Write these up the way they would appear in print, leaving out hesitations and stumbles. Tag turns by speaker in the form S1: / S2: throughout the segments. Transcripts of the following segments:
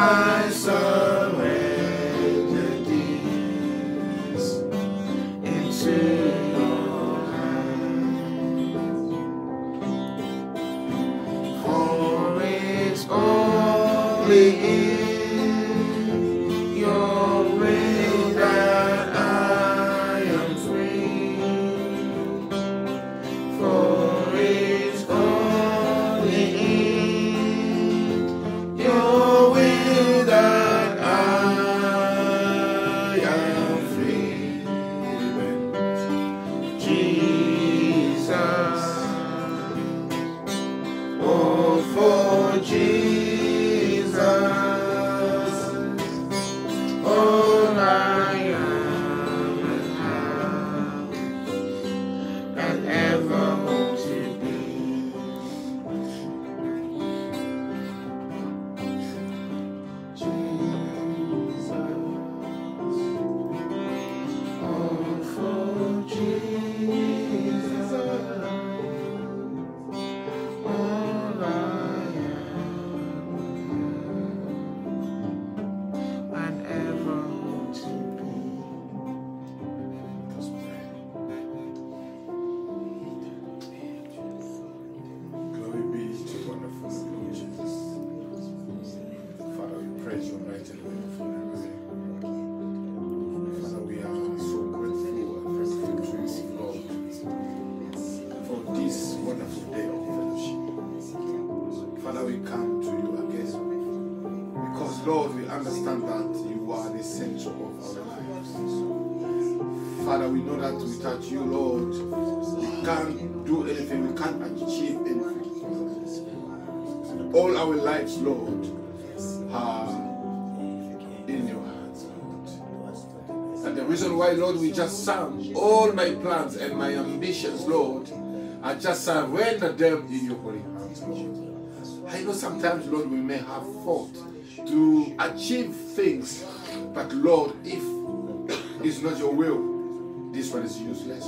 S1: I surrender these into your hands. For it's only in your will that I am free. For it's only in your will that I am free. Jesus, oh, for Jesus, all I am and ever hope to be. Jesus, oh, for Jesus, all I am and ever hope to be. Let's pray. Glory be to the wonderful Lord Jesus. Father, we praise your mighty name for everything. Father, we are so grateful and thankful to you, Lord, for this wonderful day of fellowship. Father, we come to you again because, Lord, we understand that you are the center of our lives. Father, we know that without you, Lord, we can't do anything, we can't achieve anything. All our lives, Lord, are in your hands, Lord. And the reason why, Lord, we just sang all my plans and my ambitions, Lord, I just surrender them in your holy hands, Lord. I know sometimes, Lord, we may have fought to achieve things, but Lord, if it's not your will, this one is useless.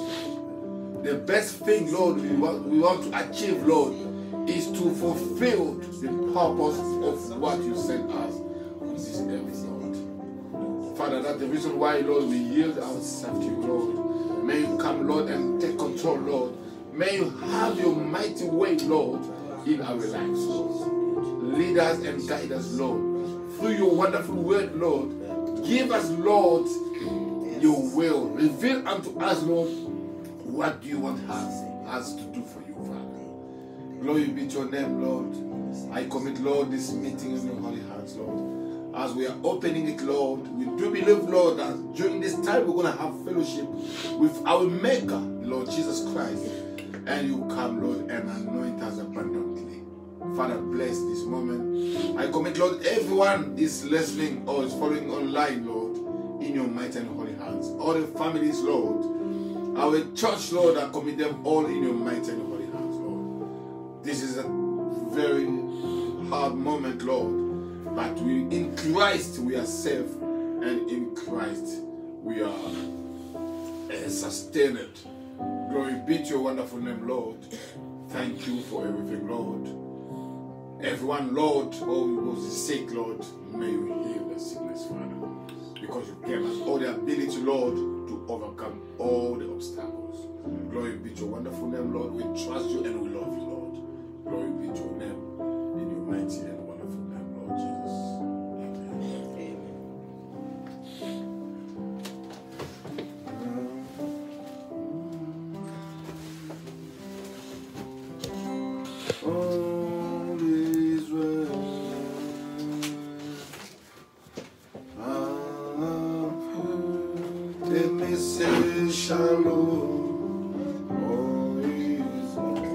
S1: The best thing, Lord, we want to achieve, Lord, is to fulfill the purpose of what you sent us on this earth, Lord. Father, that's the reason why, Lord, we yield ourselves to you, Lord. May you come, Lord, and take control, Lord. May you have your mighty way, Lord, in our lives, Lord. Lead us and guide us, Lord, through your wonderful word, Lord. Give us, Lord, your will. Reveal unto us, Lord, what you want us to do for you, Father. Glory be to your name, Lord. I commit, Lord, this meeting in your holy hands, Lord. As we are opening it, Lord, we do believe, Lord, that during this time we're going to have fellowship with our Maker, Lord Jesus Christ. And you come, Lord, and anoint us abundantly. Father, bless this moment. I commit, Lord, everyone is listening or is following online, Lord, in your mighty and holy hands. All the families, Lord, our church, Lord, I commit them all in your mighty and holy hands, Lord. This is a very hard moment, Lord, but in Christ we are safe, and in Christ we are sustained. Glory be to your wonderful name, Lord. Thank you for everything, Lord. Everyone, Lord, who was sick, Lord, may you heal the sickness, Father. Because you gave us all the ability, Lord, to overcome all the obstacles. Glory be to your wonderful name, Lord. We trust you and we love you, Lord. Glory be to your name, in your mighty and wonderful name, Lord Jesus. All is well. Let me say shalom. All is well.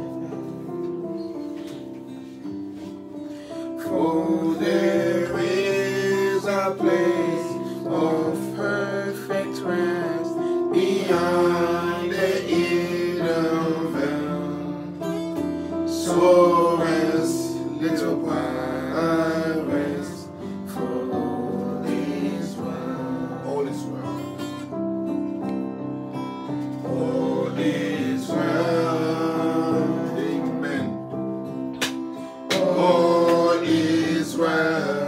S1: For there is a place of perfect rest beyond the Eden veil. So rest, little while rest, for all is well. All is well. All is well. Amen. All is well.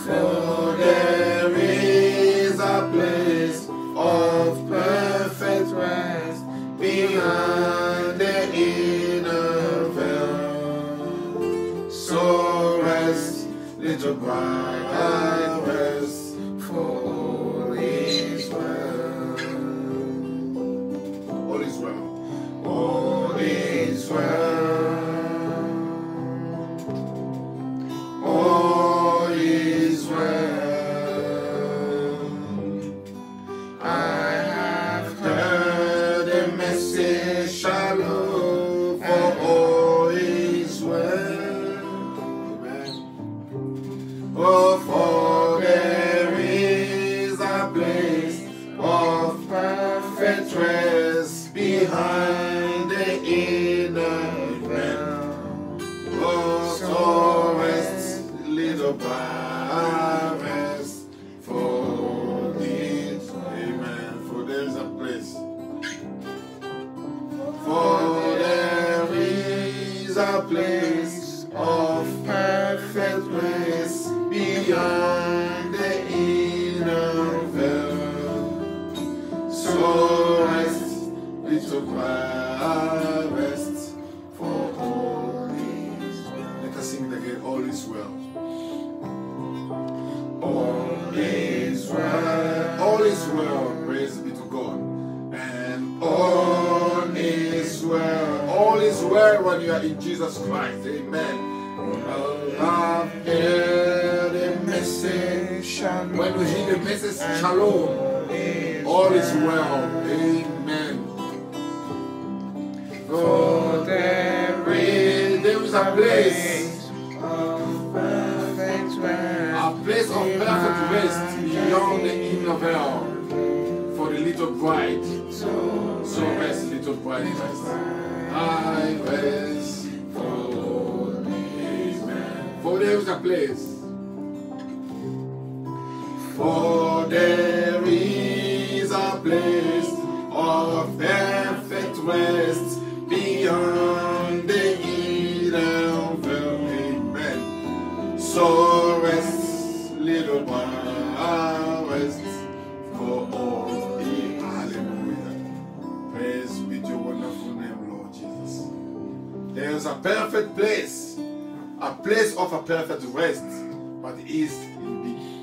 S1: For there is a place of perfect rest behind the inner veil. So rest, little bride, rest, for all is well. All is well. All is well. All is well. I have heard a message, shalom, for all is well. Amen. Oh, for there is a place of perfect rest behind the inner veil. Oh, so rest, little bride, rest, for this. Amen. For there is a place. For there is a place of perfect rest behind the inner veil. So rest, little bride, rest, for all is well. Let us sing it again. All is well. All is well. All is well. Praise be to God. And all is well. All is well when you are in Jesus Christ. Amen. I've heard a message. When we hear the message, shalom. All is well. Amen. For there is a place of perfect rest. A place of perfect rest beyond the inner veil. For the little bride. So rest, little bride, rest. I rest for Amen. For there is a place. For there is a place of perfect rest beyond the inner veil. Amen. So rest, little bride, rest, for all is. Hallelujah. Praise be to your wonderful name, Lord Jesus. There is a perfect place, a place of a perfect rest, but it is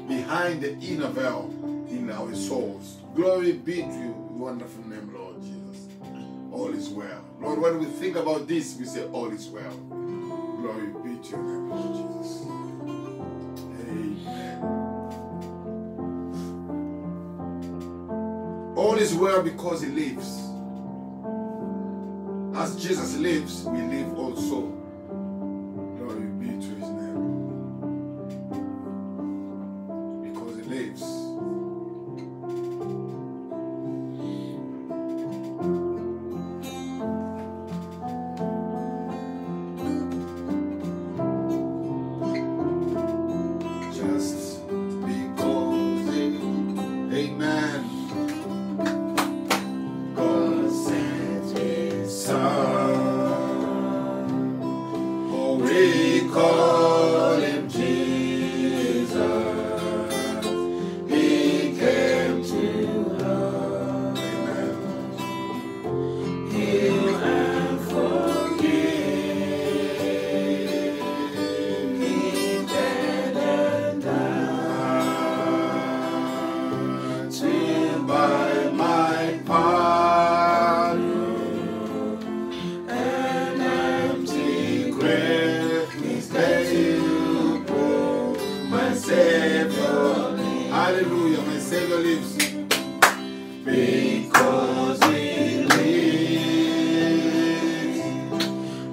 S1: behind the inner veil in our souls. Glory be to your wonderful name, Lord Jesus. All is well. Lord, when we think about this, we say all is well. Glory be to your name, Lord Jesus. Amen. All is well because He lives. As Jesus lives, we live also. Glory be to His name. Because He lives. Hallelujah, my Savior lives. Because He lives,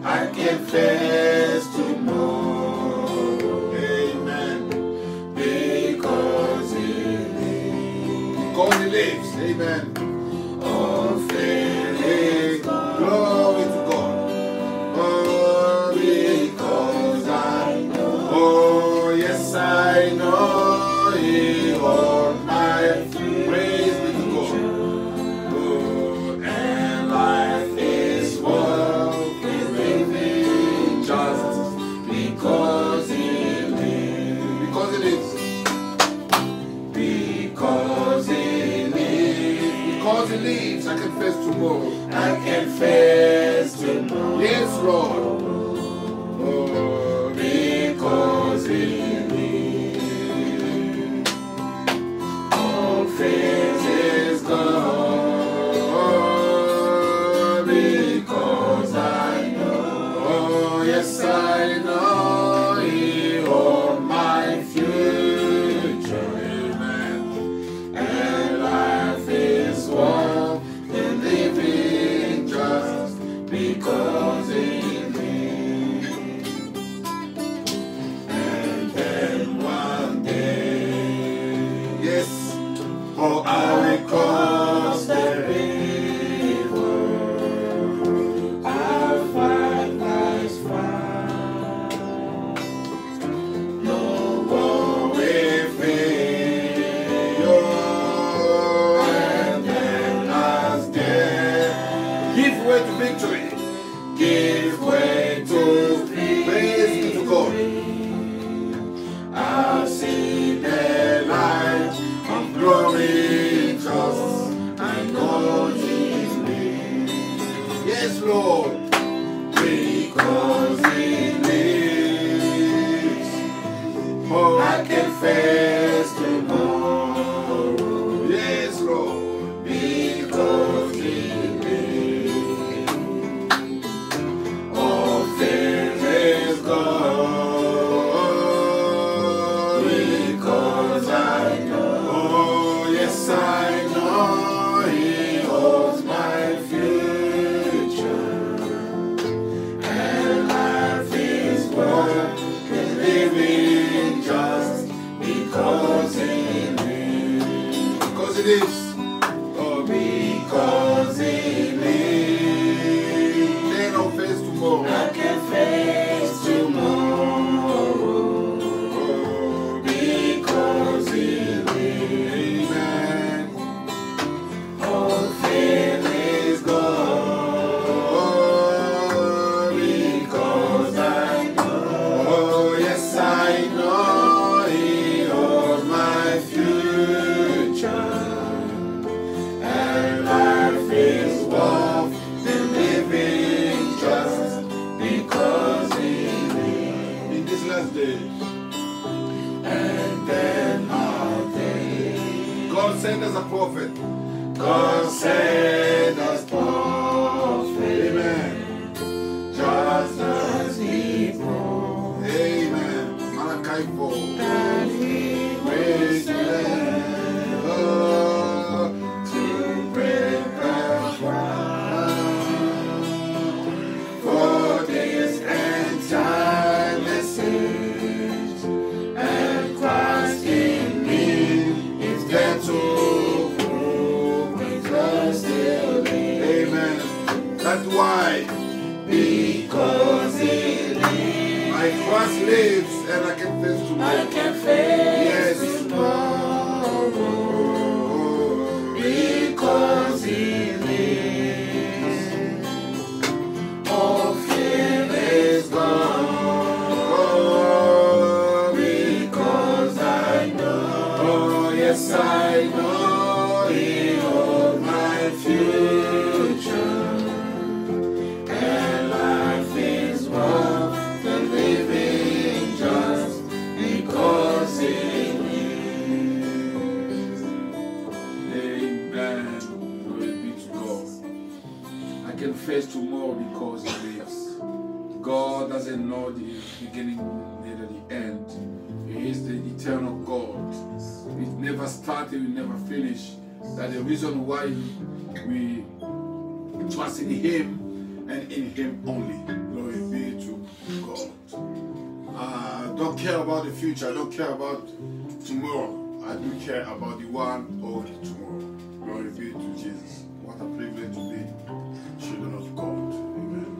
S1: I can face tomorrow. Amen. Because He lives. Because He lives. Amen. Oh, faith. Glory to God. Oh, because I know. Oh, yes, I know. All my praise be to God. Oh, and life is worth living just because He lives. Because He lives. Because He lives, I can face tomorrow.
S2: I can face tomorrow.
S1: Yes, Lord.
S2: Oh, because He lives. All fears is gone. Because I know.
S1: Oh, yes, I know He holds my future. Amen.
S2: And life is worth the living just because He lives. And then one day,
S1: Yes.
S2: oh, I will cross the river. I'll find life's fire. No war with me. And then as death
S1: Give way to victory.
S2: give way to
S1: Praise be to God.
S2: I'll see the light of glory just. I know He lives.
S1: Yes, Lord.
S2: Because He lives,
S1: Oh,
S2: I can face tomorrow.
S1: yes, Lord.
S2: Because He lives, all fear is gone. Because I know,
S1: Oh, yes, I know He
S2: holds my future, and life is worth the living just because He lives.
S1: because it is. Oh,
S2: Because He lives,
S1: then I'll face tomorrow.
S2: I can face tomorrow.
S1: Oh,
S2: Because He lives,
S1: amen.
S2: all fear is gone.
S1: Oh,
S2: Because I know,
S1: oh, yes, I know He holds my future.
S2: and life is worth the living just because He lives.
S1: In this last day,
S2: And then our day,
S1: God sent us a prophet.
S2: God sent us prophet,
S1: Amen.
S2: just as He promised
S1: Amen. Malachi 4.
S2: that He will send
S1: Oh,
S2: to prepare for this end time message. And Christ in me is there to prove because still lives.
S1: amen. That's why
S2: Because He lives,
S1: my Christ lives and I can face
S2: I
S1: tomorrow.
S2: can face
S1: Yes.
S2: tomorrow.
S1: Oh,
S2: Because He lives, all fear is gone.
S1: oh,
S2: Because I know,
S1: oh, yes, I know
S2: He holds my future, and life is worth the living just because He lives.
S1: Amen. Glory be to God. I can face tomorrow because He lives. God doesn't know the beginning neither the end. He is the eternal God. It never started, it never finished. That's the reason why we trust in Him and in Him only. Glory be to God. Don't care about the future. I don't care about tomorrow. I do care about the one only tomorrow. Glory be to Jesus. What a privilege to be children of God. Amen.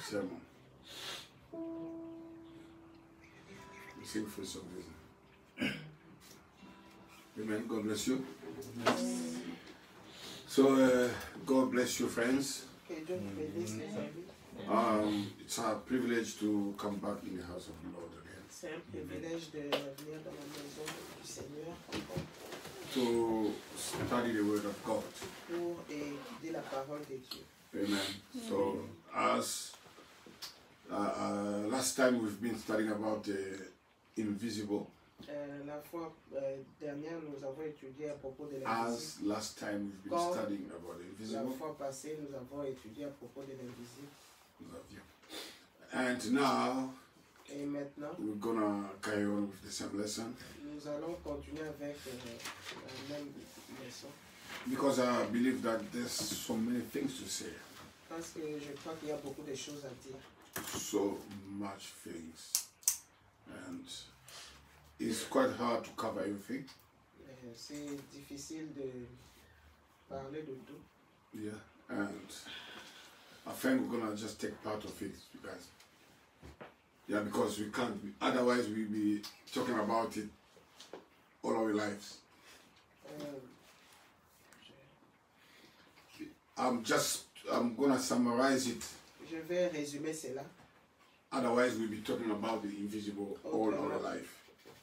S1: Sermon. We sing for some reason. Amen. God bless you. So, God bless you, friends.
S3: Que Dieu vous bénisse, les amis.
S1: It's a privilege to come back in the house of the Lord again.
S3: C'est un privilège de venir dans la maison du Seigneur
S1: To study the Word of God.
S3: pour étudier la parole de Dieu.
S1: Amen. So, as last time we've been studying about the invisible.
S3: La fois dernière, nous avons étudié à propos de l'invisible.
S1: As last time we've been
S3: Quand
S1: studying about the
S3: La
S1: invisible.
S3: fois passée, nous avons étudié à propos de l'invisible.
S1: And now
S3: Et maintenant,
S1: we're gonna carry on with the same lesson
S3: nous allons continuer avec la même leçon.
S1: because I believe that there's so many things to say,
S3: Parce que je crois qu'il y a beaucoup de choses à dire.
S1: so much things, and it's quite hard to cover everything.
S3: C'est difficile de parler de tout.
S1: Yeah, and I think we're gonna just take part of it, you guys. Yeah, because we can't. Otherwise, we'll be talking about it all our lives.
S3: Euh,
S1: I'm gonna summarize it.
S3: je vais résumer cela.
S1: Otherwise, we'll be talking about the invisible all our life.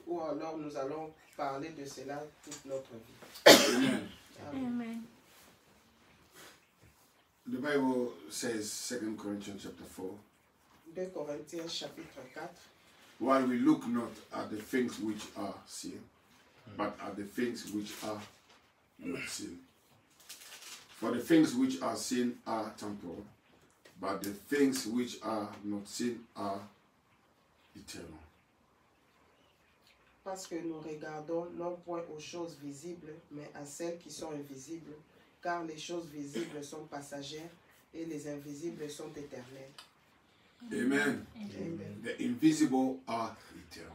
S3: Ou alors nous allons parler de cela toute notre vie.
S1: Amen.
S3: Amen.
S4: Amen.
S1: The Bible says, 2 Corinthians chapter 4,
S3: 2 Corinthiens chapitre 4.
S1: while we look not at the things which are seen, but at the things which are not seen. For the things which are seen are temporal, but the things which are not seen are eternal.
S3: Parce que nous regardons non point aux choses visibles, mais à celles qui sont invisibles, car les choses visibles sont passagères et les invisibles sont éternelles.
S1: Amen.
S3: Amen.
S1: The invisible are eternal.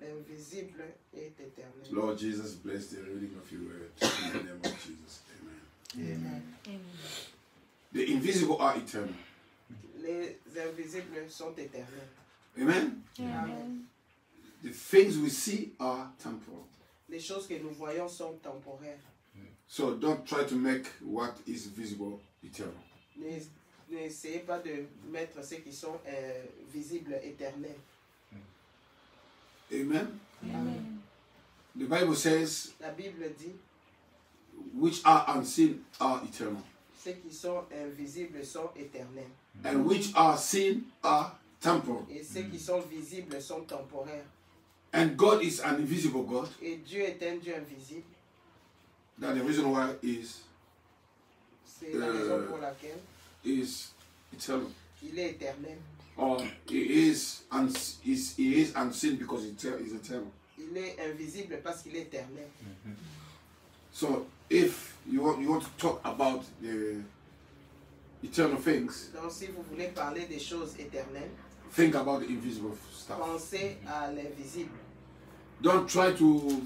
S3: L'invisible est éternel.
S1: Lord Jesus, bless the reading of your word in the name of Jesus. Amen.
S3: Amen.
S4: Amen.
S1: The invisible are eternal.
S3: Les invisibles sont éternels.
S1: Amen.
S4: Amen.
S1: The things we see are temporal.
S3: Les choses que nous voyons sont temporaires.
S1: So don't try to make what is visible eternal.
S3: N'essayez pas de mettre ceux qui sont visibles éternels.
S1: Amen.
S4: Amen.
S1: The Bible says,
S3: La Bible dit,
S1: which are unseen are eternal,
S3: ceux qui sont invisibles sont éternels.
S1: and which are seen are temporal.
S3: Et ceux qui sont visibles sont temporaires.
S1: And God is an invisible God.
S3: Et Dieu est un Dieu invisible.
S1: That the reason why is
S3: C'est la raison pour laquelle
S1: eternal.
S3: il est éternel.
S1: Or he is unseen because it is eternal.
S3: Il est invisible parce qu'il est éternel.
S1: So if you want to talk about the eternal things,
S3: Donc si vous voulez parler des choses éternelles,
S1: think about the invisible stuff.
S3: pensez à l'invisible.
S1: Don't try to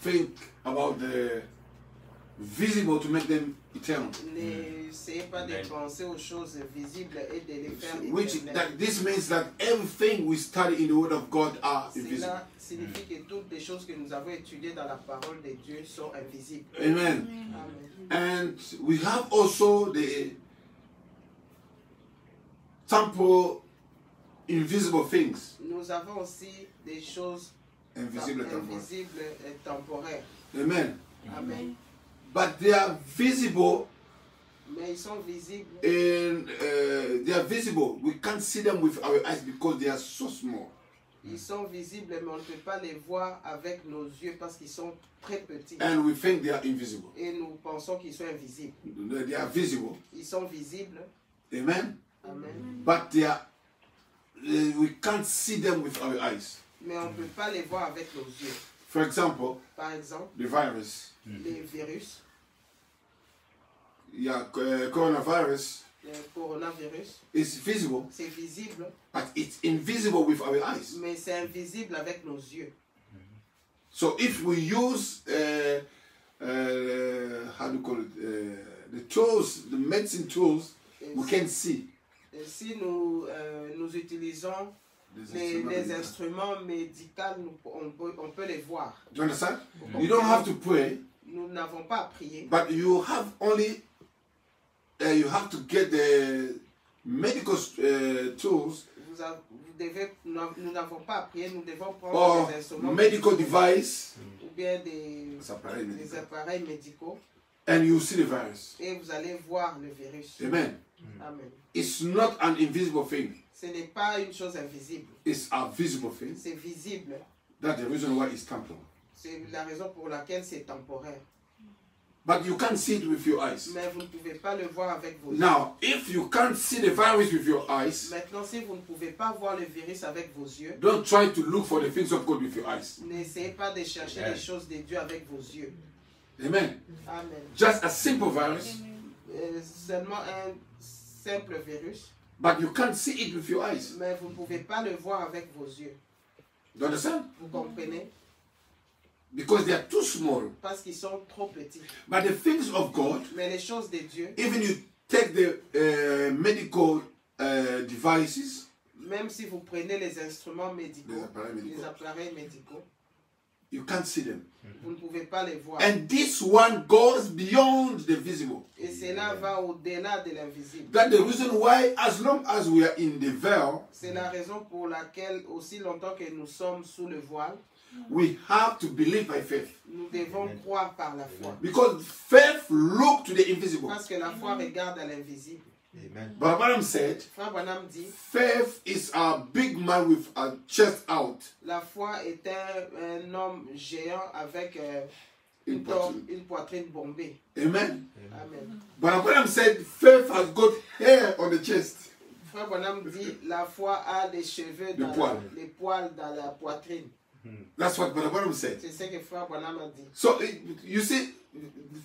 S1: think about the visible to make them eternal.
S3: N'essayez pas de penser aux choses visibles et de les faire
S1: Which
S3: éternelles.
S1: this means that everything we study in the Word of God are invisible.
S3: Cela signifie que toutes les choses que nous avons étudiées dans la parole de Dieu sont invisibles.
S1: Amen.
S3: Amen.
S1: And we have also the temporal, invisible things.
S3: Nous avons aussi des choses
S1: Invisible, temporal.
S3: invisibles et temporaires.
S1: Amen.
S3: Amen.
S1: But they are visible
S3: Mais ils sont visibles.
S1: and they are visible. We can't see them with our eyes because they are so small.
S3: Ils sont visibles, mais on ne peut pas les voir avec nos yeux parce qu'ils sont très petits.
S1: And we think they are invisible.
S3: Et nous pensons qu'ils sont invisibles.
S1: They are visible.
S3: Ils sont visibles.
S1: Amen.
S3: Amen.
S1: But they are, we can't see them with our eyes.
S3: Mais on ne peut pas les voir avec nos yeux.
S1: For example,
S3: Par exemple,
S1: the virus.
S3: les virus,
S1: Yeah, coronavirus
S3: le coronavirus,
S1: is visible,
S3: c'est visible,
S1: but it's invisible with our eyes.
S3: mais c'est invisible avec nos yeux.
S1: So if we use how do you call it, the tools, the medicine tools,
S3: Et
S1: we can see.
S3: si nous utilisons Les instruments médicaux, on peut les voir.
S1: Do you understand? You don't have to pray,
S3: Nous n'avons pas à prier,
S1: but you have only you have to get the medical tools
S3: nous n'avons pas à prier, nous devons prendre
S1: or
S3: des instruments
S1: medical device,
S3: ou bien des
S1: médicaux,
S3: appareils médicaux
S1: and you see the virus.
S3: et vous allez voir le virus.
S1: Amen.
S3: Amen.
S1: It's not an invisible thing.
S3: Ce n'est pas une chose invisible,
S1: It's a visible thing.
S3: c'est visible.
S1: That's the reason why it's temporal.
S3: C'est la raison pour laquelle c'est temporaire.
S1: But you can't see it with your eyes.
S3: Mais vous ne pouvez pas le voir avec vos yeux.
S1: Now, if you can't see the virus with your eyes,
S3: Maintenant, si vous ne pouvez pas voir le virus avec vos yeux,
S1: don't try to look for the things of God with your eyes.
S3: n'essayez pas de chercher les choses de Dieu avec vos yeux.
S1: Amen.
S3: Amen.
S1: Just a simple virus,
S3: Seulement un simple virus,
S1: but you can't see it with your eyes.
S3: mais vous ne pouvez pas le voir avec vos yeux.
S1: Do you understand?
S3: Vous comprenez?
S1: Because they are too small.
S3: Parce qu'ils sont trop petits.
S1: But the things of God,
S3: Mais les choses de Dieu,
S1: even you take the medical devices,
S3: même si vous prenez les instruments médicaux,
S1: les appareils médicaux, you can't see them.
S3: vous ne pouvez pas les voir.
S1: And this one goes beyond the visible.
S3: Et cela va au-delà de l'invisible.
S1: That's the reason why, as long as we are in the veil,
S3: C'est la raison pour laquelle, aussi longtemps que nous sommes sous le voile,
S1: we have to believe by faith.
S3: nous devons croire par la foi.
S1: Because faith look to the invisible.
S3: Parce que la foi regarde à l'invisible.
S2: Amen.
S1: But Branham said,
S3: Frère Branham dit,
S1: faith is a big man with a chest out.
S3: la foi est un homme géant avec
S1: Une
S3: une poitrine bombée.
S1: Amen.
S3: Amen.
S1: But Branham said, faith has got hair on the chest.
S3: Frère Branham dit, la foi a des cheveux dans les poils dans la poitrine.
S1: That's what Branham said.
S3: C'est ce que Frère Branham a dit.
S1: So you see,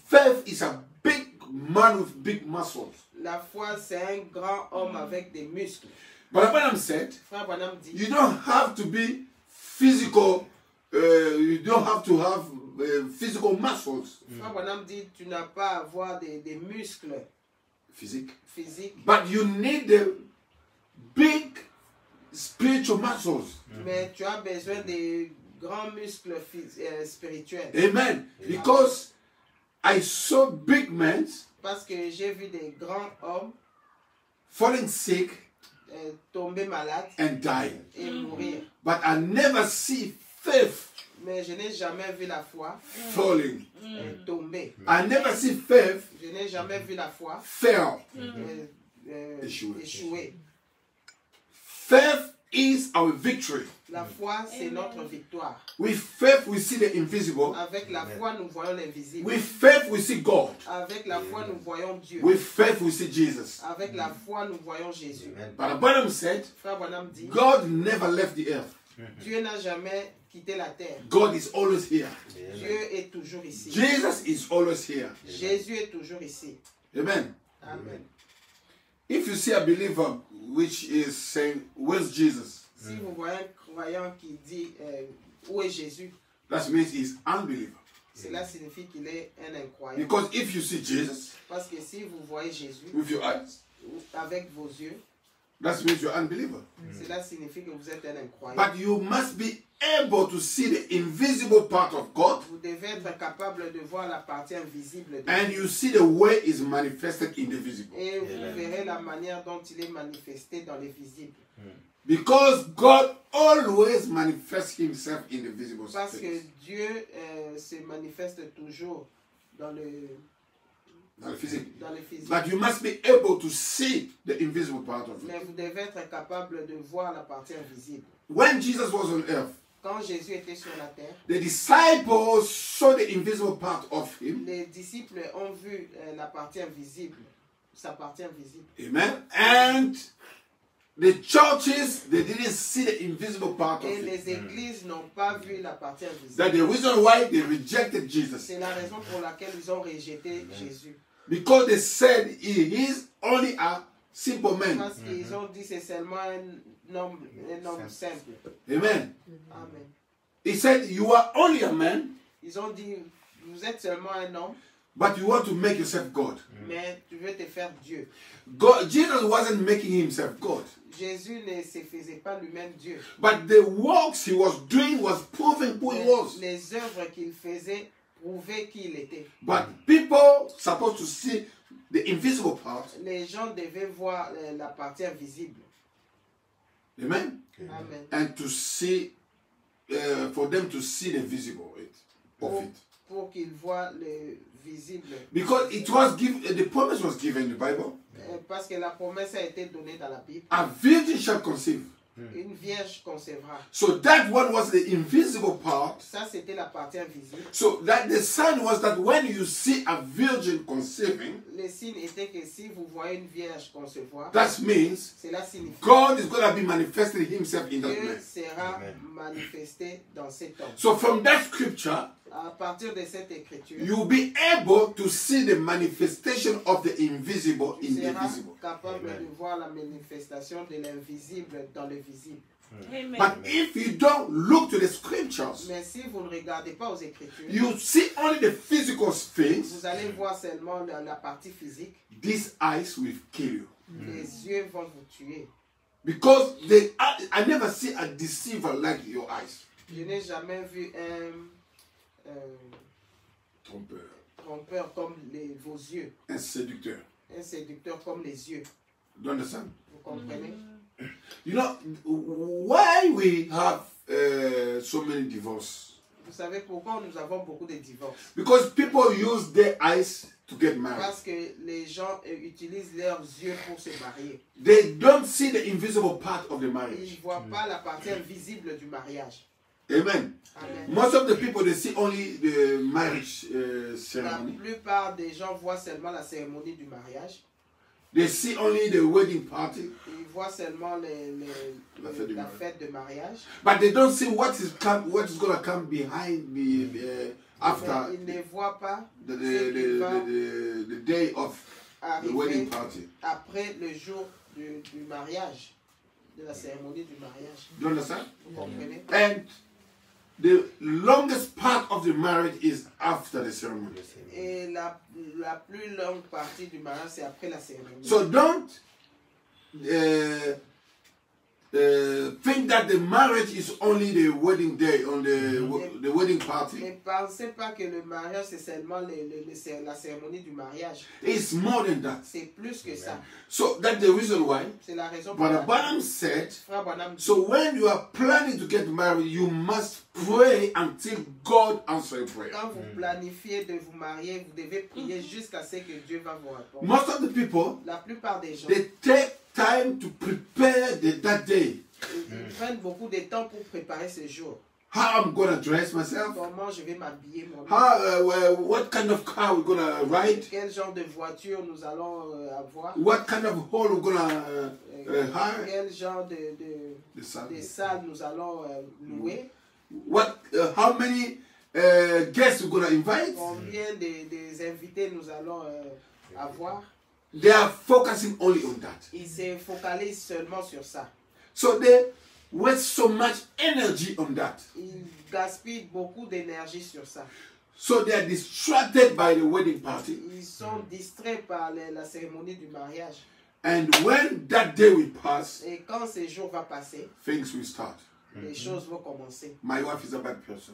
S1: faith is a big man with big muscles.
S3: La foi, c'est un grand homme avec des muscles.
S1: But Branham said,
S3: Frère Branham dit,
S1: you don't have to be physical, you don't have to have physical muscles.
S3: Frère Branham dit, tu n'as pas à avoir des muscles
S1: Physique.
S3: physiques,
S1: But you need the big spiritual muscles.
S3: mais tu as besoin des grands muscles spirituels.
S1: Amen. Because I saw big men
S3: Parce que j'ai vu des grands hommes
S1: falling sick
S3: tomber malades
S1: and dying.
S3: et mourir.
S1: But I never see faith
S3: Mais je n'ai jamais vu la foi
S1: falling.
S3: tomber.
S1: I never see faith
S3: Je n'ai jamais vu la foi
S1: fail.
S3: échouer.
S1: Faith is our victory.
S3: La foi, c'est notre victoire.
S1: With faith we see the invisible.
S3: Avec la foi, nous voyons l'invisible.
S1: With faith we see God.
S3: Avec la foi, nous voyons Dieu.
S1: With faith we see Jesus.
S3: Avec la foi, nous voyons Jésus.
S1: But Branham said,
S3: Frère Branham dit,
S1: God never left the earth.
S3: Dieu n'a jamais quitté la terre.
S1: God is always here.
S3: Dieu est toujours ici.
S1: Jesus is always here.
S3: Jésus est toujours ici.
S1: Amen.
S3: Amen.
S1: If you see a believer which is saying, where's Jesus?
S3: Si vous voyez un croyant qui dit, où est Jésus?
S1: That means he's unbeliever.
S3: Cela signifie qu'il est un incroyant.
S1: Because if you see Jesus
S3: Parce que si vous voyez Jésus
S1: with your eyes,
S3: avec vos yeux,
S1: that means you're unbeliever.
S3: cela signifie que vous êtes un incroyant.
S1: But you must be able to see the invisible part of God,
S3: Vous devez être capable de voir la partie invisible de
S1: and
S3: Dieu.
S1: you see the way is manifested in the visible.
S3: Et vous verrez la manière dont il est manifesté dans les visibles.
S1: Because God always manifests himself in the visible
S3: Parce que
S1: space.
S3: Dieu se manifeste toujours dans le
S1: Dans le physique.
S3: dans le physique.
S1: But you must be able to see the invisible part of
S3: Mais
S1: it.
S3: vous devez être capable de voir la partie invisible.
S1: When Jesus was on earth,
S3: Quand Jésus était sur la terre,
S1: the disciples saw the invisible part of him.
S3: les disciples ont vu la partie invisible, sa partie invisible.
S1: Amen. And the churches, they didn't see the invisible part of
S3: Et
S1: it.
S3: les églises n'ont pas vu la partie invisible.
S1: That's the reason why they rejected Jesus.
S3: C'est la raison pour laquelle ils ont rejeté Jésus.
S1: Because they said he is only a simple man.
S3: Parce qu'ils ont dit c'est seulement un homme simple.
S1: Amen.
S3: Amen.
S1: He said, you are only a man,
S3: Ils ont dit, vous êtes seulement un homme,
S1: but you want to make yourself God.
S3: mais tu veux te faire Dieu.
S1: Jesus wasn't making himself God.
S3: Jésus ne se faisait pas lui-même Dieu.
S1: But the works he was doing was proving who he was.
S3: Les œuvres qu'il faisait prouvaient qui il était.
S1: But people supposed to see the invisible part.
S3: Les gens devaient voir la partie invisible.
S1: Amen.
S3: Amen.
S1: And to see, for them to see the visible of it.
S3: Pour qu'ils voient le visible.
S1: Because it was given, the promise was given in the Bible.
S3: Parce que la promesse a été donnée dans la Bible.
S1: A virgin shall conceive.
S3: Une vierge concevra.
S1: So that one was the invisible part.
S3: Ça, c'était la partie invisible.
S1: So that the sign was that when you see a virgin conceiving,
S3: Le signe était que si vous voyez une vierge concevoir,
S1: that means
S3: cela signifie
S1: God is going to be manifesting himself in that
S3: Dieu
S1: man.
S3: sera manifesté dans cet homme.
S1: So from that scripture,
S3: À partir de cette écriture,
S1: you'll be able to see the manifestation of the invisible
S3: tu
S1: in the
S3: seras
S1: visible.
S3: capable de voir la manifestation de l'invisible dans le visible.
S4: Amen.
S1: But if you don't look to the scriptures,
S3: Mais si vous ne regardez pas aux écritures,
S1: you see only the physical things.
S3: vous allez voir seulement la partie physique.
S1: These eyes will kill you.
S3: Les yeux vont vous tuer.
S1: Because I never see a deceiver like your eyes.
S3: Je n'ai jamais vu un
S1: Trompeur.
S3: trompeur comme vos yeux,
S1: Un séducteur.
S3: un séducteur comme les yeux.
S1: Do you understand?
S3: Vous comprenez?
S1: You know, why we have so many divorces?
S3: Vous savez pourquoi nous avons beaucoup de divorces?
S1: Because people use their eyes to get married.
S3: Parce que les gens utilisent leurs yeux pour se marier.
S1: They don't see the invisible part of the
S3: Ils
S1: marriage.
S3: ne voient pas la partie invisible du mariage.
S1: Amen.
S3: Amen.
S1: Most of the people, they see only the marriage
S3: La
S1: ceremony.
S3: plupart des gens voient seulement la cérémonie du mariage.
S1: They see only the wedding party.
S3: Ils voient seulement
S1: La fête du
S3: la
S1: mariage.
S3: fête de mariage.
S1: But they don't see what is going to come behind after
S3: Mais ils ne voient pas
S1: the,
S3: ce qui va
S1: the day of the wedding
S3: arriver
S1: party.
S3: après le jour du mariage, de la cérémonie du mariage.
S1: Do you understand?
S3: Vous comprenez?
S1: And the longest part of the marriage is after the ceremony.
S3: Et la plus longue partie du mariage, c'est après la cérémonie.
S1: So don't think that the marriage is only the wedding day, on the wedding party.
S3: Ne pensez pas que le mariage, c'est seulement la cérémonie du mariage.
S1: It's more than that.
S3: C'est plus que ça.
S1: So that's the reason why
S3: C'est la raison pour
S1: Brother
S3: laquelle
S1: Branham said,
S3: Frère Branham dit,
S1: so when you are planning to get married, you must pray until God answers your prayer.
S3: quand vous planifiez de vous marier, vous devez prier jusqu'à ce que Dieu va vous répondre.
S1: Most of the people,
S3: La plupart des gens,
S1: they take time to prepare that day.
S3: ils prennent beaucoup de temps pour préparer ce jour.
S1: How I'm going to dress myself.
S3: Comment je vais m'habiller moi-même?
S1: How, what kind of car we're going to ride.
S3: Quel genre de voiture nous allons avoir?
S1: What kind of hall we're going to hire.
S3: Quel genre de
S1: The sun.
S3: salles nous allons louer?
S1: What, how many guests we're going to invite.
S3: Combien des invités nous allons avoir?
S1: They are focusing only on that.
S3: Ils se focalisent seulement sur ça.
S1: So they waste so much energy on that.
S3: Ils gaspillent beaucoup d'énergie sur ça.
S1: So they are distracted by the wedding party.
S3: Ils sont distraits par la cérémonie du mariage.
S1: And when that day will pass,
S3: Et quand ce jour va passer,
S1: things will start.
S3: les choses vont commencer.
S1: My wife is a bad person.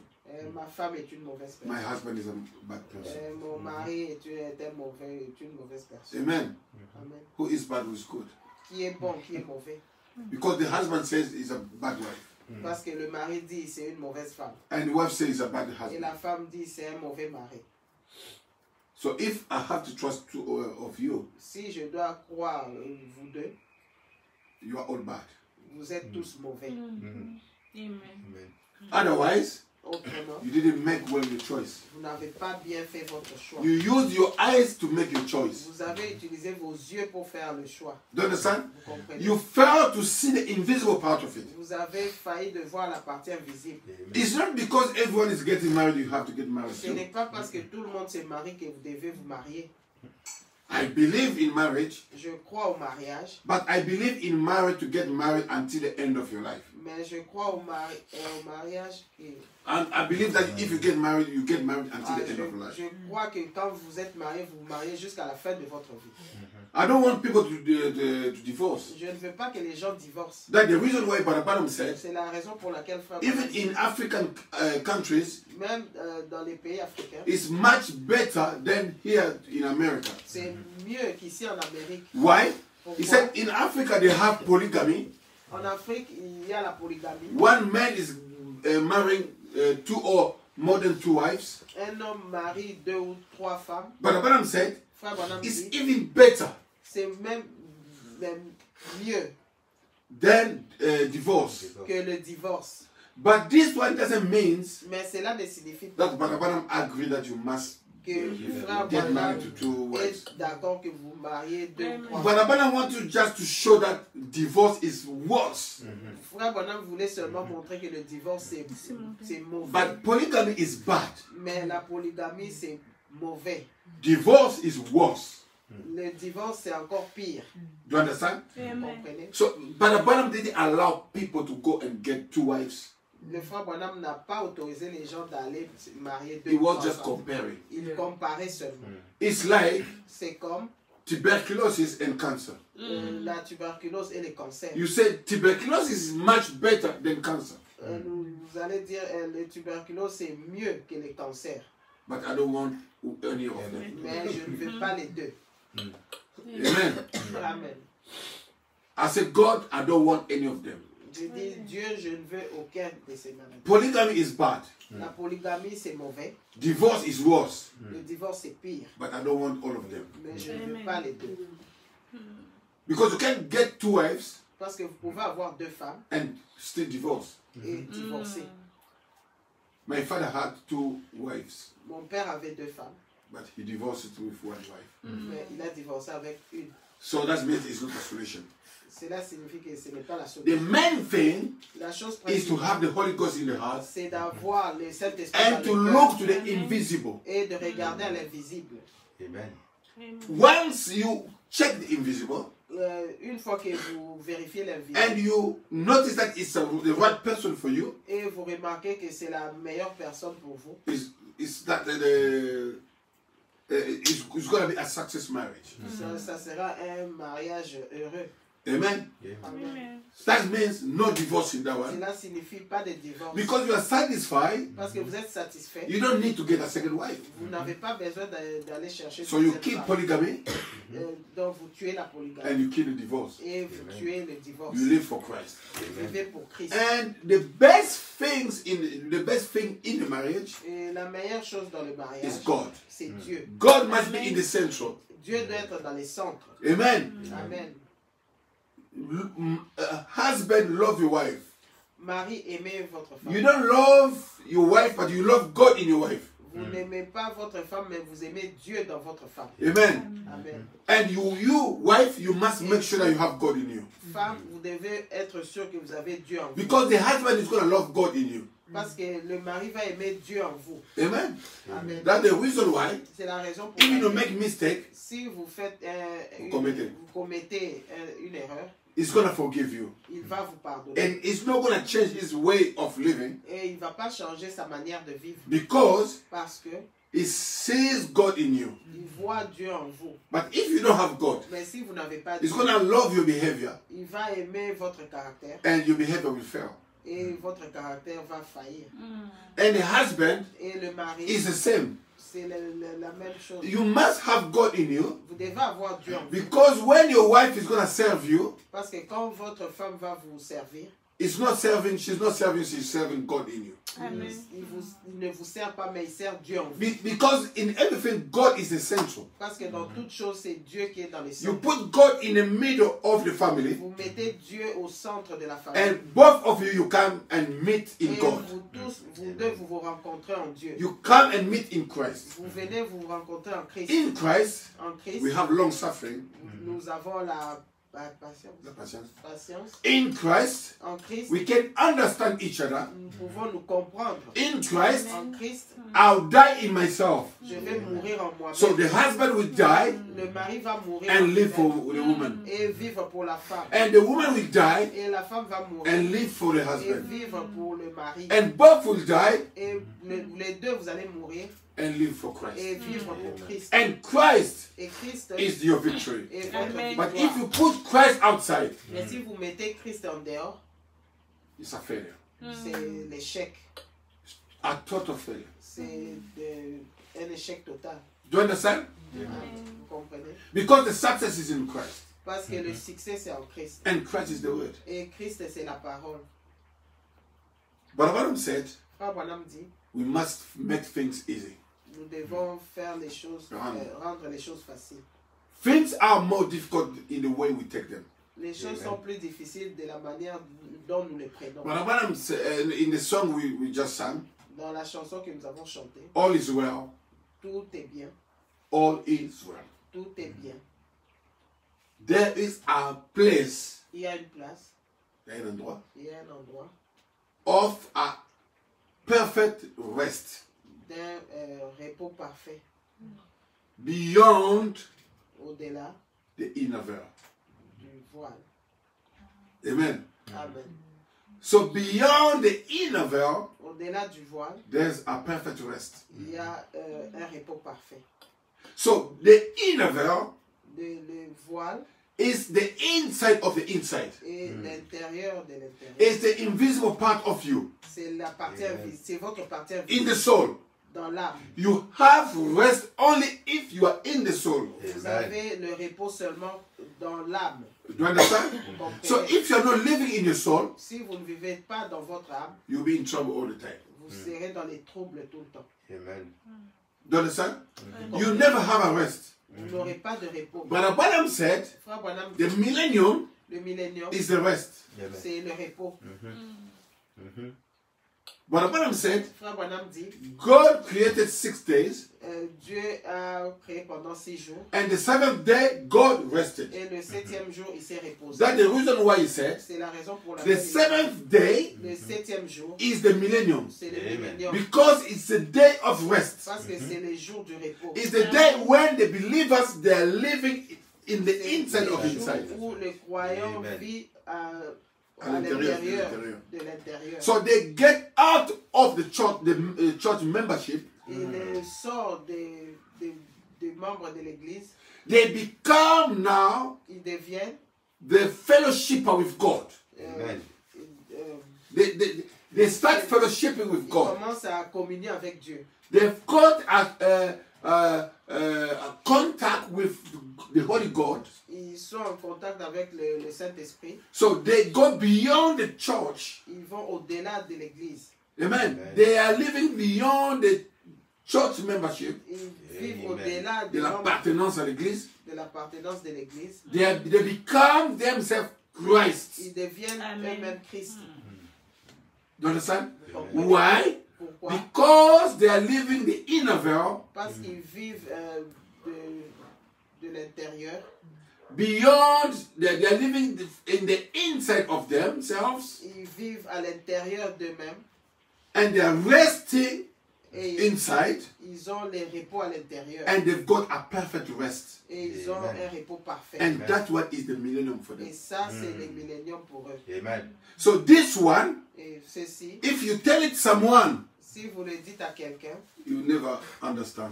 S3: Ma femme est une mauvaise
S1: My
S3: personne.
S1: husband is a bad person.
S3: Mon mari est une mauvaise personne.
S1: Amen.
S3: Amen.
S1: Who is bad, who is good?
S3: Qui est bon, qui est mauvais.
S1: Because the husband says he's a bad wife.
S3: Parce que le mari dit c'est une mauvaise femme.
S1: And the wife says he's a bad
S3: Et
S1: husband.
S3: la femme dit c'est un mauvais mari.
S1: So if I have to trust two of you,
S3: Si je dois croire vous deux,
S1: you are all bad.
S3: vous êtes tous mauvais.
S4: Amen.
S1: Otherwise,
S3: Autrement,
S1: you didn't make well your choice.
S3: vous n'avez pas bien fait votre choix.
S1: You use your eyes to make your choice.
S3: Vous avez utilisé vos yeux pour faire le choix.
S1: Do you understand?
S3: Vous comprenez?
S1: You fail to see the invisible part of it.
S3: Vous avez failli de voir la partie invisible.
S1: It's not because everyone is getting married, you have to get married
S3: Ce
S1: too.
S3: n'est pas parce que tout le monde se marie que vous devez vous marier.
S1: I believe in marriage,
S3: Je crois au mariage,
S1: but I believe in marriage to get married until the end of your life.
S3: mais je crois au mariage et
S1: And I believe that if you get married until the end of your life.
S3: je crois que quand vous êtes marié, vous vous mariez jusqu'à la fin de votre vie.
S1: I don't want people to divorce.
S3: Je ne veux pas que les gens divorcent.
S1: That's the reason why Barabanam said,
S3: C'est la raison pour laquelle Frère
S1: even
S3: Branham,
S1: in African countries,
S3: même dans les pays africains,
S1: it's much better than here in America.
S3: c'est mieux qu'ici en Amérique.
S1: Why? He
S3: Pourquoi?
S1: said in Africa they have polygamy.
S3: En Afrique, il y a la polygamie.
S1: One man is marrying 2 or more than 2 wives.
S3: Un homme marie 2 ou 3 femmes.
S1: Barabanam said,
S3: Frère Branham
S1: it's
S3: dit,
S1: even better
S3: c'est même mieux
S1: than divorce.
S3: que le divorce.
S1: But this one doesn't mean
S3: Mais cela ne signifie pas
S1: that Barabanam agree that you must
S3: que Frère
S1: get
S3: Branham
S1: married to 2 wives.
S3: est d'accord que vous mariez 2 ou 3 femmes.
S1: Barabanam wants you just to show that divorce is worse.
S3: Frère Branham voulait seulement montrer que le divorce c'est mauvais.
S1: But polygamy is bad.
S3: Mais la polygamie c'est mauvais.
S1: Divorce is worse.
S3: Le divorce c'est encore pire.
S1: Do you understand?
S3: Vous
S4: Amen.
S3: comprenez?
S1: So Barabanam didn't allow people to go and get 2 wives.
S3: Le Frère Branham n'a pas autorisé les gens d'aller marier 2
S1: He
S3: ou
S1: was
S3: 3
S1: just
S3: femmes.
S1: comparing.
S3: Il comparait seulement.
S1: It's like
S3: C'est comme
S1: tuberculosis and cancer.
S3: la tuberculose et les cancers.
S1: You said tuberculosis is much better than cancer.
S3: Vous allez dire le tuberculose c'est mieux que les cancers.
S1: But I don't want any of them.
S3: Mais je ne veux pas les deux.
S1: Amen.
S3: Amen.
S1: I said, God, I don't want any of them.
S3: Je dis, Dieu, je ne veux aucun de ces maladies.
S1: Polygamy is bad.
S3: La polygamie, c'est mauvais.
S1: Divorce is worse.
S3: Le divorce, c'est pire.
S1: But I don't want all of them.
S3: Mais je ne veux pas les deux.
S1: Because you can't get 2 wives
S3: Parce que vous pouvez avoir 2 femmes
S1: and still divorce.
S3: et divorcer.
S1: My father had 2 wives,
S3: Mon père avait 2 femmes,
S1: but he divorced with 1 wife.
S3: mais il a divorcé avec une.
S1: So that means it's not a solution.
S3: Cela signifie que ce n'est pas la
S1: The
S3: solution.
S1: main thing
S3: La chose
S1: is to
S3: principale,
S1: have the Holy Ghost in the heart
S3: c'est d'avoir le Saint-Esprit
S1: and
S3: dans
S1: to
S3: le cœur
S1: look to the invisible.
S3: et de regarder à l'invisible.
S2: Amen.
S1: Once you check the invisible
S3: Une fois que vous vérifiez
S1: and
S3: l'invisible
S1: you notice that it's the right person for you,
S3: et vous remarquez que c'est la meilleure personne pour vous,
S1: it's that it's going to be a success marriage.
S3: ça sera un mariage heureux.
S1: Amen.
S3: Amen.
S1: That means no divorce in that one.
S3: Cela signifie pas de divorce.
S1: Because you are satisfied,
S3: Parce que vous êtes satisfait.
S1: you don't need to get a second wife.
S3: Vous n'avez pas besoin d'aller chercher
S1: So you
S3: deuxième
S1: keep
S3: femme.
S1: polygamy
S3: Donc vous tuez la
S1: and
S3: polygamie
S1: you kill the divorce.
S3: et vous tuez le divorce.
S1: You live for Christ.
S3: Vous vivez pour Christ.
S1: And the best thing in the marriage
S3: Et la meilleure chose dans le mariage,
S1: is God.
S3: c'est Dieu.
S1: God must be in the central.
S3: Dieu doit être dans les centres.
S1: Amen.
S3: Amen.
S1: Husband, love your wife.
S3: Marie, aimez votre femme.
S1: You don't love your wife, but you love God in your wife.
S3: Vous n'aimez pas votre femme, mais vous aimez Dieu dans votre femme.
S1: Amen.
S3: Amen.
S1: And you, wife, you must make sure that you have God in you.
S3: Femme, vous devez être sûr que vous avez Dieu en vous.
S1: Because the husband is going to love God in you.
S3: Parce que le mari va aimer Dieu en vous.
S1: Amen.
S3: Amen.
S1: That's the reason why,
S3: C'est la raison pour
S1: even you
S3: laquelle
S1: make mistake,
S3: si vous faites
S1: Vous
S3: commettez une erreur,
S1: He's going to forgive you.
S3: il va vous pardonner.
S1: And it's not going to change his way of living
S3: Et il ne va pas changer sa manière de vivre.
S1: because
S3: Parce que
S1: he sees God in you.
S3: il voit Dieu en vous.
S1: But if you don't have God,
S3: Mais si vous n'avez pas
S1: he's
S3: Dieu,
S1: going to love your behavior
S3: il va aimer votre caractère.
S1: and your behavior will fail.
S3: Et votre caractère va faillir.
S1: And the husband
S3: Et le mari,
S1: is the same.
S3: c'est la même chose.
S1: You must have God in you
S3: Vous devez avoir Dieu en vous.
S1: because when your wife is going to serve you,
S3: Parce que quand votre femme va vous servir,
S1: she's not serving God in you.
S4: Amen.
S3: il ne vous sert pas, mais il sert Dieu en vous.
S1: Because in everything, God is essential.
S3: Parce que dans toute chose, c'est Dieu qui est dans les
S1: You
S3: centres.
S1: put God in the middle of the family,
S3: Vous mettez Dieu au centre de la famille.
S1: and both of you come and meet in
S3: Et
S1: God.
S3: vous tous, vous deux, vous vous rencontrez en Dieu.
S1: You come and meet in Christ.
S3: Vous venez vous rencontrer en Christ.
S1: In Christ,
S3: En Christ,
S1: we have long suffering.
S3: nous avons la patience.
S1: The patience.
S3: Patience.
S1: In Christ,
S3: En Christ,
S1: we can understand each other.
S3: nous pouvons nous comprendre.
S1: In Christ,
S3: En Christ,
S1: I'll die in myself.
S3: je vais mourir en moi-même.
S1: So the husband will die
S3: Le mari va mourir
S1: and
S3: en
S1: live for
S3: lui-même
S1: the woman.
S3: et vivre pour la femme.
S1: And the woman will die
S3: Et la femme va mourir
S1: and live for the
S3: et
S1: husband.
S3: vivre pour le mari.
S1: And both will die
S3: Et les deux, vous allez mourir
S1: and live for
S3: et
S1: Christ.
S3: vivre pour Christ.
S1: And Christ
S3: Et Christ
S1: is your victory.
S3: est votre
S4: Amen.
S1: But
S3: victoire.
S1: if you put Christ outside,
S3: Mais si vous mettez Christ en dehors,
S1: it's a failure.
S3: c'est l'échec.
S1: A total failure.
S3: C'est un échec total.
S1: Do you understand?
S3: Vous comprenez?
S1: Because the success is in Christ.
S3: Parce que le succès, c'est en Christ.
S1: And Christ is the word.
S3: Et Christ, c'est la parole.
S1: But Branham said,
S3: Frère Branham dit,
S1: we must make things easy.
S3: nous devons faire les choses, rendre les choses faciles.
S1: Things are more difficult in the way we take them.
S3: Les choses sont plus difficiles de la manière dont nous les prenons.
S1: But Branham said, in the song we just sang,
S3: Dans la chanson que nous avons chantée,
S1: all is well,
S3: tout est bien,
S1: all is well.
S3: tout est bien.
S1: There is a place,
S3: Il y a une place,
S1: il y a un endroit,
S3: il y a un endroit
S1: of a perfect rest
S3: d'un repos parfait,
S1: beyond
S3: au-delà
S1: the inner veil.
S3: du voile.
S1: Amen.
S3: Amen.
S1: So beyond the inner veil,
S3: Au-delà du voile,
S1: there's a perfect rest.
S3: il y a un repos parfait.
S1: So the inner veil
S3: Le voile
S1: is the inside of the inside.
S3: est l'intérieur de l'intérieur.
S1: It's the invisible part of you.
S3: C'est la partie invisible, c'est votre partie
S1: In
S3: invisible
S1: the soul.
S3: dans l'âme.
S1: You have rest only if you are in the soul.
S3: Vous avez le repos seulement dans l'âme.
S1: Do you understand?
S3: Vous comprenez?
S1: So if you're not living in your soul,
S3: Si vous ne vivez pas dans votre âme,
S1: you'll be in trouble all the time.
S3: vous serez dans les troubles tout le temps.
S2: Amen.
S1: Do you understand? You never have a rest.
S3: Vous n'aurez pas de repos.
S1: But Branham said
S3: Frère Branham
S1: the
S3: dit,
S1: millennium
S3: le millénium,
S1: is the rest.
S2: Amen.
S3: c'est le repos.
S1: But Branham said
S3: Frère Branham dit,
S1: God created 6 days,
S3: Dieu a créé pendant 6 jours
S1: and the 7th day God rested.
S3: et le 7e jour, il s'est reposé.
S1: That's the reason why he said
S3: C'est la raison pour
S1: the
S3: laquelle
S1: 7th day
S3: le 7e jour,
S1: is the millennium.
S3: c'est le
S2: Amen.
S3: millénium.
S1: Because it's the day of rest.
S3: Parce que c'est les jours du repos.
S1: It's the day when the believers they are living in the
S3: C'est
S1: inside of
S3: les jours
S1: inside.
S3: où le croyant
S2: Amen.
S3: vit
S1: À
S3: à
S1: l'intérieur,
S3: l'intérieur
S1: de l'intérieur.
S3: de l'intérieur.
S1: So they get out of the church membership.
S3: Il sort des membres de l'église.
S1: They become now
S3: Il devient
S1: the fellowshipper with God.
S2: Amen.
S1: They start fellowshipping with
S3: il
S1: God.
S3: commence à communier avec Dieu.
S1: They've got a contact with the Holy God.
S3: Ils sont en contact avec le Saint-Esprit.
S1: So they go beyond the church.
S3: Ils vont au-delà de l'église.
S1: Amen. They are living beyond the church membership,
S3: Ils vivent
S2: Amen.
S3: au-delà
S1: de l'appartenance à l'église.
S3: de l'appartenance de l'église.
S1: They become themselves Christ.
S3: Ils deviennent
S4: Amen.
S3: eux-mêmes Christ.
S1: You understand?
S3: Vous comprenez?
S1: Why?
S3: Pourquoi?
S1: Because they are living the inner veil
S3: Parce qu'ils vivent de l'intérieur.
S1: beyond, they are living in the inside of themselves,
S3: Ils vivent à l'intérieur d'eux-mêmes.
S1: and they are resting
S3: Et
S1: inside,
S3: ils ont les repos à l'intérieur.
S1: and they've got a perfect rest.
S3: Et ils ont
S2: Amen.
S3: un repos parfait.
S1: And that's what is the millennium for them.
S3: Et ça, c'est le millénium pour eux.
S2: Amen.
S1: So this one,
S3: Et ceci,
S1: if you tell it someone,
S3: si vous le dites à quelqu'un,
S1: you never understand.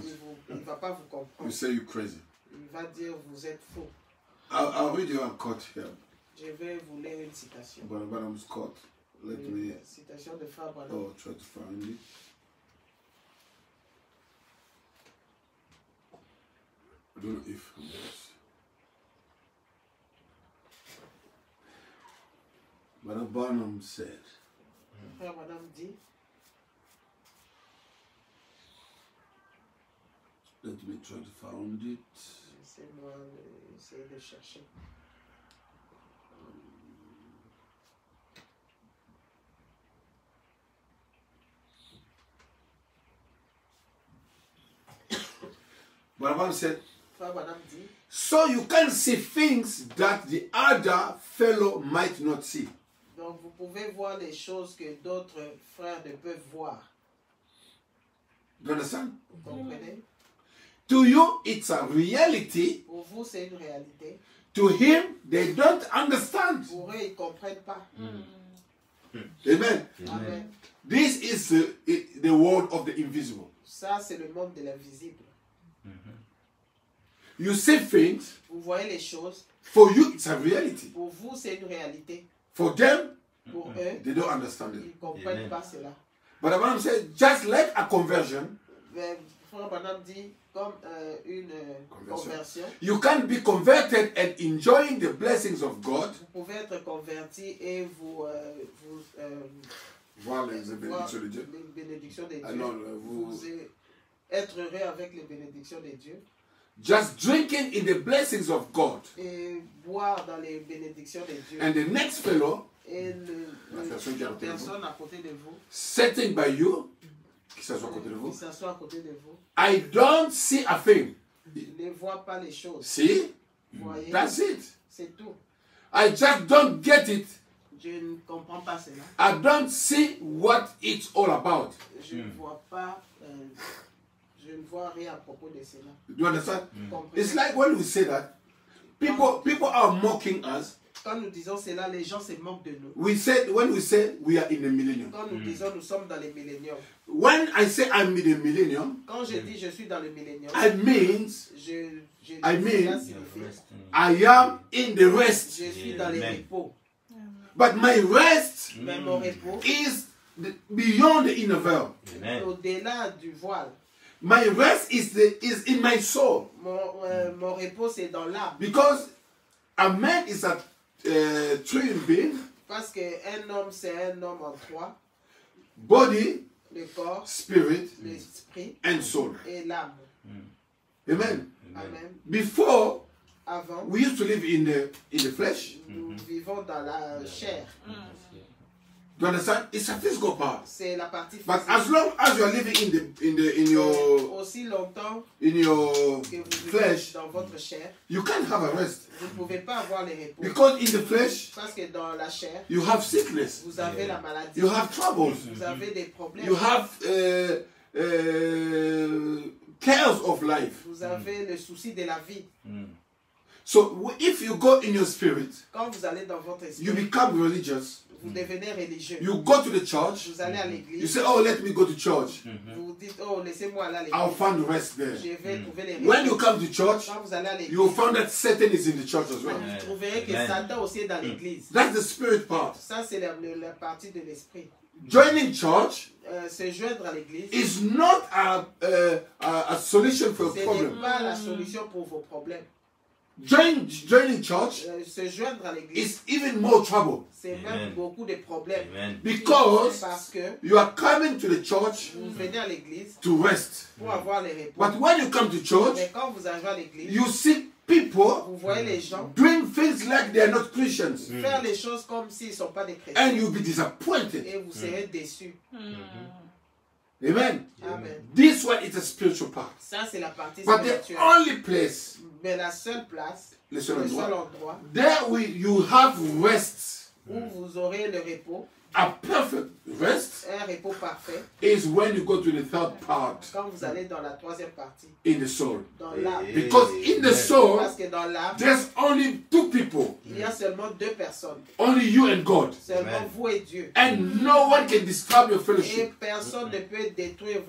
S3: il ne va pas vous
S1: You
S3: comprendre.
S1: say you're crazy.
S3: Il va dire vous êtes faux.
S1: I'll read you a quote here.
S3: Je vais vous lire une citation.
S1: Branham's quote. Let me
S3: Une citation de Frère Branham.
S1: try to find it. I don't know if Brother Branham said,
S3: Frère Branham dit,
S1: let me try to find it.
S3: laissez-moi essayer de chercher.
S1: Brother Branham said,
S3: Frère Branham dit,
S1: so you can see things that the other fellow might not see.
S3: donc Donc vous pouvez voir les choses que d'autres frères ne peuvent voir.
S1: Do you understand?
S3: Vous comprenez?
S1: To you, it's a reality.
S3: Pour vous, c'est une réalité.
S1: To him, they don't understand.
S3: Pour eux, ils ne comprennent pas.
S1: Amen.
S3: Amen.
S1: This is the world of the invisible.
S3: Ça, c'est le monde de l'invisible.
S1: You see things,
S3: Vous voyez les choses.
S1: for you, it's a reality.
S3: Pour vous, c'est une réalité.
S1: For them,
S3: Pour eux,
S1: they don't understand
S3: ils
S1: it.
S3: ne comprennent
S2: Amen.
S3: pas cela.
S1: But Abraham said, just like a conversion,
S3: Mais Frère Branham dit comme une conversion.
S1: you can be converted and enjoying the blessings of God.
S3: Vous pouvez être converti et vous
S1: Voir les
S3: voir
S1: bénédictions de Dieu.
S3: les bénédictions de Dieu.
S1: Alors,
S3: Vous être heureux avec les bénédictions de Dieu
S1: just drinking in the blessings of God.
S3: et boire dans les bénédictions de Dieu.
S1: And the next fellow
S3: Et
S1: La personne qui est à côté de vous.
S3: personne à côté de vous,
S1: sitting by you, qui s'assoit à côté de vous,
S3: qui s'assoit à côté de vous,
S1: I don't see a thing.
S3: ne voit pas les choses.
S1: See?
S3: Vous voyez,
S1: That's it.
S3: c'est tout.
S1: I just don't get it.
S3: Je ne comprends pas cela.
S1: I don't see what it's all about.
S3: Je ne vois pas, je ne vois rien à propos de cela.
S1: Do you understand?
S3: Vous comprenez?
S1: It's like when we say that, people are mocking us.
S3: Quand nous disons cela, les gens se moquent de nous.
S1: When we say we are in the millennium.
S3: Quand nous disons nous sommes dans les milléniums.
S1: When I say I'm in the millennium,
S3: Quand je dis je suis dans le millénium,
S1: I means
S3: je dis
S1: I mean-
S3: cela signifie
S1: I am in the rest.
S3: je suis dans les
S2: Amen.
S3: repos.
S1: But my rest
S3: Mais mon repos,
S1: is beyond the inner veil.
S2: Amen.
S3: au-delà du voile,
S1: My rest is in my soul.
S3: mon repos c'est dans l'âme.
S1: Because a man is a three being,
S3: Parce qu'un homme c'est un homme en trois,
S1: body,
S3: le corps,
S1: spirit,
S3: l'esprit
S1: and soul.
S3: et l'âme.
S1: Amen.
S3: Amen.
S1: Before,
S3: Avant,
S1: we used to live in the flesh.
S3: nous vivons dans la chair.
S1: Do you understand? It's a physical part.
S3: C'est la partie
S1: But as
S3: physique.
S1: long as you are living in
S3: Aussi longtemps
S1: your
S3: que vous vivez
S1: flesh,
S3: dans votre chair,
S1: you can't have a rest.
S3: vous ne pouvez pas avoir les repos.
S1: Because in the flesh,
S3: Parce que dans la chair,
S1: you have sickness,
S3: vous avez la maladie,
S1: you have troubles,
S3: vous avez des problèmes,
S1: you have cares of life.
S3: vous avez le souci de la vie.
S1: So if you go in your spirit,
S3: Quand vous allez dans votre
S1: you
S3: esprit,
S1: become religious.
S3: vous devenez religieux.
S1: You go to the church.
S3: Vous allez à
S1: You
S3: l'église,
S1: say, "Oh, let me go to church.
S3: vous dites, oh, laissez-moi aller à
S1: I'll
S3: l'église.
S1: find rest there."
S3: Je vais trouver les
S1: When you
S3: repos.
S1: come to church,
S3: Quand vous allez à l'église,
S1: you will find that Satan is in the church as well.
S3: vous trouverez que
S2: Amen.
S3: Satan aussi est dans l'église.
S1: That's the spirit part.
S3: Ça, c'est la partie de l'esprit.
S1: Joining church
S3: Se joindre à l'église,
S1: is not a solution for a
S3: ce
S1: problem.
S3: n'est pas la solution pour vos problèmes.
S1: Joining church
S3: Se joindre à l'église,
S1: is even more trouble
S3: c'est même
S2: Amen.
S3: beaucoup de problèmes.
S2: Amen.
S1: because
S3: Parce que
S1: you are coming to the church
S3: vous venez à l'église
S1: to rest.
S3: pour avoir les repos.
S1: But when you come to church,
S3: Mais quand vous arrivez à l'église,
S1: you see people
S3: vous voyez les gens
S1: doing things like they are not Christians,
S3: faire les choses comme s'ils ne sont pas des chrétiens.
S1: and you'll be disappointed.
S3: Et vous serez déçus.
S1: Amen.
S3: Amen.
S1: This one is a spiritual part.
S3: Ça, c'est la partie
S1: But the
S3: spirituelle.
S1: only place,
S3: Mais la seule place,
S1: le seul
S3: le seul
S1: endroit,
S3: endroit
S1: there you have rest,
S3: où vous aurez le repos,
S1: a perfect rest,
S3: un repos parfait,
S1: is when you go to the third part
S3: quand vous allez dans la troisième partie,
S1: in the soul.
S3: dans l'âme.
S1: Because in the soul,
S3: Parce que dans l'âme,
S1: there's only two people,
S3: il y a seulement deux personnes.
S1: only you and God.
S3: Seulement
S2: Amen.
S3: vous et Dieu.
S1: And no one can disturb your
S3: Et
S1: fellowship.
S3: personne ne peut détruire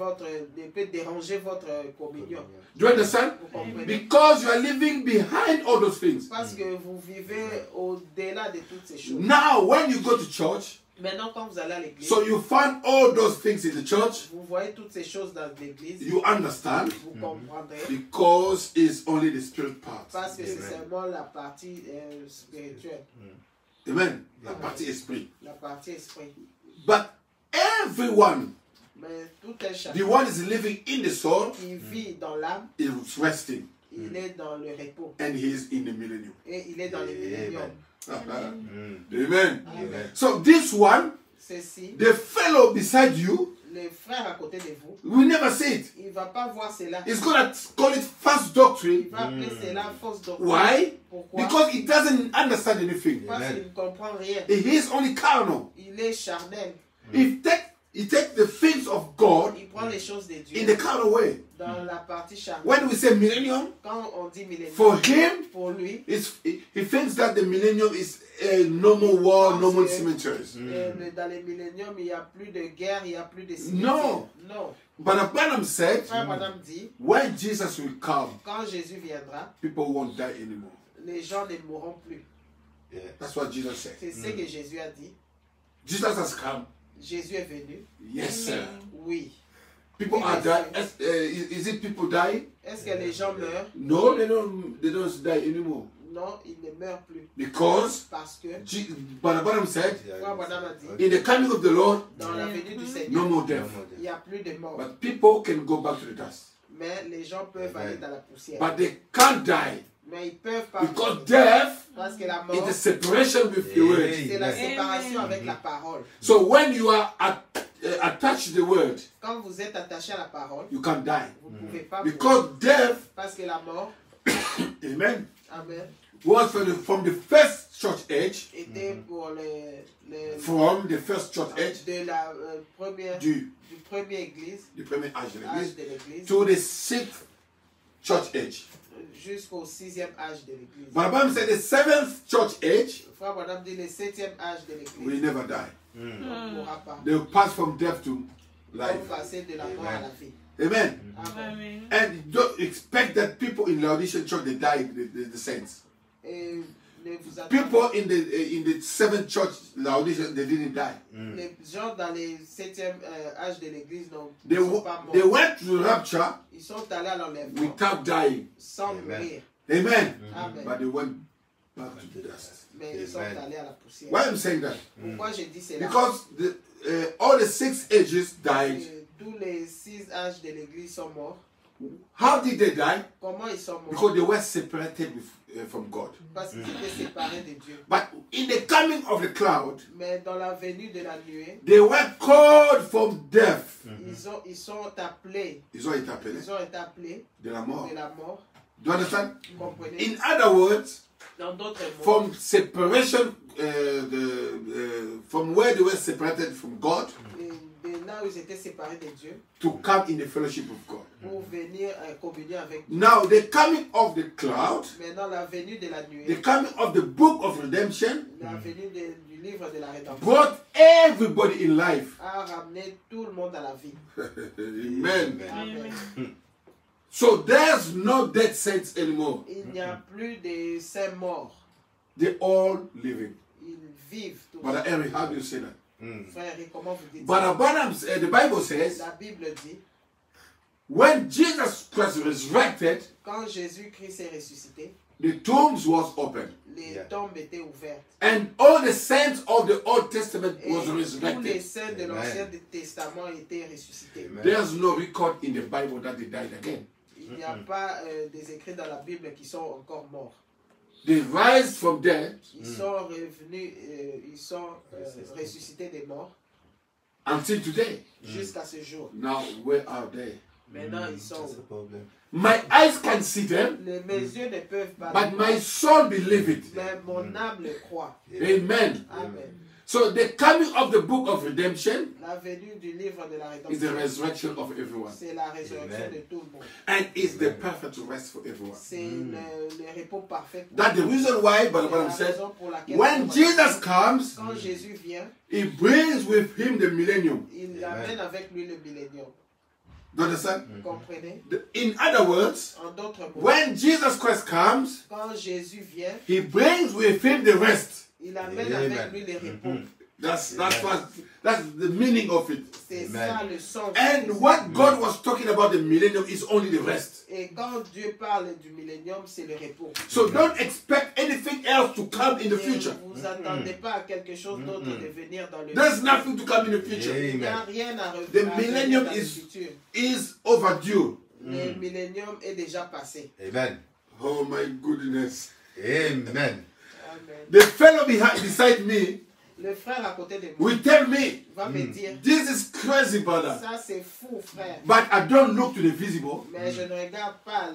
S3: ne peut déranger votre communion.
S1: Do you understand?
S3: Vous comprenez?
S1: Because you are living behind all those things.
S3: Parce que vous vivez au-delà de toutes ces choses.
S1: Now, when you go to church,
S3: Maintenant, quand vous allez à l'église,
S1: so you find all those things in the church,
S3: vous voyez toutes ces choses dans l'église,
S1: you understand,
S3: vous comprendrez.
S1: because it's only the spirit part.
S3: Parce que c'est seulement la partie spirituelle,
S1: Amen. La partie esprit.
S3: la partie esprit.
S1: But everyone,
S3: Mais tout un
S1: the
S3: chacun
S1: one is living in the soul,
S3: qui vit dans l'âme,
S1: is resting,
S3: il est dans le repos.
S1: and he is in the millennium.
S3: Et il est dans les milléniums.
S1: Amen.
S3: Amen.
S1: So this one,
S3: Ceci,
S1: the fellow beside you,
S3: le frère à côté de vous,
S1: we never see it.
S3: il ne va pas voir cela.
S1: He's gonna call it false
S3: Il
S1: doctrine.
S3: va appeler cela fausse doctrine.
S1: Why?
S3: Pourquoi?
S1: Because he doesn't understand anything.
S3: Parce qu'il ne comprend rien.
S1: He is only carnal.
S3: Il est charnel.
S1: He takes the things of God
S3: Il prend les choses de
S1: in
S3: Dieu
S1: the carnal way.
S3: dans la partie charnelle.
S1: When we say millennium,
S3: Quand on dit millénaire,
S1: for him,
S3: pour lui,
S1: he thinks that the millennium is no more war, no more cemeteries.
S3: dans les milléniums, il n'y a plus de guerre, il n'y a plus de cimetière.
S1: No.
S3: Non.
S1: But Branham said,
S3: Frère Branham dit,
S1: when Jesus will come,
S3: quand Jésus viendra,
S1: people won't die anymore.
S3: les gens ne mourront plus.
S1: That's what Jesus said.
S3: C'est ce que Jésus a dit.
S1: Jesus has come.
S3: Jésus est venu.
S1: Yes, sir.
S3: Oui.
S1: People are dying. Is it people dying?
S3: Est-ce que les gens meurent?
S1: No, they don't die anymore.
S3: Non, ils ne meurent plus.
S1: Because
S3: Parce que,
S1: Branham said,
S3: Frère Branham a dit,
S1: in the coming of the Lord,
S3: dans la venue du
S1: no
S3: Seigneur,
S1: more death.
S3: il n'y a plus de mort.
S1: But people can go back to the dust.
S3: Mais les gens peuvent aller dans la poussière.
S1: But they can't die.
S3: Mais ils peuvent pas.
S1: Because death
S3: Parce que la
S1: is
S3: mort,
S1: the separation with the word.
S3: c'est la séparation avec la parole.
S1: So when you are attached to the word,
S3: Quand vous êtes attaché à la parole,
S1: you can't die.
S3: vous ne pouvez pas mourir.
S1: Because death,
S3: Parce que la mort,
S1: amen,
S3: amen,
S1: was from the first church age,
S3: était pour
S1: from the first church age,
S3: de la première,
S1: du
S3: premier église,
S1: premier âge de
S3: âge
S1: l'église,
S3: de l'église,
S1: to the sixth church age.
S3: jusqu'au 6e âge de l'église.
S1: But the Bible said the seventh church age
S3: Frère Branham dit le 7e âge de
S1: will
S3: l'église.
S1: never die.
S3: On ne pourra pas.
S1: They will pass from death to life.
S3: Comme passer de la mort à la vie.
S1: Amen.
S3: Amen.
S4: Amen.
S1: And don't expect that people in Laodicean church they died, the saints.
S3: Et ne vous attendez
S1: People in the seventh church Laodicean they didn't die.
S3: les gens dans le 7e âge de l'église
S1: They,
S3: ne sont pas morts.
S1: they went to the rapture
S3: Ils sont allés à l'enlèvement
S1: without dying.
S3: sans mourir.
S1: Amen.
S3: Amen.
S1: But they went back to the dust.
S3: Mais ils sont allés à la poussière.
S1: Why I'm saying that?
S3: Pourquoi je dis cela?
S1: Because all the 6 ages died.
S3: Tous les 6 âges de l'église sont morts.
S1: How did they die?
S3: Comment ils sont morts?
S1: Because they were separated from God.
S3: Parce qu'ils étaient séparés de Dieu.
S1: But in the coming of the cloud,
S3: Mais dans la venue de la nuée,
S1: they were called from death.
S3: ils sont appelés.
S1: Ils ont été appelés
S3: Ils ont été appelés
S1: de la mort.
S3: de la mort.
S1: Do you understand?
S3: Vous comprenez?
S1: In other words,
S3: Dans d'autres mots,
S1: from separation, from where they were separated from God,
S3: de là où ils étaient séparés de Dieu,
S1: to come in the fellowship of God.
S3: pour venir communier avec Dieu.
S1: Now, the coming of the cloud,
S3: Maintenant, la venue de la
S1: the
S3: nuée,
S1: coming of the book of redemption,
S3: la venue du livre de la rédemption,
S1: brought everybody in life.
S3: a ramené tout le monde à la vie.
S1: Amen.
S3: Amen.
S1: So there's no dead saints anymore.
S3: Il n'y a plus de saints morts.
S1: They're all living.
S3: Ils vivent tous.
S1: Brother Henry, how do you say that?
S3: Frère, comment vous dites
S1: Brother
S3: ça?
S1: Branham, the Bible says,
S3: La Bible dit,
S1: when Jesus Christ resurrected,
S3: quand Jésus-Christ est ressuscité,
S1: the tombs was open.
S3: les tombes étaient ouvertes.
S1: And all the saints of the Old Testament
S3: Et
S1: was
S3: tous les
S1: resurrected.
S3: saints de l'Ancien Testament étaient ressuscités.
S1: There's no record in the Bible that they died again.
S3: Il n'y a pas des écrits dans la Bible qui sont encore morts.
S1: They rise from dead
S3: Ils sont revenus, ils sont ressuscités des morts
S1: until today.
S3: jusqu'à ce jour.
S1: Now, where are they?
S3: Maintenant, ils sont où?
S1: My eyes can see them,
S3: Mes yeux ne peuvent pas
S1: but
S3: le voir,
S1: my soul believe it.
S3: mais mon âme le croit.
S1: Amen.
S3: Amen.
S1: So the coming of the book of redemption
S3: La venue du livre de la
S1: is the
S3: rédemption,
S1: resurrection of everyone.
S3: c'est la résurrection de tout le monde.
S1: And it's the perfect rest for everyone.
S3: C'est le repos parfait. pour
S1: That's the
S3: tout le monde.
S1: reason why, Brother
S3: C'est la
S1: Branham said,
S3: raison pour laquelle
S1: when Jesus comes,
S3: quand Jésus vient,
S1: he brings with him the millennium.
S3: il amène avec lui le millénium.
S1: Do you understand?
S3: Vous comprenez?
S1: In other words,
S3: En d'autres mots,
S1: when Jesus Christ comes,
S3: quand Jésus vient,
S1: he brings with him the rest.
S3: il amène avec lui le repos.
S1: That's the meaning of it.
S3: C'est ça le sens.
S1: And what God was talking about the millennium is only the rest.
S3: Et quand Dieu parle du millénium, c'est le repos.
S1: So don't expect anything else to come in the
S3: Et
S1: future.
S3: vous attendez pas à quelque chose d'autre de venir dans le
S1: There's
S3: futur.
S1: nothing to come in the future.
S3: Il n'y a rien à
S1: The
S3: revenir
S1: millennium
S3: dans le
S1: is-
S3: futur.
S1: Is overdue.
S3: Le millénium est déjà passé.
S2: Amen.
S1: Oh my goodness.
S2: Amen.
S3: Amen.
S1: The fellow beside me,
S3: Le frère à côté de moi
S1: will tell me,
S3: va me dire,
S1: this is crazy, brother.
S3: ça c'est fou, frère.
S1: But I don't look to the visible
S3: Mais je ne regarde pas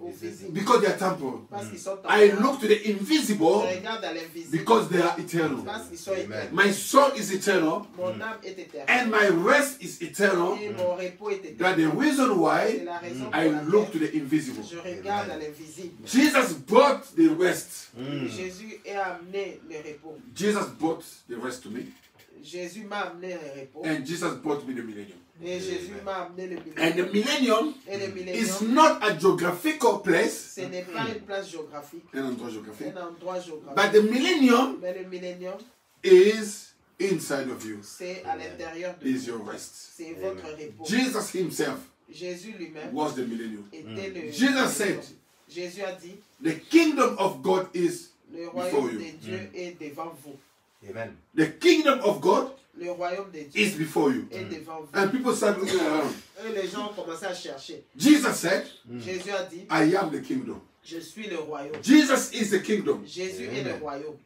S3: au visible
S1: because they are temporal.
S3: parce qu'ils sont
S1: I
S3: temporaires.
S1: look to the
S3: Je
S1: invisible
S3: regarde à l'invisible
S1: because they are eternal.
S3: parce qu'ils sont éternels.
S1: My soul is eternal
S3: Mon âme est éternelle.
S1: and my rest is eternal.
S3: Et mon repos est
S1: That's
S3: éternel.
S1: the reason
S3: C'est
S1: why
S3: la raison pour
S1: I look to
S3: laquelle
S1: the invisible.
S3: je regarde à l'invisible.
S1: Jesus brought the rest.
S3: Jésus a amené le repos.
S1: Jesus brought the rest to me,
S3: Jésus m'a amené le repos.
S1: and Jesus brought me the millennium.
S3: Et Jésus m'a amené le
S1: And the
S3: millénium.
S1: millennium
S3: Et le
S1: is
S3: millénium,
S1: not a geographical place,
S3: ce n'est pas une place géographique,
S1: un endroit géographique,
S3: un endroit
S1: but
S3: géographique.
S1: the millennium
S3: Mais le millénium,
S1: is inside of you,
S3: c'est à l'intérieur de
S1: is
S3: vous.
S1: your rest.
S3: C'est votre repos.
S1: Jesus himself
S3: Jésus lui-même
S1: was the millennium.
S3: était le
S1: Jesus
S3: millénium.
S1: said,
S3: Jésus a dit,
S1: the kingdom of God is
S3: le
S1: before
S3: royaume
S1: you.
S3: de Dieu est devant vous.
S2: Amen.
S1: The kingdom of God
S3: Le royaume de
S1: is
S3: Dieu
S1: before you.
S3: est devant vous.
S1: And people start looking around.
S3: Et les gens ont commencé à chercher.
S1: Jesus said,
S3: Jésus a dit,
S1: I am the kingdom.
S3: je suis le royaume.
S1: Jesus is the kingdom.
S3: Jésus est le royaume.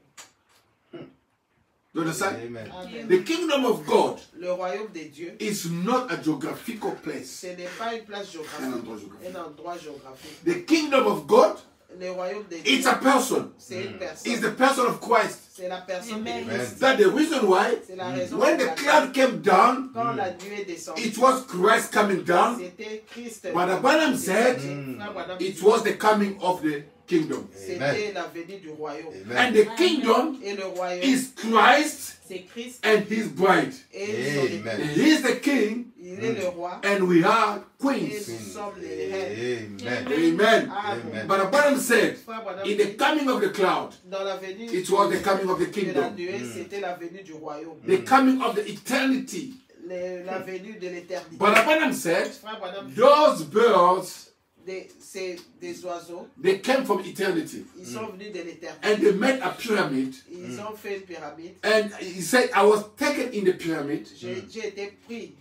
S1: You understand?
S2: Amen.
S3: Amen.
S1: The kingdom of God
S3: Le royaume de Dieu,
S1: is not a geographical place.
S3: ce n'est pas une place
S1: Un
S3: géographique,
S1: endroit géographique.
S3: un endroit géographique.
S1: The kingdom of God,
S3: Le royaume de
S1: it's
S3: Dieu,
S1: a person.
S3: c'est une
S1: It's
S3: personne.
S1: the person of Christ.
S3: C'est la personne de
S4: Amen.
S3: Christ.
S1: That's the reason why
S3: C'est la raison
S1: when
S3: pour
S1: the
S3: laquelle,
S1: cloud came down,
S3: quand la nuée est descendue,
S1: it was Christ coming down.
S3: c'était Christ.
S1: Brother Branham said
S3: Frère Branham
S1: it
S3: dit,
S1: was the coming of the kingdom.
S3: c'était la venue du royaume.
S2: Amen.
S1: And the kingdom
S3: Et le royaume,
S1: is Christ
S3: c'est Christ
S1: and his bride.
S3: et son
S2: Amen.
S3: époux.
S1: He is the king
S3: Il est le roi
S1: and we are
S3: et
S1: queens.
S3: nous sommes les reines.
S2: Amen.
S1: Amen.
S3: Amen.
S1: But Branham said
S3: Frère Branham
S1: in
S3: dit,
S1: the coming of the cloud,
S3: dans la venue
S1: it was the coming of the
S3: de la
S1: kingdom.
S3: nuée, c'était la venue du royaume.
S1: The coming of the eternity.
S3: La venue de l'éternité.
S1: But Branham said
S3: Frère Branham dit,
S1: those birds,
S3: c'est des oiseaux,
S1: they came from eternity.
S3: ils sont venus de l'éternité.
S1: And they made a pyramid.
S3: Ils ont fait une pyramide.
S1: And he said, I was taken in the pyramid.
S3: J'ai été pris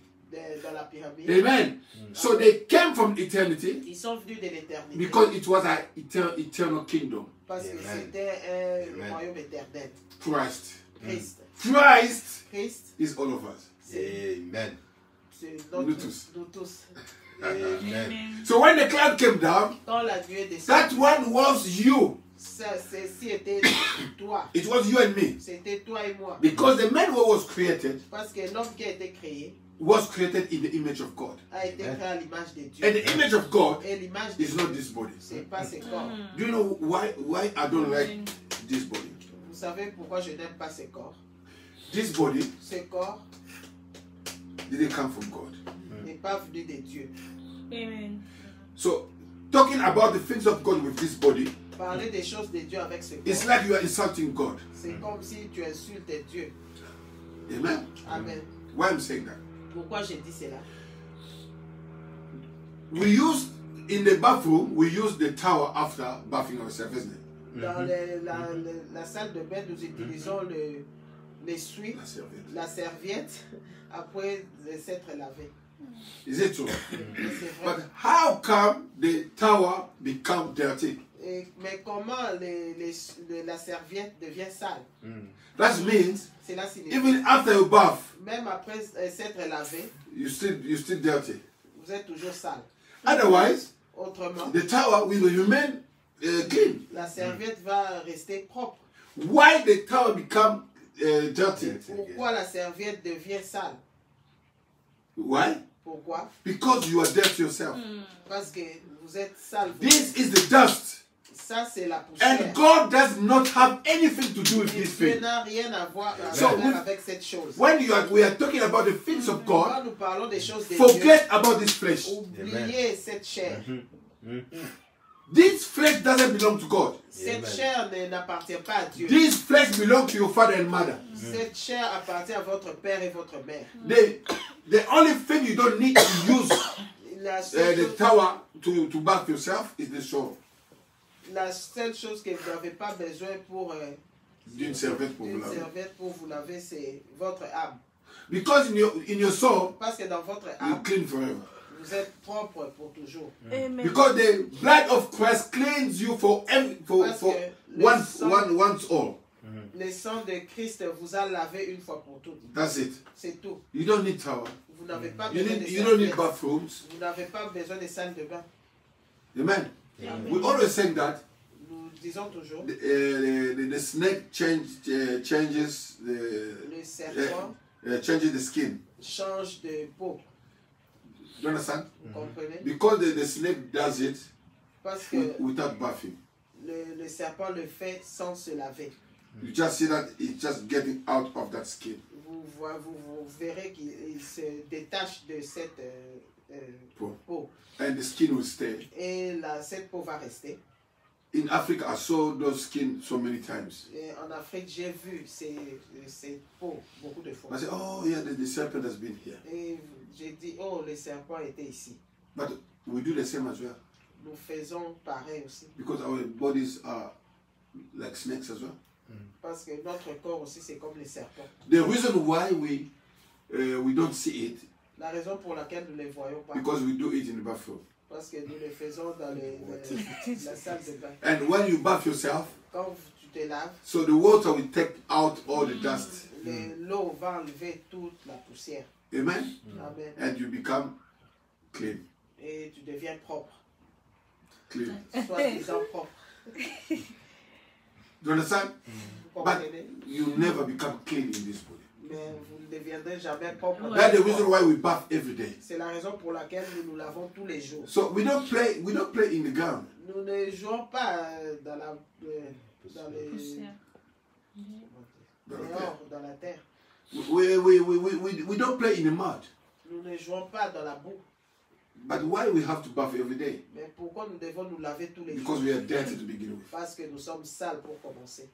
S3: dans la pyramide.
S1: Amen. So they came from eternity
S3: Ils sont venus de l'éternité.
S1: because it was an eternal kingdom.
S3: Parce que
S2: Amen.
S3: c'était un
S2: Amen.
S3: royaume éternel.
S1: Christ.
S3: Christ.
S1: Christ
S3: Christ,
S1: is all of us.
S2: Amen.
S3: c'est
S1: Nous tous.
S3: nous tous.
S2: Amen.
S4: Amen.
S1: So when the cloud came down,
S3: Quand la nuée descend,
S1: that one was you.
S3: ceci était toi.
S1: It was you and me.
S3: C'était toi et moi.
S1: Because the man who was created
S3: Parce que l'homme qui a été créé
S1: was created in the image of God.
S3: a été créé à l'image de Dieu.
S1: And the image of God
S3: Et l'image de
S1: is
S3: Dieu,
S1: not this body.
S3: c'est pas ses corps.
S1: Do you know why I don't like this body?
S3: Vous savez pourquoi je n'aime pas ses corps?
S1: This body
S3: Ce corps
S1: didn't come from God.
S3: n'est pas venu de Dieu.
S4: Amen.
S1: So talking about the things of God with this body,
S3: Parler des choses de Dieu avec ce
S1: it's
S3: corps,
S1: like you are insulting God.
S3: c'est comme si tu insultes Dieu.
S1: Amen.
S3: Amen.
S1: Why I'm saying that?
S3: Pourquoi je dis cela?
S1: We use in the bathroom, we use the towel after bathing ourselves, isn't it?
S3: Dans la salle de bain, nous utilisons l'essuie,
S1: La serviette.
S3: la serviette, après s'être lavé.
S1: Is it true?
S3: Et c'est
S1: But
S3: vrai.
S1: how come the towel become dirty?
S3: Mais comment la serviette devient sale?
S1: That means
S3: Cela signifie,
S1: even after you bath,
S3: même après s'être lavé,
S1: you still dirty.
S3: vous êtes toujours sale.
S1: Otherwise,
S3: Autrement,
S1: the towel will remain clean.
S3: la serviette va rester propre.
S1: Why the towel become dirty?
S3: Pourquoi la serviette devient sale?
S1: Why?
S3: Pourquoi?
S1: Because you are dirty yourself.
S3: Parce que vous êtes sale.
S1: This is the dust.
S3: Ça, c'est la poussière.
S1: And God does not have anything to do with
S3: Et
S1: this
S3: Dieu
S1: thing.
S3: n'a rien à voir
S1: So,
S3: avec cette chose.
S1: When we are talking about the things of God,
S3: Quand nous parlons des choses de
S1: forget about this flesh.
S3: Dieu, oubliez cette chair.
S1: This flesh doesn't belong to God.
S3: Cette chair n'appartient pas à Dieu.
S1: This flesh belongs to your father and mother.
S3: Cette chair appartient à votre père et votre mère.
S1: The only thing you don't need to use
S3: La seule,
S1: the
S3: chose,
S1: towel to bath yourself is the shower.
S3: la seule chose que vous n'avez pas besoin pour
S1: D'une serviette pour vous
S3: une
S1: laver.
S3: serviette pour vous laver, c'est votre âme.
S1: Because in your soul,
S3: Parce que dans votre
S1: you
S3: âme,
S1: clean forever.
S3: vous êtes propre pour toujours.
S4: Amen.
S1: Because the blood of Christ cleans you for
S3: Parce que le sang-
S1: once all.
S3: Le sang de Christ vous a lavé une fois pour toutes.
S1: That's it.
S3: C'est tout.
S1: You don't need towel.
S3: Vous n'avez pas
S1: You
S3: besoin de
S1: you don't need
S3: serviettes.
S1: bathrooms.
S3: Vous n'avez pas besoin de salles de bain.
S1: Amen.
S4: Amen.
S1: We always saying that
S3: Nous disons toujours,
S1: the snake changes
S3: le serpent
S1: changes the skin.
S3: change de peau.
S1: You understand?
S3: Vous comprenez?
S1: Because the snake does it
S3: Parce que
S1: without bathing.
S3: le serpent le fait sans se laver.
S1: You just see that it's just getting out of that skin.
S3: Vous verrez qu'il se détache de cette
S1: Peau.
S3: peau.
S1: And the skin will stay.
S3: Et cette peau va rester.
S1: In Africa, I saw those skin so many times.
S3: Et en Afrique, j'ai vu ces peaux beaucoup de fois.
S1: I said, oh yeah, the serpent has been here.
S3: Et j'ai dit, oh, le serpent était ici.
S1: But we do the same as well.
S3: Nous faisons pareil aussi.
S1: Because our bodies are like snakes as well.
S3: Parce que notre corps aussi, c'est comme les serpents.
S1: The reason why we don't see it,
S3: La raison pour laquelle nous ne les voyons pas,
S1: because we do it in the bathroom.
S3: parce que nous les faisons dans la salle de bain.
S1: And when you bath yourself,
S3: Quand tu te laves,
S1: so the water will take out all the dust.
S3: l'eau va enlever toute la poussière.
S1: Amen?
S3: Amen.
S1: And you become clean.
S3: Et tu deviens propre.
S1: Clean.
S3: Soi-disant propre.
S1: Do you understand?
S3: Vous
S1: But
S3: comprenez?
S1: you never become clean in this body.
S3: Mais vous ne deviendrez jamais propre.
S4: Ouais.
S1: That's the reason why we bath every day.
S3: C'est la raison pour laquelle nous nous lavons tous les jours.
S1: So we don't play in the ground.
S3: Nous ne jouons pas dans la dans les
S4: Poussière.
S3: dehors, dans la terre.
S1: We don't play in the mud.
S3: Nous ne jouons pas dans la boue.
S1: But why we have to bath every day?
S3: Mais pourquoi nous devons nous laver tous les
S1: Because
S3: jours?
S1: we are dirty to begin with.
S3: Parce que nous sommes sales pour commencer.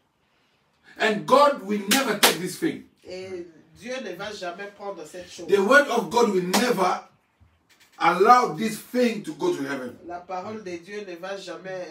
S1: And God will never take this thing.
S3: Et Dieu ne va jamais prendre cette chose.
S1: The word of God will never allow this thing to go to heaven.
S3: La parole de Dieu ne va jamais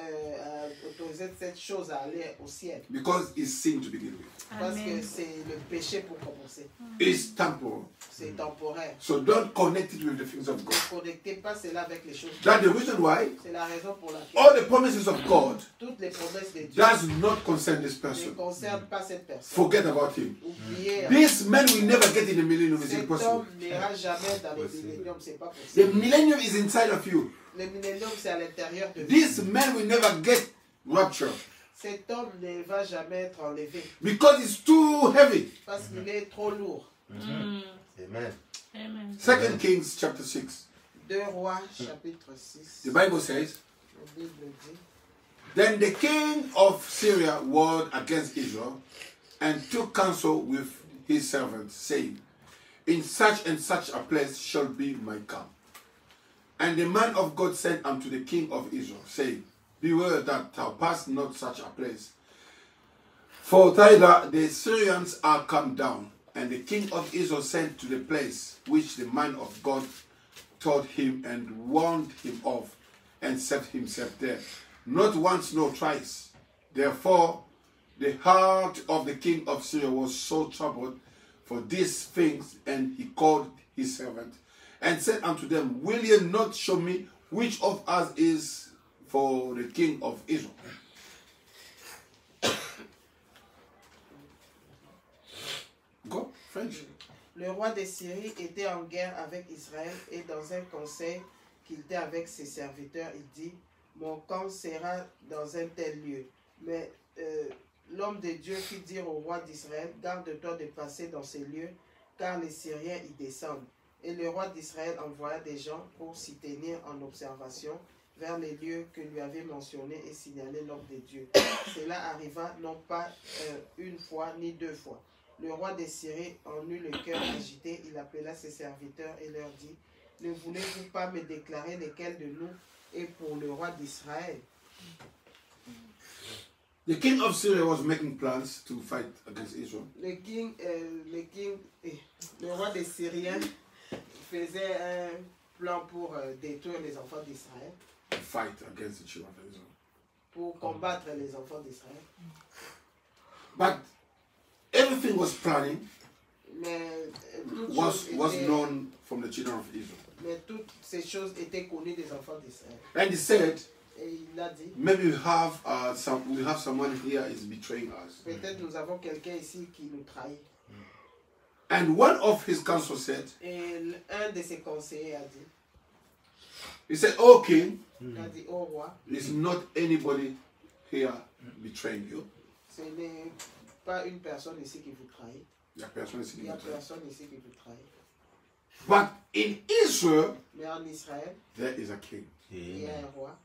S3: autoriser cette chose à aller au ciel.
S1: Because it's sin to begin with.
S3: Parce que
S4: Amen.
S3: c'est le péché pour commencer.
S1: It's temporal.
S3: C'est temporaire.
S1: So don't connect it with the things of God.
S3: Ne connectez pas cela avec les choses.
S1: That's the reason why
S3: C'est la raison pour laquelle
S1: all the promises of God
S3: toutes les promesses de Dieu
S1: does not concern this
S3: ne
S1: person.
S3: concernent pas cette personne.
S1: Forget about him.
S3: Oubliez.
S1: This man will never get in the millennium. It's
S3: Cet
S1: impossible.
S3: homme n'ira jamais dans les milléniums, c'est pas
S1: The
S3: possible.
S1: millennium is inside of you.
S3: Le millénium, c'est à l'intérieur de vous.
S1: This man will never get raptured
S3: Cet homme ne va jamais être enlevé
S1: because it's too heavy.
S3: parce qu'il est trop lourd.
S4: Mm.
S2: Amen.
S4: Amen.
S1: 2 Kings chapter 6.
S3: 2 Rois, chapitre 6.
S1: The Bible says,
S3: La Bible dit,
S1: then the king of Syria warred against Israel and took counsel with his servants, saying, in such and such a place shall be my camp. And the man of God said unto the king of Israel, saying, beware that thou pass not such a place. For thither the Syrians are come down. And the king of Israel sent to the place which the man of God told him and warned him of, and set himself there, not once nor twice. Therefore the heart of the king of Syria was so troubled for these things, and he called his servant and said unto them, will ye not show me which of us is for the king of Israel? Go, French.
S3: le roi de Syrie était en guerre avec Israël et dans un conseil qu'il était avec ses serviteurs, il dit, mon camp sera dans un tel lieu. Mais l'homme de Dieu fit dire au roi d'Israël, garde-toi de passer dans ces lieux, car les Syriens y descendent. Et le roi d'Israël envoya des gens pour s'y tenir en observation vers les lieux que lui avait mentionnés et signalé l'homme de Dieu. Cela arriva non pas une fois ni deux fois. Le roi de Syrie en eut le cœur agité. Il appela ses serviteurs et leur dit, ne voulez-vous pas me déclarer lequel de nous est pour le roi d'Israël?
S1: The king of Syria was making plans to fight against Israel.
S3: Le roi des Syriens faisait un plan pour détruire les enfants d'Israël,
S1: To fight against the children of Israel.
S3: pour combattre les enfants d'Israël.
S1: But everything was planning,
S3: Mais
S1: was known from the children of Israel.
S3: mais toutes ces choses étaient connues des enfants d'Israël.
S1: And he said,
S3: Et il a dit,
S1: maybe we have someone here is betraying us.
S3: peut-être nous avons quelqu'un ici qui nous trahit.
S1: And one of his counsel said,
S3: Et un de ses conseillers a dit,
S1: he said, "Oh king,
S3: il a dit, oh roi,
S1: it's not anybody here betraying you.
S3: ce n'est pas une personne ici qui vous trahit.
S1: The person is
S3: Il
S1: in
S3: n'y a
S1: Israel.
S3: personne ici qui vous trahit.
S1: But in Israel,
S3: Mais en Israël,
S1: there is a king.
S3: il y a un roi,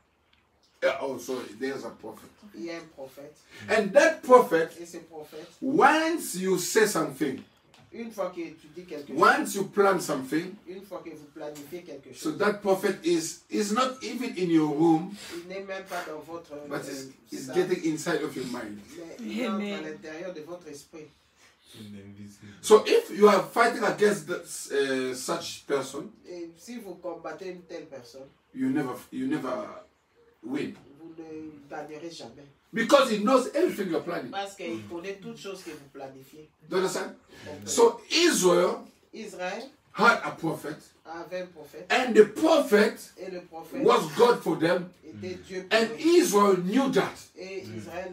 S1: Oh, sorry, there's a prophet.
S3: il y a un prophète.
S1: And that prophet,
S3: Et ce prophète,
S1: once you say something,
S3: une fois que tu dis quelque chose,
S1: once you plan something,
S3: une fois que vous planifiez quelque
S1: so
S3: chose,
S1: that prophet is not even in your room,
S3: il n'est même pas dans votre
S1: but is
S3: salle,
S1: getting inside of your mind.
S3: mais il entre à
S4: Amen.
S3: l'intérieur de votre esprit.
S1: So if you are fighting against such person,
S3: Et si vous combattez une telle personne,
S1: you never win,
S3: vous ne gagnerez jamais.
S1: because he knows everything you're planning.
S3: Parce qu'il connaît toutes choses que vous planifiez.
S1: Do you understand?
S3: Donc,
S1: So Israel
S3: Israël
S1: had a prophet,
S3: avait un prophète,
S1: and the prophet
S3: et le prophète
S1: was God for them,
S3: était Dieu pour
S1: and
S3: eux.
S1: Israel knew that.
S3: Et Israël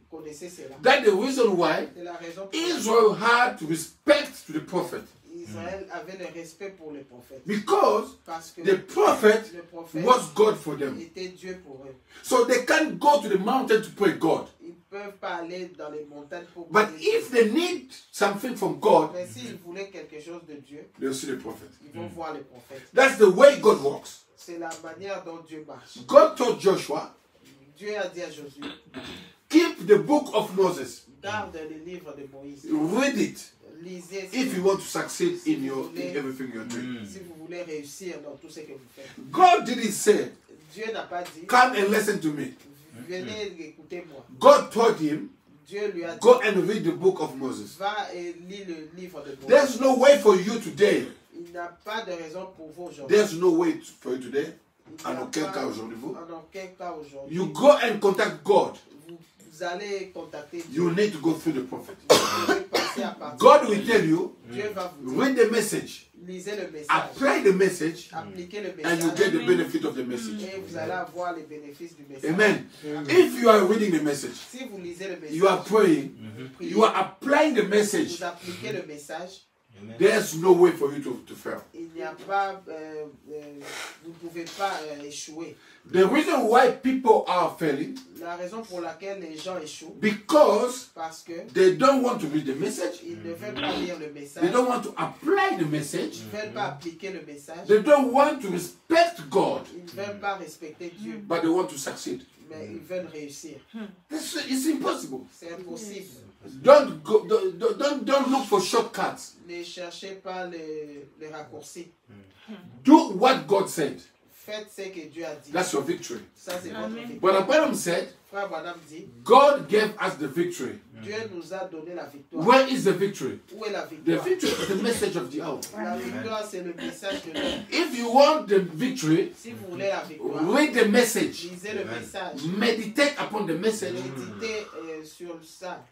S3: connaissait cela.
S1: That's the reason why
S3: C'est la raison pour
S1: Israel had respect to the prophet,
S3: laquelle Israël avait le respect pour le prophète.
S1: because
S3: Parce que
S1: the prophet
S3: le prophète
S1: was God for them.
S3: était Dieu pour eux.
S1: So they can't go to the mountain to pray God.
S3: Ils ne peuvent pas aller dans les montagnes pour
S1: But
S3: prier
S1: if
S3: Dieu.
S1: they need something from God,
S3: Mais s'ils voulaient quelque chose de Dieu,
S1: they'll see the prophet.
S3: ils vont voir le prophète.
S1: That's the way God works.
S3: C'est la manière dont Dieu marche.
S1: God told Joshua,
S3: Dieu a dit à Josué,
S1: keep the book of Moses,
S3: garde le livre de Moïse.
S1: read it
S3: Lisez
S1: if you want to succeed in everything you're
S2: Mm.
S1: doing.
S3: si vous voulez réussir dans tout ce que vous faites.
S1: God didn't say,
S3: Dieu n'a pas dit,
S1: come and listen to me.
S3: venez écouter moi.
S1: God told him,
S3: Dieu lui a dit,
S1: go and read the book of Moses.
S3: va et lis le livre de Moïse.
S1: There's no way for you today.
S3: Il n'a pas de raison pour vous aujourd'hui.
S1: There's no way for you today.
S3: Il n'y a
S1: En aucun
S3: pas-
S1: cas aujourd'hui, vous.
S3: En aucun cas aujourd'hui.
S1: You go and contact God.
S3: Vous allez contacter Dieu.
S1: You need to go through the prophet.
S3: Vous devez passer à partir.
S1: God will tell you,
S3: Dieu va vous dire,
S1: read the message,
S3: lisez le message,
S1: apply the message,
S3: appliquez le
S1: and you get
S3: message,
S1: the benefit of the message.
S3: et vous allez avoir les bénéfices du message.
S1: Amen. If you are reading the message,
S3: Si vous lisez le message,
S1: you are praying,
S3: priez,
S1: you are applying the message,
S3: vous appliquez le message,
S1: there's no way for you to fail.
S3: il n'y a pas, vous ne pouvez pas échouer.
S1: The reason why people are failing,
S3: La raison pour laquelle les gens échouent,
S1: because
S3: parce que
S1: they don't want to read the message,
S3: ils ne veulent pas lire le
S1: they
S3: message,
S1: don't want to apply the message,
S3: ils ne veulent pas appliquer le message,
S1: they don't want to respect God,
S3: ils ne veulent pas respecter Dieu,
S1: but they want to succeed.
S3: mais ils veulent réussir.
S1: It's impossible.
S3: C'est impossible.
S1: Don't look for shortcuts.
S3: Ne cherchez pas les raccourcis.
S1: Do what God said.
S3: Faites ce que Dieu a dit.
S1: That's your victory.
S3: Ça, c'est votre
S4: Amen.
S3: victoire.
S1: But Abraham said,
S3: Frère Branham dit,
S1: God gave us the victory.
S3: Dieu nous a donné la victoire.
S1: Where is the victory?
S3: Où est la
S1: The
S3: victoire?
S1: victory is the message of the hour.
S3: La victoire, c'est le message de l'homme.
S1: If you want the victory,
S3: Si vous voulez la victoire,
S1: read the message.
S3: lisez le message.
S1: Meditate upon the message.
S3: Méditez sur ça.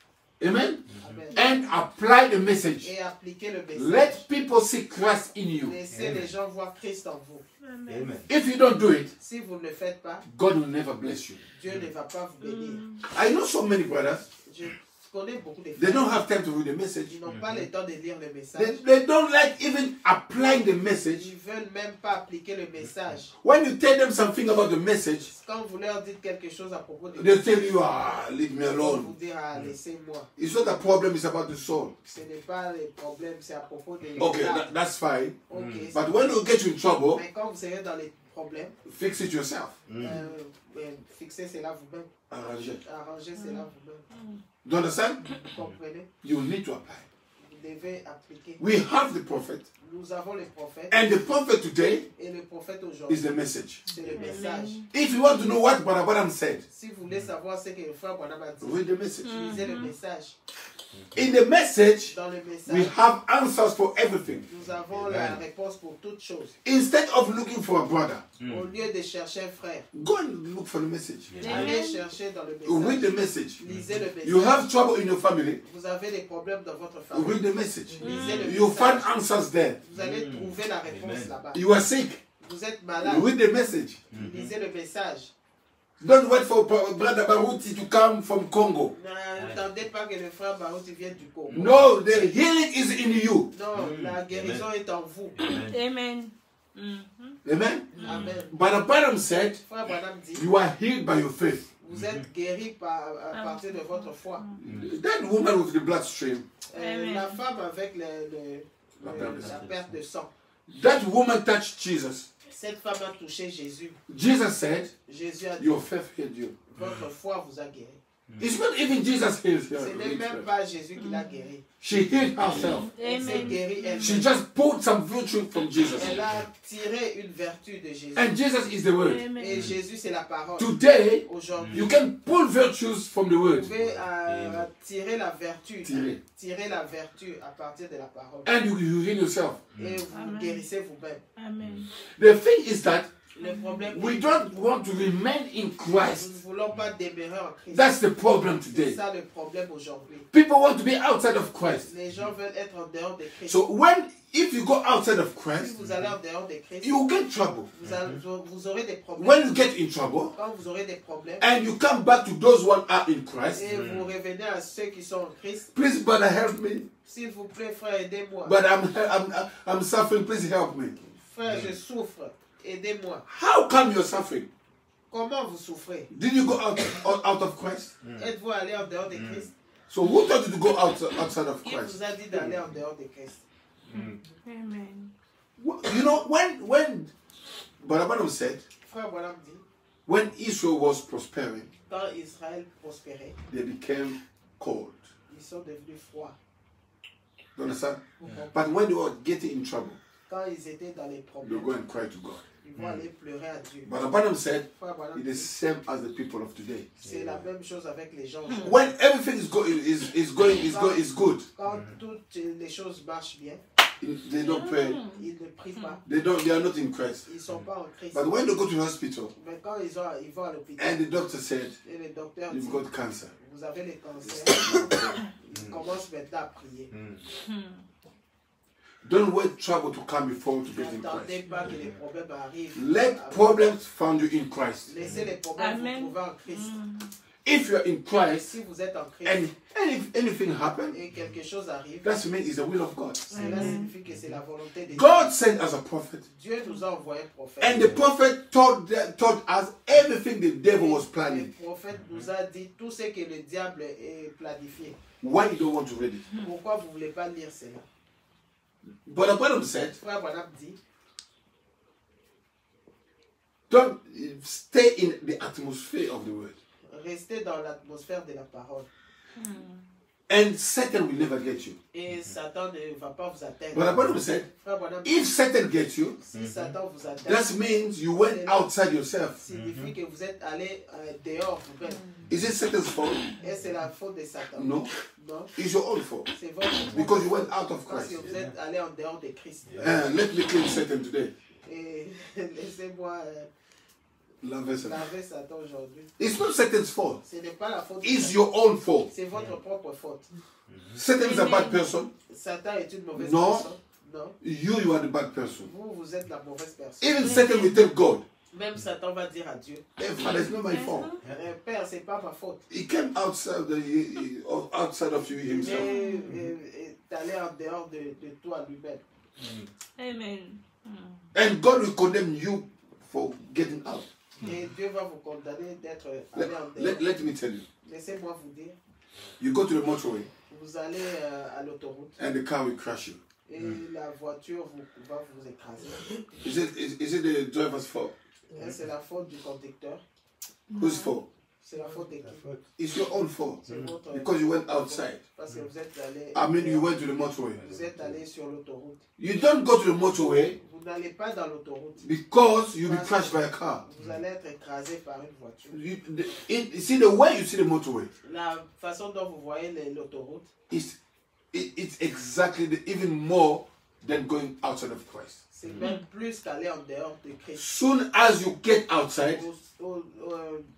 S1: Amen.
S3: Amen.
S1: And apply the message.
S3: Et appliquez le message.
S1: Let people see Christ in you.
S3: Laissez les gens voir Christ en vous.
S4: Amen.
S1: If you don't do it,
S3: Si vous ne le faites pas,
S1: God will never bless you.
S3: Dieu ne va pas vous bénir.
S1: I know so many brothers,
S3: Je connais beaucoup de
S1: they
S3: frères
S1: don't have time to read the message.
S3: qui n'ont pas le temps de lire le
S1: They,
S3: message.
S1: they don't like even applying the message.
S3: Ils ne veulent même pas appliquer le message.
S1: When you tell them something about the message,
S3: Quand vous leur dites quelque chose à propos de
S1: they tell you, leave me
S3: ils vont
S1: alone.
S3: vous dire, ah, laissez-moi.
S1: It's not a problem, it's about the soul.
S3: Ce n'est pas le problème, c'est à propos de
S1: Okay,
S3: l'âme.
S1: that's fine.
S3: Ok,
S1: But when you get in trouble,
S3: mais quand vous serez dans les problèmes,
S1: fix it yourself.
S3: fixez cela vous-même.
S1: Arrangez.
S3: Arrangez cela vous-même.
S1: Do you understand?
S3: Vous comprenez?
S1: You need to apply.
S3: Vous devez appliquer.
S1: We have the prophet,
S3: Nous avons les prophètes.
S1: and the prophet today
S3: Et le prophète
S1: is
S3: aujourd'hui,
S1: the message.
S3: c'est le message.
S1: If you want to know what Barabaram said,
S3: Si vous voulez savoir ce que le frère Branham a dit,
S1: read the message.
S3: lisez le message.
S1: In the message,
S3: Dans le
S1: we
S3: message,
S1: have answers for everything.
S3: nous avons la réponse pour toutes choses.
S1: Instead of looking for a brother,
S3: Au lieu de chercher un frère,
S1: go and look for the message.
S3: allez chercher dans le
S1: Read the
S3: message.
S1: message.
S3: Lisez le
S1: You
S3: message.
S1: have trouble in your family,
S3: Vous avez des problèmes dans votre famille.
S1: read the message.
S3: Lisez le
S1: You find
S3: message.
S1: answers there.
S3: Vous allez trouver la réponse là-bas.
S1: You are sick,
S3: Vous êtes malade.
S1: read the message.
S3: Lisez le message.
S1: Don't wait for Brother Baruti to come from Congo.
S3: N'attendez pas que le frère Baruti vienne du Congo.
S1: No, the healing is in you.
S3: Non, la guérison est en vous.
S4: Amen.
S1: Amen.
S3: Amen.
S1: Brother Branham said,
S3: Frère Branham dit,
S1: you are healed by your faith.
S3: vous êtes guéri à partir de votre foi.
S1: That woman with the bloodstream,
S3: La femme avec la perte de sang.
S1: that woman touched Jesus.
S3: Cette femme a touché Jésus.
S1: Jesus said,
S3: Jésus a dit,
S1: your faith healed you.
S3: votre foi vous a guéri.
S1: It's not even Jesus healed
S3: Ce n'est
S1: her.
S3: même pas Jésus qui l'a guéri.
S1: She healed herself.
S3: Elle s'est guérie
S1: She
S3: elle-même.
S1: just pulled some virtue from Jesus.
S3: Elle a tiré une vertu de Jésus.
S1: And Jesus is the word.
S3: Et Jésus, c'est la parole.
S1: Today,
S3: Aujourd'hui,
S1: you can pull virtues from the
S3: vous
S1: word.
S3: pouvez tirer la vertu.
S1: Tirer.
S3: Tirer la vertu à partir de la parole.
S1: And you heal yourself.
S3: Et vous
S4: Amen.
S3: guérissez vous-même.
S4: Amen.
S1: The thing is that
S3: Le problème,
S1: we don't want to remain in
S3: nous
S1: Christ.
S3: ne voulons pas demeurer en Christ.
S1: That's the problem
S3: C'est
S1: today.
S3: ça le problème aujourd'hui.
S1: People want to be outside of Christ.
S3: Les gens veulent être en dehors de Christ.
S1: So if you go outside of
S3: Si
S1: Christ,
S3: vous allez en dehors de Christ,
S1: you will get trouble.
S3: vous aurez des problèmes.
S1: When you get in trouble
S3: Quand vous aurez des problèmes,
S1: and you come back to those who are in Christ,
S3: et vous revenez à ceux qui sont en Christ,
S1: please, brother, help me.
S3: s'il vous plaît, frère, aidez-moi.
S1: But I'm suffering. Please help me.
S3: Frère, je souffre, aidez-moi.
S1: How come you're suffering?
S3: Comment vous souffrez?
S1: Did you go out of Christ?
S3: Êtes-vous allé en dehors de Christ?
S1: So who told you to go outside of
S3: Qui
S1: Christ?
S3: vous a dit d'aller en dehors de Christ?
S4: Amen.
S1: You know, when Brother Branham said,
S3: Frère Branham dit,
S1: when Israel was prospering,
S3: quand Israël prospérait,
S1: they became cold.
S3: ils sont devenus froids.
S1: You understand? But when they were getting in trouble,
S3: Quand ils étaient dans les
S1: they
S3: problèmes,
S1: go and cry to God.
S3: ils vont aller pleurer à Dieu.
S1: Brother Branham said,
S3: Frère Branham
S1: it is
S3: dit,
S1: same as the people of today.
S3: c'est la même chose avec les gens. aujourd'hui.
S1: When everything is good,
S3: Quand toutes les choses marchent bien,
S1: they don't pray.
S3: ils ne prient pas.
S1: They are not in Christ.
S3: Ils ne sont pas en Christ.
S1: But when they go to the hospital
S3: Mais quand ils vont à l'hôpital,
S1: and the doctor said,
S3: et le docteur dit,
S1: you've got cancer,
S3: vous avez le cancer, ils commencent maintenant à prier.
S1: don't wait trouble to come before you to get in
S3: N'attendez
S1: Christ.
S3: pas que les problèmes arrivent.
S1: Let problems find you in Christ.
S3: Laissez les problèmes
S4: Amen.
S3: vous trouver en Christ.
S1: If you're in Christ
S3: Si vous êtes en Christ
S1: and anything happens,
S3: et quelque chose arrive,
S1: that means it's the will of God.
S3: cela signifie que c'est la volonté de Dieu.
S1: God sent us a prophet,
S3: Dieu nous a envoyé un prophète.
S1: and the prophet told us everything the devil was
S3: Le
S1: planning.
S3: prophète nous a dit tout ce que le diable est planifié.
S1: Why you don't want to read it?
S3: Pourquoi vous ne voulez pas lire cela?
S1: But Branham said,
S3: Frère Branham dit,
S1: don't stay in the atmosphere of the word.
S3: restez dans l'atmosphère de la parole.
S1: And Satan will never get you.
S3: Et Satan ne va pas vous atteindre.
S1: But Branham said,
S3: Frère Branham dit,
S1: if Satan gets you,
S3: si Satan vous atteint,
S1: that means you went outside yourself.
S3: signifie que vous êtes allé dehors vous-même.
S1: Is it Satan's fault?
S3: Et c'est la faute de Satan.
S1: No.
S3: Non,
S1: It's your own fault.
S3: c'est votre faute.
S1: Because you went out of
S3: Parce que
S1: Christ.
S3: vous êtes allé en dehors de Christ.
S1: Let me kill Satan today.
S3: Et laissez-moi
S1: Love Satan.
S3: laver Satan aujourd'hui.
S1: It's not Satan's fault.
S3: Ce n'est pas la faute de
S1: It's
S3: Satan.
S1: your own fault.
S3: C'est votre propre faute.
S1: Satan is a bad person.
S3: Satan est une mauvaise
S1: Non.
S3: personne. Non.
S1: You are the bad person.
S3: Vous êtes la mauvaise personne.
S1: Even Satan will tell God,
S3: Même Satan va dire à Dieu,
S1: hey, Father, it's not my fault.
S3: Père, c'est pas ma faute.
S1: He came outside of you
S3: Mais
S1: himself.
S3: est allé en dehors de toi lui-même.
S4: Amen.
S1: And God will condemn you for getting out.
S3: Et Dieu va vous condamner d'être allé en dehors.
S1: Let me tell you.
S3: Laissez-moi vous dire,
S1: You go to the motorway
S3: vous allez à l'autoroute
S1: and the car will crash you.
S3: et la voiture va vous écraser.
S1: Is it the driver's fault?
S3: Et c'est la faute du conducteur.
S1: Whose fault?
S3: C'est la faute de qui?
S1: It's your own fault.
S3: C'est votre
S1: Because you went outside.
S3: Parce que vous êtes allé.
S1: I mean, you went to the motorway.
S3: Vous êtes allé sur l'autoroute.
S1: You don't go to the motorway
S3: Vous n'allez pas dans l'autoroute.
S1: because you'll be crashed by a car.
S3: Vous allez être écrasé par une voiture.
S1: You see the way you see the motorway.
S3: La façon dont vous voyez l'autoroute,
S1: It's exactly even more than going outside of Christ.
S3: c'est même plus qu'aller en dehors de Christ.
S1: Soon as you get outside,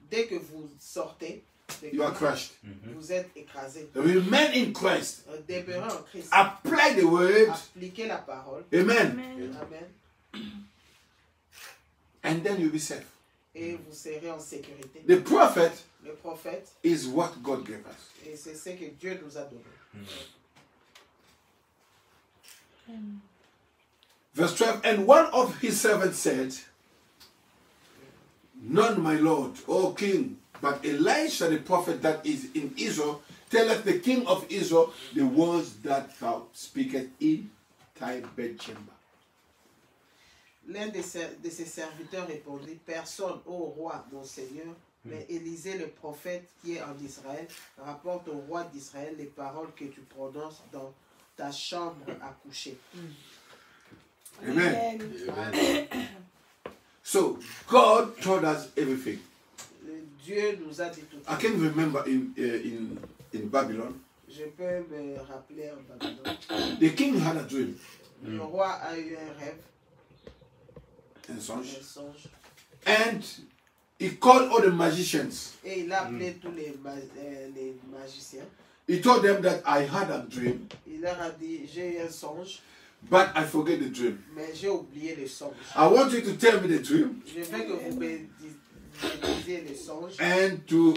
S3: Dès que vous sortez, de
S1: you are
S3: Christ,
S1: crushed.
S3: vous êtes écrasé.
S1: Remain in Christ.
S3: Demeurez en Christ.
S1: Apply the word.
S3: Appliquez la parole.
S1: Amen.
S4: Amen.
S3: Amen.
S1: And then you'll be safe.
S3: et vous serez en sécurité.
S1: The prophet
S3: Le prophète,
S1: is what God gave us.
S3: et c'est ce que Dieu nous a donné.
S1: Verse 12, and one of his servants said, none, my lord, O king, but Elisha the prophet that is in Israel, telleth the king of Israel the words that thou speakest in thy bedchamber.
S3: L'un de ses serviteurs répondit, personne, ô roi, mon Seigneur, mais Élisée le prophète qui est en Israël rapporte au roi d'Israël les paroles que tu prononces dans ta chambre à coucher.
S1: Amen.
S2: Amen.
S1: So God told us everything.
S3: Dieu nous a dit tout.
S1: I can remember in Babylon,
S3: Je peux me rappeler en Babylone.
S1: the king had a dream,
S3: Le roi a eu un rêve,
S1: and
S3: un
S1: songe,
S3: songe,
S1: and he called all the magicians.
S3: et il a appelé tous les magiciens.
S1: He told them that I had a dream,
S3: Il leur a dit, j'ai eu un songe,
S1: but I forget the dream.
S3: mais j'ai oublié le songe.
S1: I want you to tell me the dream
S3: Je veux que vous me disiez le songe
S1: and to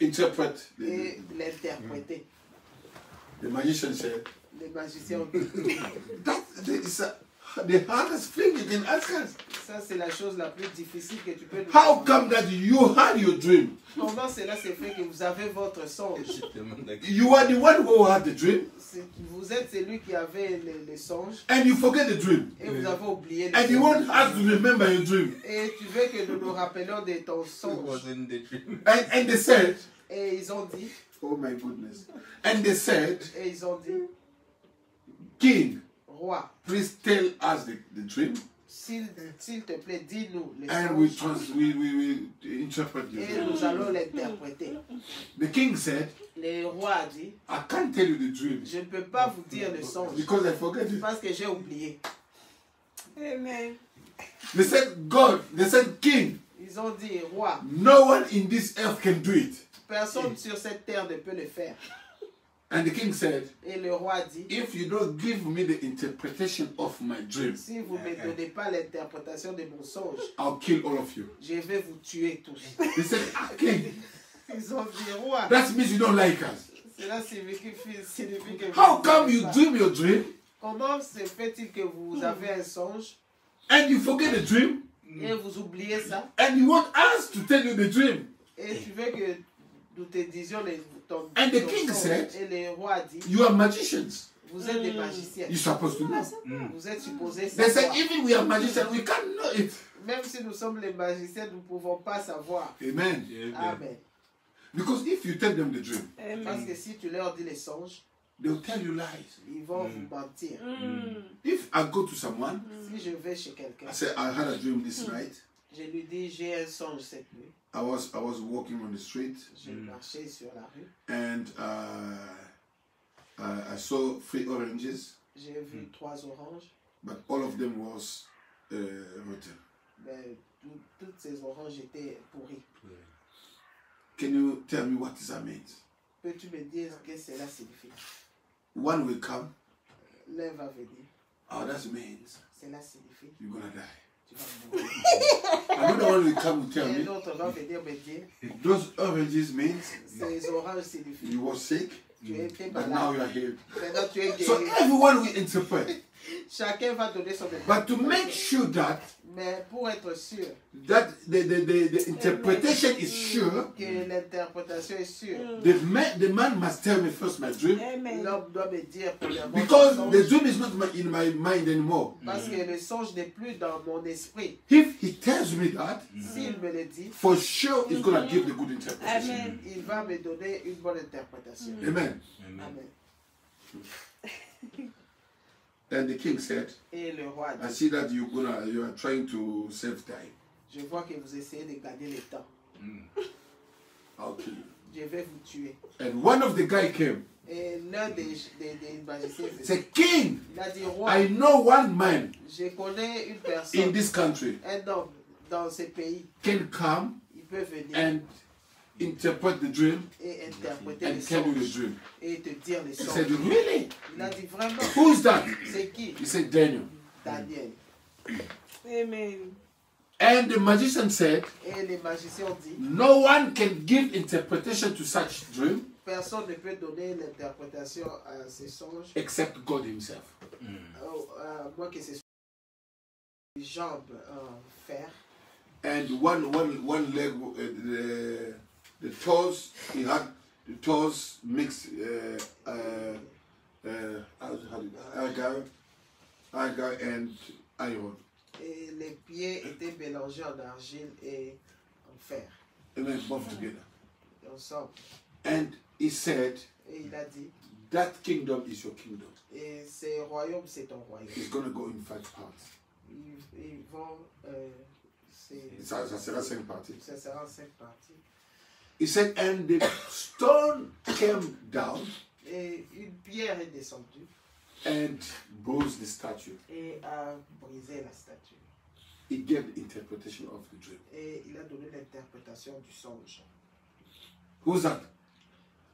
S1: interpret.
S3: et l'interpréter.
S1: The magician said,
S3: Les magiciens ont dit,
S1: that is the hardest thing you can ask us.
S3: ça c'est la chose la plus difficile que tu peux nous
S1: How
S3: demander.
S1: come that you had your dream?
S3: Comment cela s'est fait que vous avez votre songe?
S1: You are the one who had the dream,
S3: Vous êtes celui qui avait les songes
S1: and you forget the dream.
S3: et vous avez oublié
S1: And
S3: les
S1: you want
S3: songes.
S1: us to remember your dream.
S3: Et tu veux que nous nous rappelions de ton songe.
S1: And they said,
S3: Et ils ont dit,
S1: oh my goodness. And they said,
S3: et ils ont dit,
S1: King,
S3: roi,
S1: please tell us the dream,
S3: s'il te plaît, dis-nous les
S1: and we
S3: songes
S1: we interpret the
S3: et
S1: dream.
S3: nous allons l'interpréter.
S1: The king said,
S3: Le roi a dit,
S1: I can't tell you the dream
S3: je ne peux pas vous dire le songe
S1: because I forget it.
S3: parce que j'ai oublié.
S4: Amen.
S1: They said, God, they said, King,
S3: Ils ont dit, roi,
S1: no one in this earth can do it.
S3: personne sur cette terre ne peut le faire.
S1: And the king said,
S3: Et le roi dit,
S1: if you don't give me the interpretation of my dream,
S3: si vous ne me donnez pas l'interprétation de mon songe,
S1: I'll kill all of you.
S3: je vais vous tuer tous.
S1: They said, King,
S3: Ils ont dit, roi,
S1: that means you don't like us.
S3: cela signifie que
S1: How
S3: vous
S1: come
S3: n'aimez
S1: you
S3: pas.
S1: dream your dream
S3: Comment se fait-il que vous avez un songe
S1: and you forget the dream
S3: et vous oubliez ça
S1: and you want us to tell you the dream?
S3: et tu veux que nous te disions ton
S1: And the
S3: ton
S1: king
S3: songe.
S1: said,
S3: Et le roi a dit,
S1: You are magicians.
S3: vous êtes des magiciens.
S1: You're supposed to know.
S3: Vous êtes supposés
S1: They said,
S3: savoir.
S1: even we are magicians, we can't know it.
S3: Même si nous sommes les magiciens, nous ne pouvons pas savoir.
S1: Amen.
S3: Amen.
S1: Because if you tell them the dream,
S3: Parce que si tu leur dis les songes,
S1: they'll tell you lies.
S3: ils vont vous mentir.
S1: If I go to someone,
S3: Si je vais chez quelqu'un,
S1: I say, I had a dream this night.
S3: je lui dis, j'ai un songe cette nuit.
S1: I was walking on the street
S3: J'ai marché sur la rue.
S1: and I saw 3 oranges,
S3: J'ai vu 3 oranges.
S1: but all of them was rotten.
S3: Ben, toutes ces oranges étaient pourries.
S1: Can you tell me what does that mean?
S3: Peux-tu me dire ce que cela signifie?
S1: One will come.
S3: L'un va venir.
S1: Oh, that means
S3: Cela signifie
S1: you're gonna die.
S3: tu vas mourir.
S1: Another one will come and tell
S3: Et
S1: me
S3: l'autre va venir me dire,
S1: those oranges means
S3: ces oranges signifient
S1: you were sick,
S3: tu étais
S1: but now you
S3: malade.
S1: are healed.
S3: Maintenant tu es
S1: So
S3: guéri.
S1: everyone will interpret.
S3: Chacun va donner son
S1: But to make sure that
S3: Mais pour être sûr
S1: the interpretation is sure,
S3: que l'interprétation est sûre,
S1: the man must tell me first my dream,
S4: Amen.
S3: l'homme doit me dire premièrement
S1: because
S3: son
S1: the
S3: songe,
S1: dream is not in my mind anymore.
S3: parce que le songe n'est plus dans mon esprit.
S1: If he tells me that,
S3: S'il me le dit,
S1: for sure he's gonna give the good interpretation.
S4: Amen.
S3: il va me donner une bonne interprétation.
S1: Amen.
S3: Amen.
S1: Then the king said,
S3: Et le roi
S1: I
S3: dit,
S1: see that you are trying to save time.
S3: je vois que vous essayez de gagner le temps.
S1: I'll kill you.
S3: Je vais vous tuer.
S1: And one of the guy came,
S3: Et l'un des magiciens
S1: said, King,
S3: il a dit, roi,
S1: I know one man
S3: je connais une
S1: in
S3: personne,
S1: this country
S3: un homme dans ce pays.
S1: can come
S3: Il peut venir
S1: and interpret the dream
S3: et interpréter
S1: and
S3: les
S1: tell you the
S3: songes
S1: dream.
S3: et te dire les
S1: He said,
S3: songes.
S1: really?
S3: Il a dit vraiment,
S1: Who's that?
S3: c'est qui?
S1: He said, Daniel.
S3: Daniel.
S4: Amen.
S1: And the magician said,
S3: Et les magiciens ont dit,
S1: no one can give interpretation to such dream
S3: personne ne peut donner l'interprétation à ces songes,
S1: except God himself.
S3: à moins que ce soit des jambes en fer.
S1: And one leg, the toes, he had the toes mixed agar and iron.
S3: Et les pieds étaient mélangés en argile et en fer,
S1: And then both together.
S3: ensemble.
S1: And he said,
S3: Et il a dit,
S1: that kingdom is your kingdom.
S3: et ces royaumes, c'est ton royaume.
S1: It's going to go in 5 parts.
S3: Ils vont,
S1: Ça sera 5 parties.
S3: ça sera en 5 parties.
S1: He said, and the stone came down
S3: Et une pierre est descendue
S1: and bruised the statue.
S3: et a brisé la statue.
S1: He gave the interpretation of the dream.
S3: Et il a donné l'interprétation du songe.
S1: Who's that?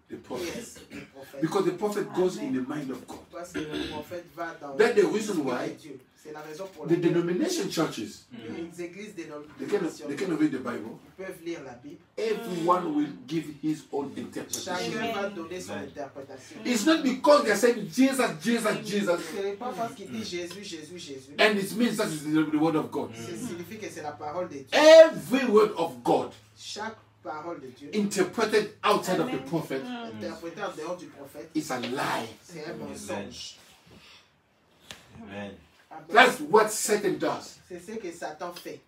S1: The
S3: Qui
S1: prophet.
S3: est-ce? Le prophète.
S1: Because the prophet goes in the mind of God.
S3: Parce que le prophète va dans
S1: That's the reason
S3: l'esprit
S1: why
S3: de Dieu. C'est la raison pour
S1: The
S3: laquelle
S1: denomination churches,
S3: les églises
S1: they
S3: dénominationnelles
S1: can read the Bible.
S3: peuvent lire la Bible.
S1: Everyone will give his own interpretation.
S3: Chacun va donner son interprétation.
S1: It's not because they're saying Jesus, Jesus, Jesus,
S3: Ce n'est pas parce qu'il dit Jésus, Jésus, Jésus.
S1: and it means that is the word of God.
S3: Ça signifie que c'est la parole de Dieu.
S1: Every word of God
S3: Chaque parole de Dieu
S1: interpreted outside of the prophet
S3: interprétée en dehors du prophète,
S1: is a lie.
S3: c'est un mensonge.
S2: Amen.
S3: Amen.
S1: That's what Satan does.
S3: C'est ce que Satan fait.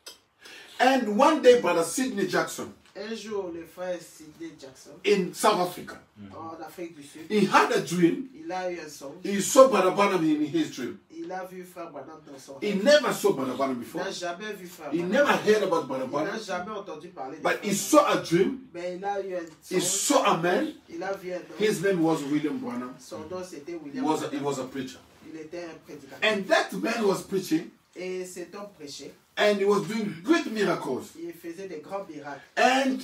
S1: And one day, Brother Sidney Jackson
S3: Un jour, le frère Sidney Jackson,
S1: in South Africa,
S3: en Afrique du Sud,
S1: he had a dream.
S3: il a eu un songe.
S1: He saw Brother Branham in his dream.
S3: Il a vu frère Branham dans son
S1: He
S3: rêve.
S1: never saw Brother Branham
S3: Il
S1: before.
S3: n'a jamais vu frère
S1: He
S3: Branham.
S1: never heard about Brother
S3: Il n'a
S1: Branham.
S3: jamais entendu parler de
S1: But
S3: frère
S1: he
S3: Branham.
S1: saw a dream.
S3: Mais il a eu un
S1: He
S3: songe.
S1: saw a man.
S3: Il a vu un homme.
S1: His name was William Branham.
S3: Son nom c'était
S1: He
S3: William.
S1: was
S3: Branham.
S1: a preacher.
S3: Il était un prédicateur.
S1: And that man was preaching,
S3: Et cet homme prêchait.
S1: and he was doing great miracles.
S3: Il faisait des grands miracles.
S1: And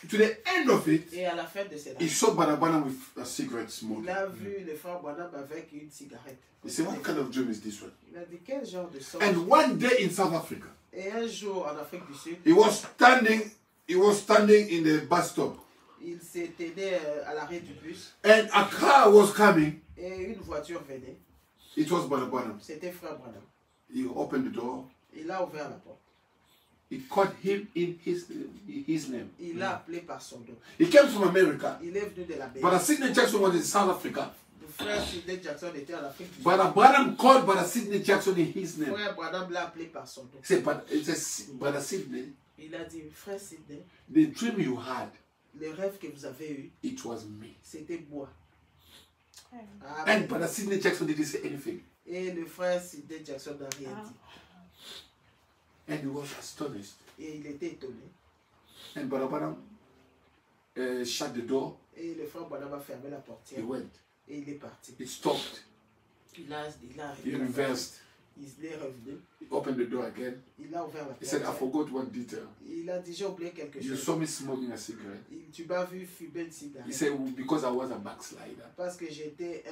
S1: to the end of it,
S3: Et à la fin de cela,
S1: he saw Brother Branham with a cigarette
S3: il
S1: smoking.
S3: a vu le frère Branham avec une cigarette.
S1: He said, what kind of dream is this one?
S3: Il a dit quel genre de songe.
S1: And one day in South Africa,
S3: Et un jour en Afrique du Sud,
S1: he was standing in the bus stop,
S3: il s'est aidé à l'arrêt du bus.
S1: and a car was coming.
S3: Et une voiture venait.
S1: It was Brother Branham.
S3: C'était frère Branham.
S1: He opened the door.
S3: Il a ouvert la porte.
S1: He called him in his name.
S3: Il l'a appelé par son nom.
S1: He came from America.
S3: Il est venu de la
S1: Brother
S3: Belgique.
S1: Sidney Jackson was in South Africa.
S3: Le frère Sidney Jackson était en Afrique du Sud.
S1: Brother Branham called Brother Sidney Jackson in his name.
S3: Frère Branham l'a appelé par son nom.
S1: He said, Brother Sidney,
S3: Il a dit, frère Sidney,
S1: the dream you had,
S3: le rêve que vous avez eu,
S1: it was me.
S3: c'était moi.
S1: And
S3: Amen.
S1: Brother Sidney Jackson didn't say anything.
S3: Et le frère Sidney Jackson n'a rien dit.
S1: And he was astonished.
S3: Et il était étonné.
S1: And Brother Branham shut the door.
S3: Et le frère Branham a fermé la portière.
S1: He went.
S3: Et il est parti.
S1: He stopped.
S3: Il a
S1: He reversed.
S3: Il est revenu.
S1: He opened the door again.
S3: Il a ouvert la
S1: He said, I
S3: portière.
S1: forgot one detail.
S3: Il a dit, j'ai oublié quelque
S1: You
S3: chose.
S1: saw me smoking a cigarette.
S3: Tu m'as vu fumer une
S1: He
S3: cigarette.
S1: said, well, because I was a backslider.
S3: Parce que j'étais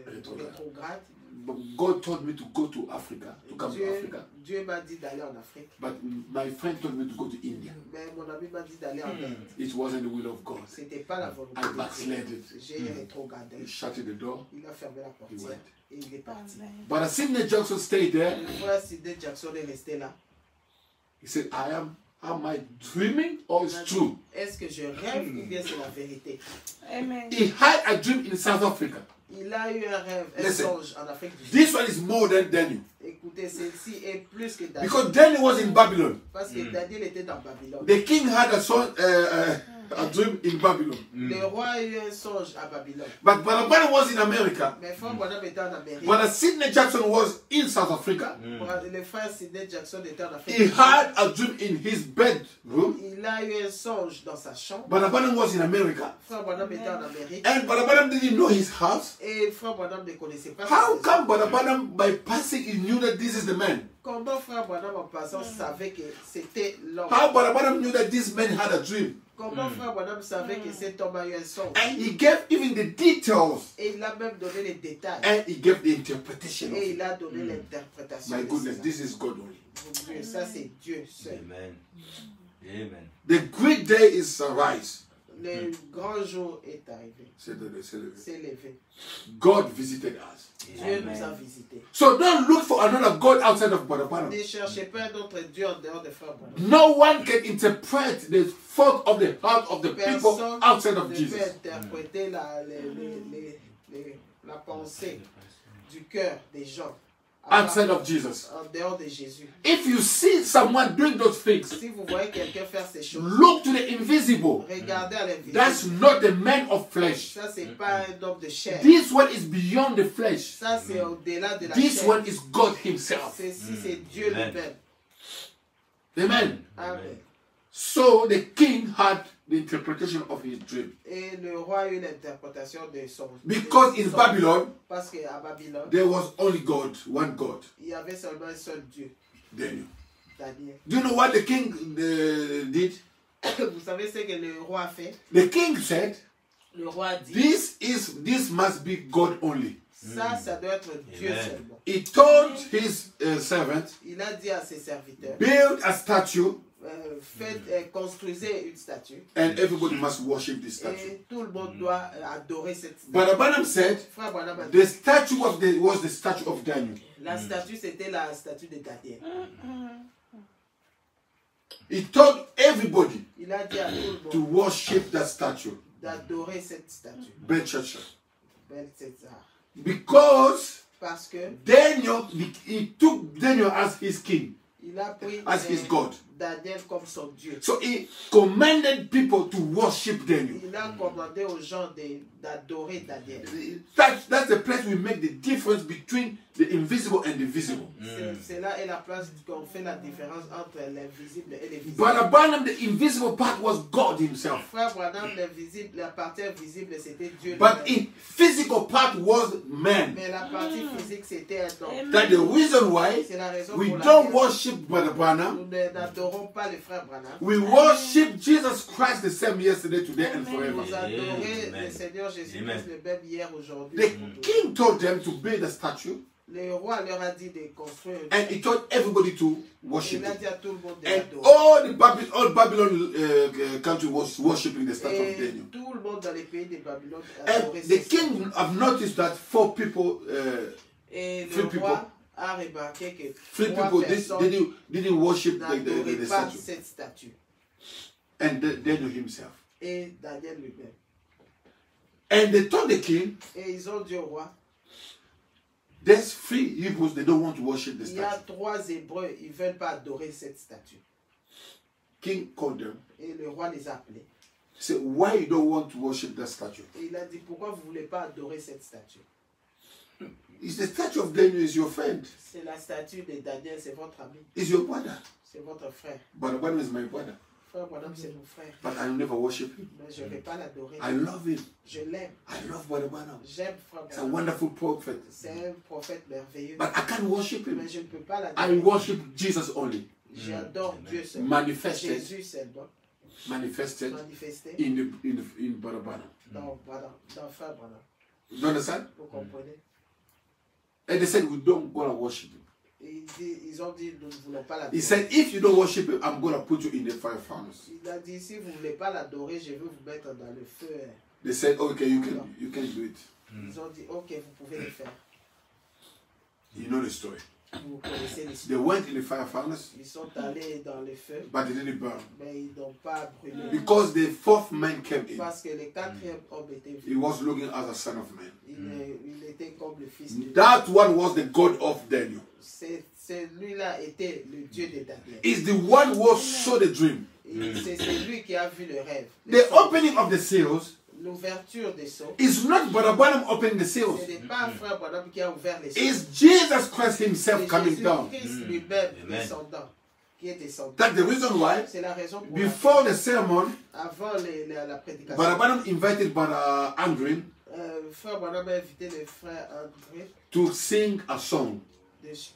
S3: rétrograde.
S1: But God told me to go to Africa, to come to Africa.
S3: Dieu m'a dit d'aller en Afrique.
S1: But my friend told me to go to India.
S3: Mais mon ami m'a dit d'aller en Inde.
S1: It wasn't the will of God.
S3: C'était pas la volonté
S1: I
S3: de
S1: backslid
S3: Dieu.
S1: it.
S3: J'ai rétrogradé.
S1: He shut the door.
S3: Il a fermé la
S1: He
S3: portière.
S1: went.
S3: Et il est parti.
S1: But Sidney Jackson stayed there.
S3: Le frère Sidney Jackson est resté là.
S1: He said, am I dreaming or it's true?
S3: Est-ce que je rêve ou bien c'est la vérité?
S4: Amen.
S1: He had a dream in South Africa.
S3: Il a eu un rêve, un
S1: Listen.
S3: songe en Afrique du Sud.
S1: This one is more than Daniel.
S3: Écoutez, celle-ci est plus que Daniel.
S1: Because Daniel was in Babylon.
S3: Parce que Daniel était dans Babylone.
S1: The king had a dream in Babylon.
S3: Le roi a eu un songe à Babylone.
S1: But Brother Branham was in America.
S3: Mais frère Branham était en Amérique.
S1: Brother Sidney Jackson was in South Africa.
S3: Le frère Sidney Jackson était en Afrique.
S1: He had a dream in his bedroom.
S3: Il a eu un songe dans sa chambre.
S1: Brother Branham was in America.
S3: Frère Branham était en Amérique.
S1: And Brother Branham didn't know his house.
S3: Et frère Branham ne connaissait pas
S1: How
S3: sa
S1: come
S3: maison.
S1: Brother Branham, by passing, he knew that this is the man?
S3: Comment frère Branham en passant savait que c'était l'homme?
S1: How Brother Branham knew that this man had a dream?
S3: Comment frère Branham savait que cet homme a eu un songe?
S1: And he gave even the details.
S3: Et il a même donné les détails.
S1: And he gave the interpretation of
S3: Et
S1: it.
S3: il a donné l'interprétation.
S1: My
S3: de
S1: goodness,
S3: cela.
S1: this is God only.
S3: Mon Dieu, ça c'est Dieu seul.
S2: Amen. Amen.
S1: The great day is arise.
S3: Le grand jour est arrivé.
S1: C'est
S3: C'est levé.
S1: God visited us.
S3: Dieu nous a visités.
S1: So don't look for another God outside of Brother Branham.
S3: Ne cherchez pas un autre Dieu en dehors de frère Branham.
S1: No one can interpret the thought of the heart of the people
S3: Personne
S1: outside of
S3: ne
S1: Jesus.
S3: peut interpréter la pensée du cœur des gens
S1: Outside of Jesus.
S3: en dehors de Jésus.
S1: If you see someone doing those things,
S3: Si vous voyez quelqu'un faire ces choses,
S1: look to the invisible.
S3: regardez à
S1: That's
S3: l'invisible.
S1: not the man of flesh.
S3: Ça, c'est pas un homme de chair.
S1: This one is beyond the flesh.
S3: Ça, c'est au-delà de la
S1: This
S3: chair.
S1: one is God Himself.
S3: C'est Dieu
S2: Amen.
S3: lui-même.
S1: Amen.
S3: Amen.
S1: So the king had the interpretation of his dream.
S3: Et le roi a eu l'interprétation de son.
S1: Because
S3: de
S1: in
S3: son-
S1: Babylon,
S3: Parce qu'à Babylone,
S1: there was only God, one God,
S3: il y avait seulement un seul Dieu,
S1: Daniel.
S3: Daniel.
S1: Do you know what the king did?
S3: Vous savez ce que le roi a fait?
S1: The king said,
S3: Le roi a dit,
S1: this must be God only.
S3: ça doit être Dieu
S2: Amen.
S3: seulement.
S1: He told his servant,
S3: Il a dit à ses serviteurs,
S1: build a statue
S3: construisez une statue
S1: and everybody must worship this statue.
S3: et tout le monde doit adorer cette statue.
S1: But Branham said,
S3: Frère Branham a dit,
S1: the statue was the statue of Daniel.
S3: la statue c'était la statue de Daniel.
S1: He told everybody
S3: Il a dit à tout
S1: to
S3: le monde
S1: worship that statue,
S3: d'adorer cette statue.
S1: Belshazzar.
S3: Belshazzar.
S1: Because
S3: Parce que
S1: Daniel, he took Daniel as his king,
S3: il a pris
S1: as his God.
S3: Daniel comme son Dieu.
S1: So he commanded people to worship Daniel.
S3: Il a commandé aux gens d'adorer Daniel.
S1: That's the place we make the difference between the invisible and the visible.
S3: C'est là est la place qu'on fait la différence entre l'invisible et le visible.
S1: But Branham, the invisible part was God Himself.
S3: Frère Branham, l'invisible, la partie invisible, c'était Dieu.
S1: But
S3: lui-même.
S1: in physical part was man.
S3: Mais la partie physique, c'était un homme.
S1: That's the reason why
S3: C'est la raison
S1: we
S3: pour
S1: don't
S3: laquelle
S1: worship Brother Branham.
S3: nous n'adorons pas le frère Branham.
S1: We worship Jesus Christ the same yesterday, today, and forever.
S3: Vous adorez
S2: Amen.
S3: le Seigneur Jésus-Christ
S2: Amen.
S3: le même hier, aujourd'hui.
S1: The king told them to build a statue,
S3: Le roi leur a dit de construire une
S1: and he told everybody to worship
S3: Il a
S1: it.
S3: dit à tout le monde de
S1: And
S3: l'adorer.
S1: all Babylon country was worshiping the statue of
S3: Et
S1: Daniel.
S3: tout le monde dans les pays de Babylone
S1: And
S3: adorait
S1: the
S3: ces
S1: king have noticed that four people,
S3: Et
S1: three
S3: le
S1: people.
S3: roi a remarqué que
S1: three
S3: trois
S1: people
S3: personnes
S1: didn't worship
S3: n'adoraient
S1: the
S3: pas
S1: statue,
S3: cette statue.
S1: and Daniel himself.
S3: Et Daniel lui-même.
S1: And they told the king,
S3: Et ils ont dit au roi,
S1: there's three Hebrews, they don't want to worship the
S3: il y a
S1: statue.
S3: 3 Hébreux, ils ne veulent pas adorer cette statue.
S1: King called them.
S3: Et le roi les a appelés.
S1: He said, why you don't want to worship that statue?
S3: Et il a dit, pourquoi vous ne voulez pas adorer cette statue?
S1: It's the statue of Daniel is your friend.
S3: C'est la statue de Daniel, c'est votre ami,
S1: Is your brother.
S3: c'est votre frère.
S1: But Branham is my brother.
S3: Frère Branham, c'est mon frère.
S1: But I will never worship him.
S3: Mais je ne vais pas l'adorer.
S1: I love him.
S3: Je l'aime.
S1: I love Brother Branham.
S3: J'aime frère
S1: He's a
S3: Branham.
S1: wonderful prophet.
S3: C'est un prophète merveilleux.
S1: But I can't worship him.
S3: Mais je ne peux pas
S1: I
S3: l'adorer.
S1: worship Jesus only.
S3: J'adore Dieu seulement.
S1: Manifested.
S3: Jésus seulement.
S1: Manifested
S3: Manifesté
S1: in Brother Branham.
S3: dans frère Branham.
S1: You understand?
S3: Vous comprenez?
S1: And they said, we don't go and worship him.
S3: Et ils ont dit, nous ne voulons pas
S1: He
S3: l'adorer.
S1: said, if you don't worship him, I'm going to put you in the fire furnace.
S3: Il a dit, si vous ne voulez pas l'adorer, je vais vous mettre dans le feu.
S1: They said, okay, you can do it.
S3: Ils ont dit, ok, vous pouvez le faire.
S1: You know the story.
S3: Vous connaissez
S1: They
S3: l'histoire.
S1: went in the fire furnace,
S3: Ils sont allés dans le feu,
S1: but they didn't burn.
S3: mais ils n'ont pas brûlé.
S1: Because the fourth man came in.
S3: Parce que le 4e homme était
S1: He
S3: vu.
S1: was looking as a son of man.
S3: Il était comme le fils de Dieu.
S1: That one was the God of Daniel.
S3: Celui-là était le Dieu de Daniel.
S1: Is the one who saw the dream.
S3: Et c'est lui qui a vu le rêve.
S1: The opening of the seals
S3: L'ouverture des sceaux.
S1: is not Brother Branham opening the seals.
S3: Ce n'est pas frère Branham qui a ouvert les sceaux.
S1: It's Jesus Christ himself
S3: C'est
S1: coming down.
S3: Jésus-Christ lui-même
S2: Amen.
S3: descendant. Qui est descendu.
S1: That's the reason why,
S3: C'est la raison pour
S1: before
S3: laquelle,
S1: the sermon,
S3: avant la prédication,
S1: Brother Branham invited Brother Andrew
S3: frère Branham a invité le frère André
S1: to sing a song.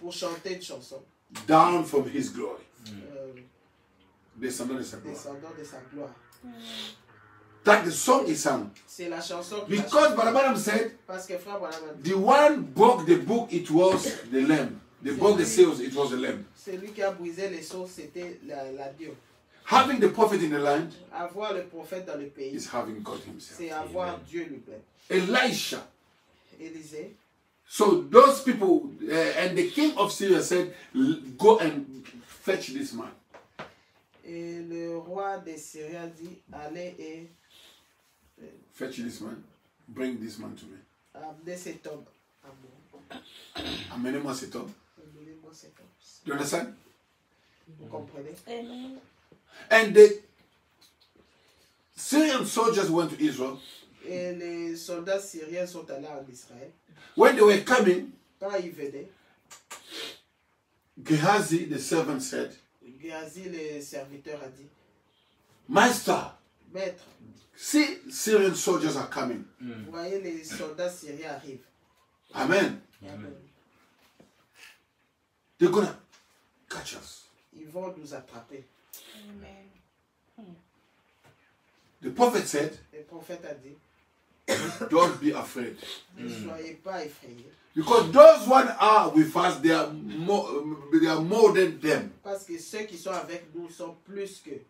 S3: pour chanter une chanson.
S1: down from his glory.
S3: descendant
S1: Descendant de sa gloire.
S3: de sa gloire.
S1: That's the song he sang.
S3: C'est la chanson qu'il a
S1: Because
S3: chantée.
S1: Brother Branham said,
S3: Parce que Frère Branham a dit,
S1: the one broke the book, it was the lamb. They broke the seals, it was the lamb.
S3: celui qui a brisé les sceaux, c'était l'agneau.
S1: Having the prophet in the land
S3: Avoir le prophète dans le pays,
S1: is having God himself.
S3: c'est avoir Dieu lui-même.
S1: Elisha.
S3: Élisée,
S1: So those people, and the king of Syria said, go and fetch this man.
S3: et le roi des Syriens dit, allez et
S1: Fetch this man. Bring this man to me.
S3: amenez cet homme à moi.
S1: Amenez-moi cet homme.
S3: Amenez-moi cet homme.
S1: Do you understand?
S3: Vous comprenez?
S4: Amen.
S1: And the Syrian soldiers went to Israel.
S3: Et les soldats syriens sont allés en Israël.
S1: When they were coming,
S3: Quand ils venaient,
S1: Gehazi, the servant, said,
S3: Géasi, le serviteur, a dit,
S1: Master,
S3: Maître,
S1: see Syrian soldiers are coming.
S3: vous voyez, les soldats syriens arrivent.
S1: Amen.
S2: Amen.
S1: They're gonna catch us.
S3: Ils vont nous attraper.
S4: Amen.
S1: The prophet said,
S3: Le prophète a dit,
S1: don't be afraid.
S3: ne soyez pas effrayés.
S1: Because those one are with us, they are more than them.
S3: Parce que ceux qui sont avec nous sont plus que.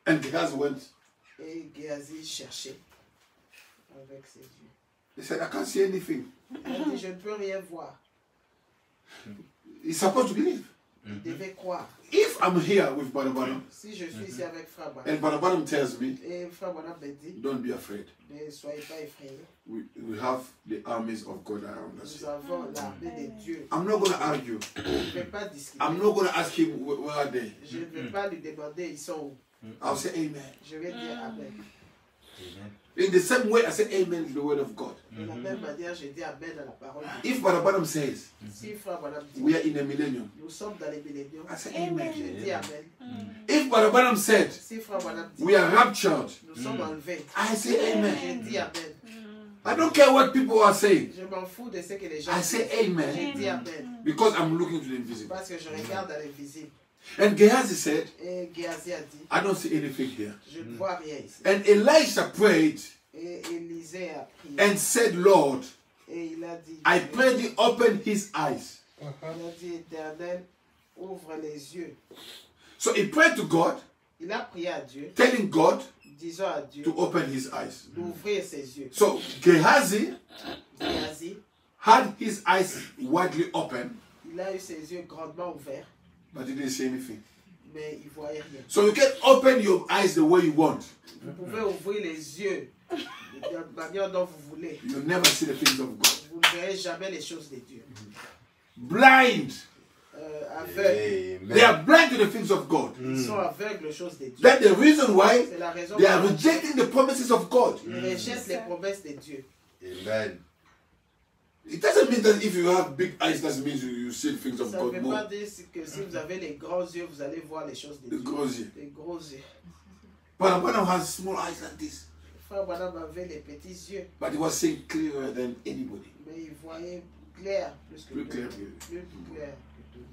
S1: And Gehazi went,
S3: Et Géasi cherchait avec ses yeux.
S1: he said, I can't see anything.
S3: Il a dit, je ne peux rien voir.
S1: He's supposed to believe.
S3: Il devait croire.
S1: If I'm here with Brother Branham,
S3: Si je suis ici avec Frère
S1: and
S3: Branham,
S1: Brother Branham tells me,
S3: et Frère Branham me dit,
S1: don't be afraid.
S3: ne soyez pas effrayés.
S1: We have the armies of God around us.
S3: Nous avons l'armée de Dieu.
S1: I'm not going to argue.
S3: Je ne vais pas discuter.
S1: I'm not going to ask him where are they.
S3: Je ne vais pas lui demander, ils sont où.
S1: I'll say amen.
S3: Je vais dire Amen.
S2: Amen.
S1: In the same way, I say amen to the word of God.
S3: De la même manière, je dis Amen à la parole de Dieu.
S1: If Brother Branham says
S3: Si Frère Branham dit,
S1: we are in a millennium,
S3: nous sommes dans les milléniums,
S1: I say
S3: je
S1: amen.
S3: dis Amen.
S1: If Brother Branham said
S3: Si Frère Branham dit,
S1: we are raptured,
S3: nous sommes enlevés,
S1: I say amen.
S3: je dis Amen.
S1: I don't care what people are saying.
S3: Je m'en fous de ce que les gens
S1: I
S3: disent.
S1: say amen
S3: Je dis Amen.
S1: because I'm looking to the invisible.
S3: Parce que je regarde à l'invisible.
S1: And Gehazi said,
S3: Et Géasi a dit,
S1: I don't see anything here.
S3: je ne vois rien ici.
S1: And Elisha prayed
S3: Et Élisée a prié.
S1: and said, Lord,
S3: Et il a dit,
S1: I pray thee open his eyes.
S3: il a dit, Éternel, ouvre les yeux.
S1: So he prayed to God,
S3: Il a prié à Dieu,
S1: telling God
S3: disant à Dieu
S1: to open his eyes.
S3: d'ouvrir ses yeux.
S1: So Gehazi
S3: Géasi,
S1: had his eyes widely open,
S3: il a eu ses yeux grandement ouverts,
S1: but he didn't see anything.
S3: mais il ne voyait rien.
S1: So you can open your eyes the way you want.
S3: Vous pouvez ouvrir les yeux de la manière dont vous voulez.
S1: You'll never see the things of God.
S3: Vous ne verrez jamais les choses de Dieu.
S1: Blind.
S3: Aveugles.
S1: They are blind to the things of God.
S3: Ils sont aveugles aux choses de Dieu.
S1: That's the reason why
S3: C'est la raison
S1: they are
S3: pour laquelle
S1: rejecting the promises of God.
S3: ils rejettent les promesses de Dieu.
S2: Amen.
S1: It doesn't mean that if you have big eyes, that means you see the things of
S3: Ça ne
S1: God
S3: veut
S1: more.
S3: pas dire que si vous avez les grands yeux, vous allez voir les choses de
S1: The
S3: Dieu.
S1: gros yeux.
S3: Les gros yeux.
S1: But Abraham has small eyes like this.
S3: Frère Branham avait les petits yeux,
S1: But he was seeing clearer than anybody.
S3: mais il voyait clair plus que
S1: Plus
S3: tout.
S1: clair.
S3: Plus clair que tout.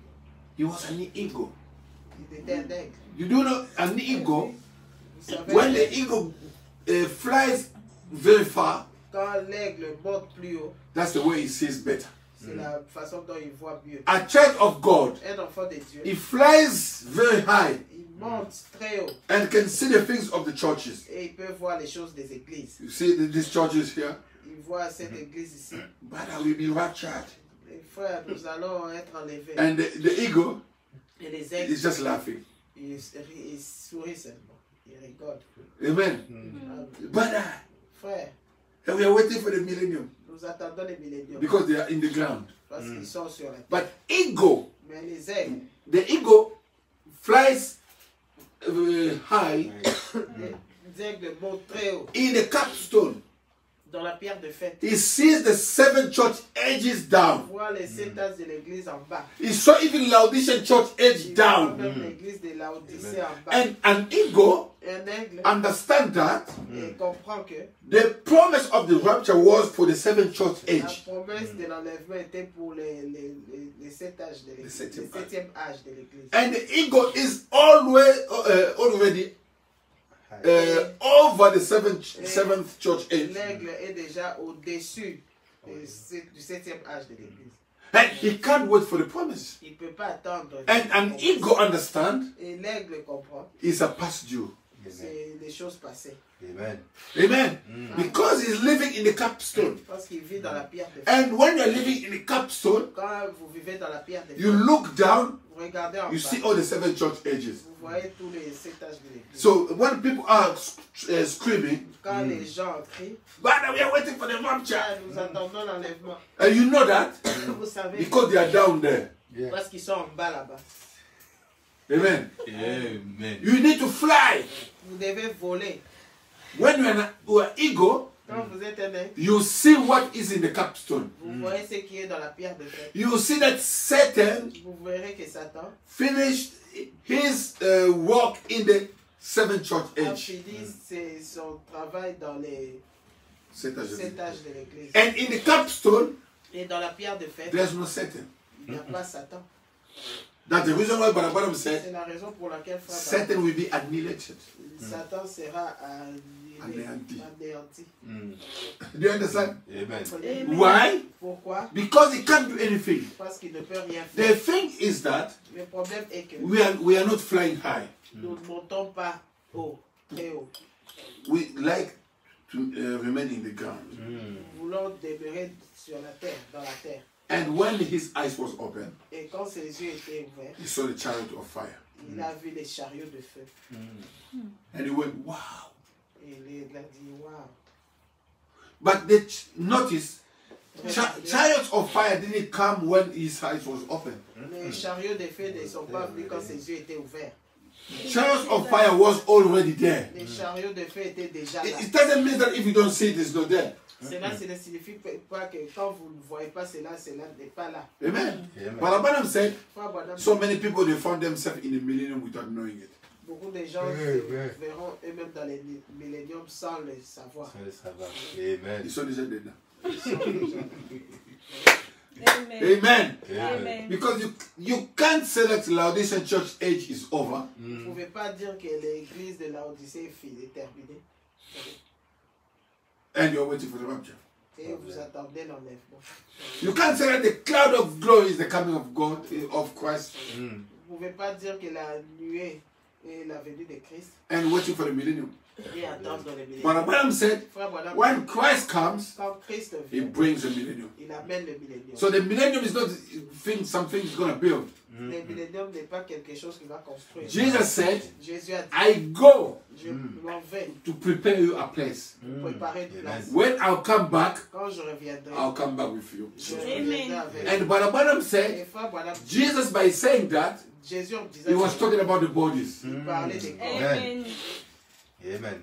S1: He was an eagle.
S3: Il était un aigle.
S1: You do know an eagle,
S3: Vous savez,
S1: when the eagle flies very far,
S3: quand l'aigle monte plus haut,
S1: that's the way he sees better.
S3: c'est la façon dont il voit mieux.
S1: A child of God,
S3: Un enfant de Dieu,
S1: he flies very high
S3: il monte très haut
S1: and can see the things of the churches.
S3: et il peut voir les choses des églises.
S1: You see these churches here?
S3: Il voit cette église ici.
S1: But I will be raptured.
S3: Les frères, nous allons être enlevés.
S1: And the eagle
S3: Et les aigles,
S1: is just laughing.
S3: ils sourient seulement. Ils rigolent.
S1: Amen.
S3: Amen.
S1: But
S3: Frère,
S1: we are waiting for the millennium
S3: nous attendons les milléniums
S1: because they are in the ground.
S3: parce qu'ils sont sur la terre.
S1: But eagle,
S3: Mais les aigles,
S1: the eagle flies high
S3: les aigles montent très haut
S1: in the capstone.
S3: dans la pierre de fête.
S1: he sees the 7 church ages
S3: On
S1: down.
S3: voit les 7 âges de l'église en bas.
S1: He saw even Laodicean church age
S3: Il voit
S1: down.
S3: même l'église de Laodicée en bas.
S1: And an ego
S3: Et un aigle
S1: understand that
S3: et comprend que
S1: the promise of the rapture was for the 7 church
S3: la
S1: age.
S3: promesse de l'enlèvement était pour les 7 âges de l'église,
S1: septième
S3: le 7e âge de l'église.
S1: And the ego is always already over the seventh church age.
S3: L'aigle est déjà au-dessus du 7e âge de l'église.
S1: And he can't wait for the promise.
S3: Il ne peut pas attendre.
S1: And an ego understand
S3: Et l'aigle comprend.
S1: is a past due.
S3: C'est des choses passées.
S2: Amen.
S1: Amen. Because he's living in the capstone.
S3: Parce qu'il vit dans la pierre de fête.
S1: And when you're living in the capstone,
S3: Quand vous vivez dans la pierre de
S1: you
S3: fête,
S1: look down,
S3: vous regardez en
S1: you
S3: bas.
S1: see all the 7 church ages.
S3: Vous voyez tous les 7 âges de l'église.
S1: So when people are screaming,
S3: Quand les gens crient,
S1: Father, we are waiting for the rapture.
S3: ah, nous attendons l'enlèvement.
S1: And you know that
S3: Vous savez,
S1: because they are down there.
S3: parce qu'ils sont en bas là-bas.
S1: Amen.
S2: Amen.
S1: You need to fly.
S3: Vous devez voler.
S1: When you are ego,
S3: Quand vous êtes un aigle,
S1: you see what is in the capstone.
S3: vous voyez ce qui est dans la pierre de fête.
S1: You see that Satan
S3: Vous verrez que Satan
S1: finished his work in the 7th church
S3: a
S1: age.
S3: fini son travail dans les 7 âges de l'église.
S1: And in the capstone,
S3: Et dans la pierre de fête,
S1: there's no Satan.
S3: il n'y a pas Satan.
S1: That's the reason why Barabara said
S3: C'est la raison pour laquelle frère
S1: Satan will be annihilated.
S3: Satan sera
S1: Anéanti.
S3: anéanti.
S1: Do you understand?
S2: Amen.
S1: Why?
S3: Pourquoi?
S1: Because he can't do anything.
S3: Parce qu'il ne peut rien
S1: The
S3: faire.
S1: thing is that
S3: Le problème est que
S1: we are not flying high.
S3: nous ne montons pas haut, très haut.
S1: We like to remain in the ground.
S3: Nous voulons demeurer sur la terre, dans la terre.
S1: And when his eyes was open,
S3: Et quand ses yeux étaient ouverts,
S1: he saw the chariot of fire.
S3: il a vu les chariots de feu.
S1: And he went, wow.
S3: Et il a dit, waouh.
S1: But notice, chariots of fire didn't come when his eyes was open.
S3: Les chariots de feu ne sont pas venus quand ses yeux étaient ouverts.
S1: Chariots of fire was already there.
S3: Les chariots de feu étaient déjà là.
S1: It doesn't mean that if you don't see it, it's not there.
S3: Cela ne signifie pas que quand vous ne voyez pas cela, cela n'est pas là.
S1: Amen.
S2: Amen.
S1: But Abanam said,
S3: Frère Branham,
S1: so many people, they found themselves in the millennium without knowing it.
S3: beaucoup de gens
S2: Oui,
S3: se
S2: oui.
S3: verront eux-mêmes dans les milléniums sans le savoir.
S2: Ça va. Amen.
S1: Ils sont déjà dedans.
S3: Ils sont déjà-
S4: Amen.
S1: Amen.
S4: Amen.
S1: Because you can't say that Laodicean church age is over.
S3: Vous ne pouvez pas dire que l'église de la Odyssée est terminée
S1: And you're waiting for the rapture.
S3: et vous attendez l'enlèvement.
S1: You can't say that the cloud of glory is the coming of God, of Christ,
S3: Vous ne pouvez pas dire que la nuée est la venue de Christ
S1: and waiting for the millennium.
S3: et attendre le
S1: But
S3: millénium.
S1: Abraham said,
S3: Frère Branham,
S1: when Christ comes,
S3: quand Christ
S1: he
S3: vient,
S1: brings the millennium.
S3: il amène le millénium.
S1: So the millennium is not something he's going to build.
S3: Le millénium n'est pas quelque chose qu'il va construire.
S1: Jesus said,
S3: Jésus a dit,
S1: I go
S3: je m'en vais
S1: to prepare you a place.
S3: pour préparer une place.
S1: When I'll come back,
S3: Quand je reviendrai,
S1: I'll come back with you.
S3: je reviendrai avec
S1: And Balabanam
S3: Et
S1: said,
S3: frère Branham,
S1: Jesus, by saying that,
S3: Jésus en disant
S1: he was talking about the bodies.
S3: il parlait des corps.
S4: Amen.
S2: Amen.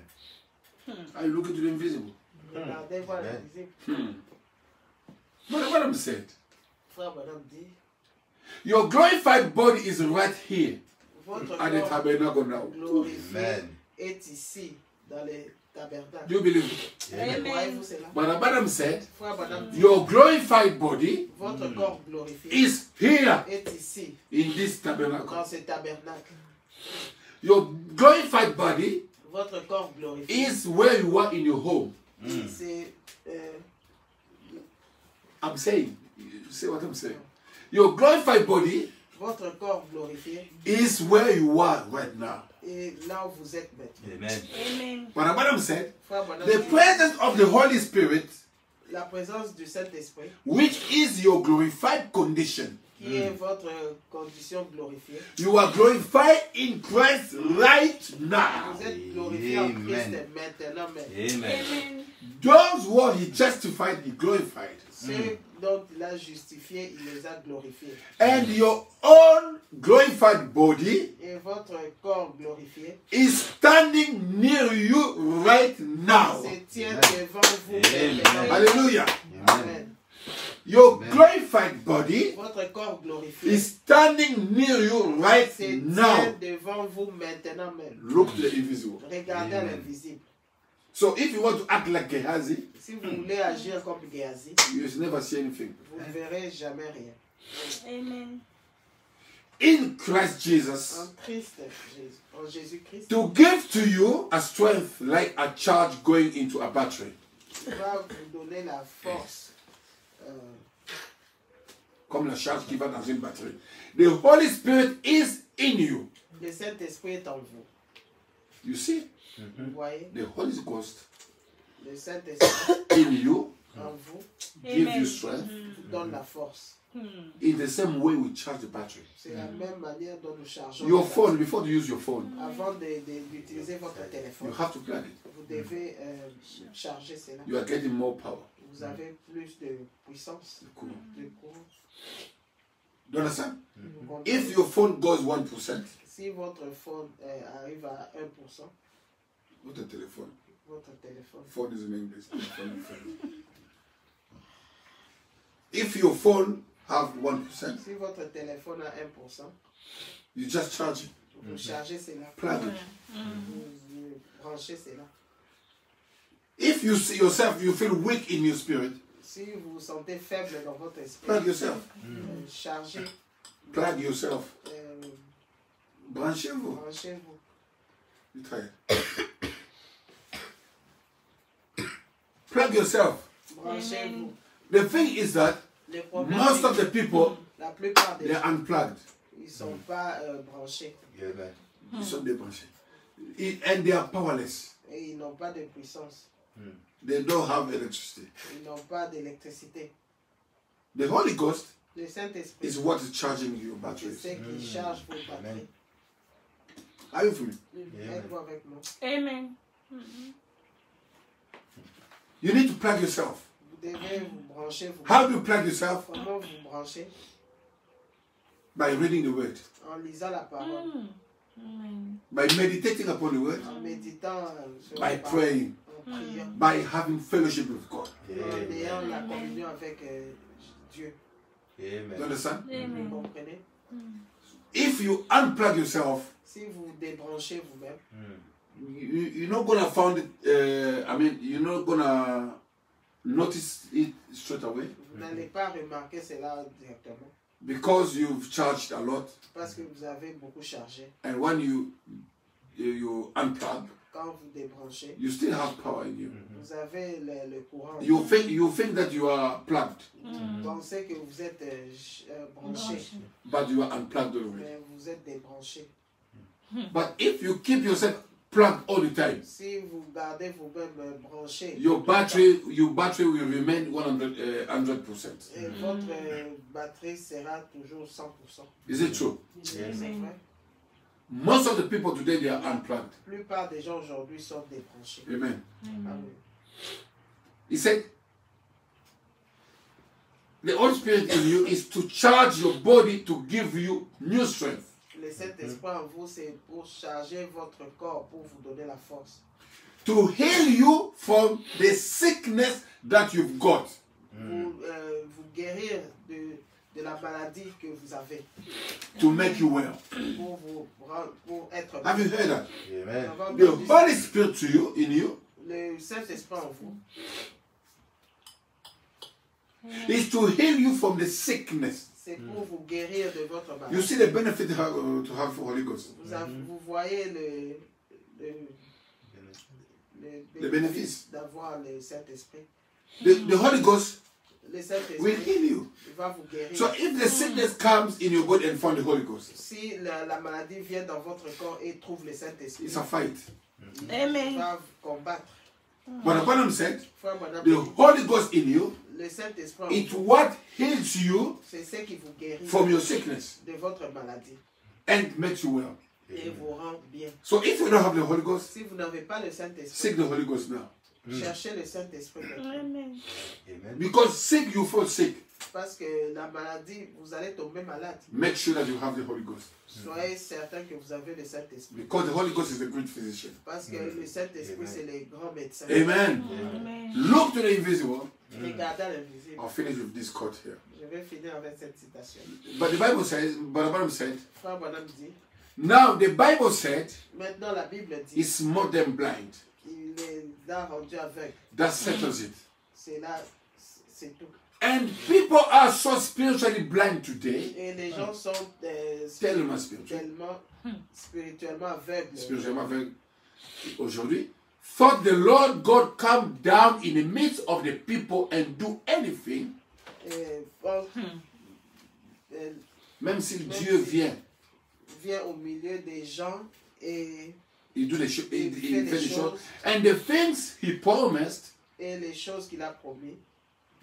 S1: Are you looking to the invisible?
S3: Regardez, voilà, il disait,
S1: Balabanam said,
S3: frère Branham dit,
S1: your glorified body is right here
S3: votre
S1: at the
S3: corps
S1: tabernacle now.
S3: glorifié
S2: Amen.
S3: est ici, dans les tabernacles.
S1: Do you believe?
S4: Amen.
S3: Croyez-vous cela?
S1: Balabanam said,
S3: Frère Branham dit,
S1: your glorified body
S3: votre corps glorifié
S1: is here
S3: est ici,
S1: in this tabernacle.
S3: dans ce tabernacle.
S1: Your glorified body
S3: Votre corps glorifié,
S1: is where you are in your home.
S3: c'est
S1: I'm saying, you see what I'm saying? Your glorified body
S3: votre corps glorifié
S1: is where you are right now.
S3: et là où vous êtes maintenant.
S2: Amen.
S4: Amen.
S1: Balabanam said,
S3: Frère Branham
S1: the
S3: dit,
S1: presence of the Holy Spirit,
S3: la présence du Saint-Esprit,
S1: which is your glorified condition.
S3: qui est votre condition glorifiée,
S1: You are glorified in Christ right now.
S3: vous êtes glorifié en Christ
S2: Amen.
S3: maintenant même.
S2: Amen.
S4: Amen.
S1: Those who are he justified, he glorified.
S3: Ceux dont il a justifié, il les a glorifiés.
S1: And your own glorified body
S3: et votre corps glorifié
S1: is standing near you right now.
S3: se tient
S2: Amen.
S3: devant vous.
S2: Amen.
S3: maintenant.
S1: Hallelujah.
S3: Amen.
S1: Your
S2: Amen.
S1: glorified body
S3: Votre corps glorifié
S1: is standing near you right
S3: se tient
S1: now.
S3: devant vous maintenant même.
S1: Look to the invisible.
S3: Regardez à
S2: Amen.
S3: l'invisible.
S1: So if you want to act like Gehazi,
S3: Si vous voulez agir comme Géasi,
S1: you will never see anything.
S3: vous ne verrez jamais rien.
S4: Amen.
S1: In Christ Jesus,
S3: En Christ, en Jésus-Christ,
S1: to give to you a strength like a charge going into a battery.
S3: il va vous donner la force.
S1: Comme la charge qui va dans une batterie. The Holy Spirit is in you.
S3: Le Saint-Esprit est en vous.
S1: You see,
S3: Vous voyez,
S1: the Holy Ghost
S3: le Saint-Esprit
S1: in you
S3: en vous
S1: gives
S4: Amen.
S1: you strength.
S3: vous donne la force.
S1: In the same way we charge the battery.
S3: C'est la même manière dont nous chargeons.
S1: Your
S3: la
S1: phone, before you use your phone,
S3: Avant d'utiliser votre téléphone,
S1: you have to plug it.
S3: vous devez charger cela.
S1: You are getting more power.
S3: Vous avez plus de puissance,
S1: Cool.
S3: de courant.
S1: Do you understand?
S3: Vous comprenez?
S1: If your phone goes 1%,
S3: Si votre phone arrive à 1%,
S1: votre téléphone.
S3: votre téléphone,
S1: Phone is in English. Telephone, phone. If your phone have 1%,
S3: si votre téléphone a 1%,
S1: you just charge it.
S3: vous chargez cela,
S1: Plug it.
S3: vous branchez cela.
S1: If you see yourself, you feel weak in your spirit,
S3: Si vous vous sentez faible dans votre esprit,
S1: plug yourself.
S3: chargez,
S1: Plug yourself. Branchez-vous.
S3: branchez-vous.
S1: You try it. Plug yourself.
S3: Branchez-vous.
S1: The thing is that
S3: Les problèmes,
S1: most of the people,
S3: la plupart des
S1: they're
S3: gens,
S1: unplugged.
S3: ils ne sont pas branchés
S2: Amen.
S1: Ils sont débranchés. And they are powerless.
S3: et ils n'ont pas de puissance.
S1: They don't have electricity.
S3: Ils n'ont pas d'électricité.
S1: The Holy Ghost
S3: Le Saint-Esprit,
S1: is what is charging your
S3: c'est
S1: batteries.
S3: ce qui charge vos batteries.
S1: Are you with me?
S3: Êtes-vous avec moi?
S4: Amen.
S1: You need to plug yourself.
S3: Vous devez vous brancher.
S1: How do you plug yourself?
S3: Comment vous branchez?
S1: By reading the word.
S3: En lisant la parole,
S4: Amen.
S1: By meditating upon the word.
S3: en méditant sur
S1: By
S3: la parole,
S1: praying.
S3: en priant,
S1: By having fellowship with God.
S3: en ayant la communion avec Dieu.
S1: You
S2: Amen.
S1: understand?
S3: Vous
S4: Amen.
S3: comprenez?
S1: If you unplug yourself,
S3: Si vous débranchez vous-même,
S1: you're not gonna find it. You're not gonna notice it straight away
S3: vous n'allez pas remarquer cela directement
S1: because you've charged a lot.
S3: parce que vous avez beaucoup chargé.
S1: And when you unplug,
S3: Quand vous débranchez,
S1: you still have power in you.
S3: vous avez le courant.
S1: You think that you are plugged,
S3: Vous pensez que vous êtes branché,
S1: but you are unplugged already.
S3: mais vous êtes débranché.
S1: But if you keep yourself plugged all the time,
S3: Si vous gardez vous-même branché,
S1: your battery will remain 100%.
S3: et votre batterie sera toujours 100%.
S1: Is it true?
S3: C'est vrai.
S1: Most of the people today, they are unplugged.
S3: La plupart des gens aujourd'hui sont débranchés.
S1: Amen.
S3: Amen.
S1: He said, the Holy Spirit in you is to charge your body to give you new strength.
S3: Le Saint-Esprit en vous, c'est pour charger votre corps, pour vous donner la force.
S1: To heal you from the sickness that you've got.
S3: Pour vous guérir de la maladie que vous avez.
S1: To make you well.
S3: Pour être
S1: Have you heard that?
S2: Amen.
S3: Avoir
S1: The
S3: entendu
S1: Holy Spirit to you, in you,
S3: le Saint-Esprit en vous,
S1: is to heal you from the sickness.
S3: c'est pour vous guérir de votre
S1: You
S3: maladie.
S1: see the benefit to have for Holy Ghost.
S3: Vous voyez
S1: Le bénéfice.
S3: d'avoir le Saint-Esprit.
S1: The Holy Ghost
S3: Le
S1: will
S3: Saint-Esprit
S1: heal you.
S3: il va vous guérir.
S1: So if the sickness comes in your body and find the Holy Ghost,
S3: Si la maladie vient dans votre corps et trouve le Saint-Esprit,
S1: it's a fight.
S3: il
S4: Amen.
S3: va vous combattre.
S1: But Branham said,
S3: Frère Branham,
S1: the Holy Ghost in you,
S3: le Saint-Esprit, en
S1: it's
S3: vous,
S1: what heals you
S3: c'est ce qui vous guérit
S1: from your sickness
S3: de votre maladie
S1: and makes you well.
S3: et vous rend bien.
S1: So if you don't have the Holy Ghost,
S3: Si vous n'avez pas le Saint-Esprit,
S1: seek the Holy Ghost now.
S3: cherchez le Saint-Esprit maintenant.
S4: Amen.
S2: Amen.
S1: Because sick, you fall sick.
S3: Parce que la maladie, vous allez tomber malade.
S1: Make sure that you have the Holy Ghost.
S3: Soyez certain que vous avez le Saint-Esprit.
S1: Because the Holy Ghost is a great physician.
S3: Parce que le Saint-Esprit, c'est le grand médecin.
S1: Amen.
S4: Amen.
S1: Look to the invisible.
S3: Regardez l'invisible.
S1: I'll finish with this quote here.
S3: Je vais finir avec cette citation.
S1: But the Bible says, Brother Branham said,
S3: Frère Bonhomme dit,
S1: now the Bible said,
S3: maintenant la Bible dit,
S1: it's more than blind.
S3: il les a rendus aveugles.
S1: That settles it.
S3: C'est là, c'est tout.
S1: And people are so spiritually blind today.
S3: Et les gens sont
S1: Tellement spirituel.
S3: tellement spirituellement aveugles.
S1: Spirituellement aveugle aujourd'hui. Thought the Lord God come down in the midst of the people and do anything. Même si Dieu vient,
S3: vient au milieu des gens et
S1: il fait
S3: fait
S1: des
S3: des
S1: choses.
S3: choses.
S1: And the things he promised,
S3: les choses qu'il a promis,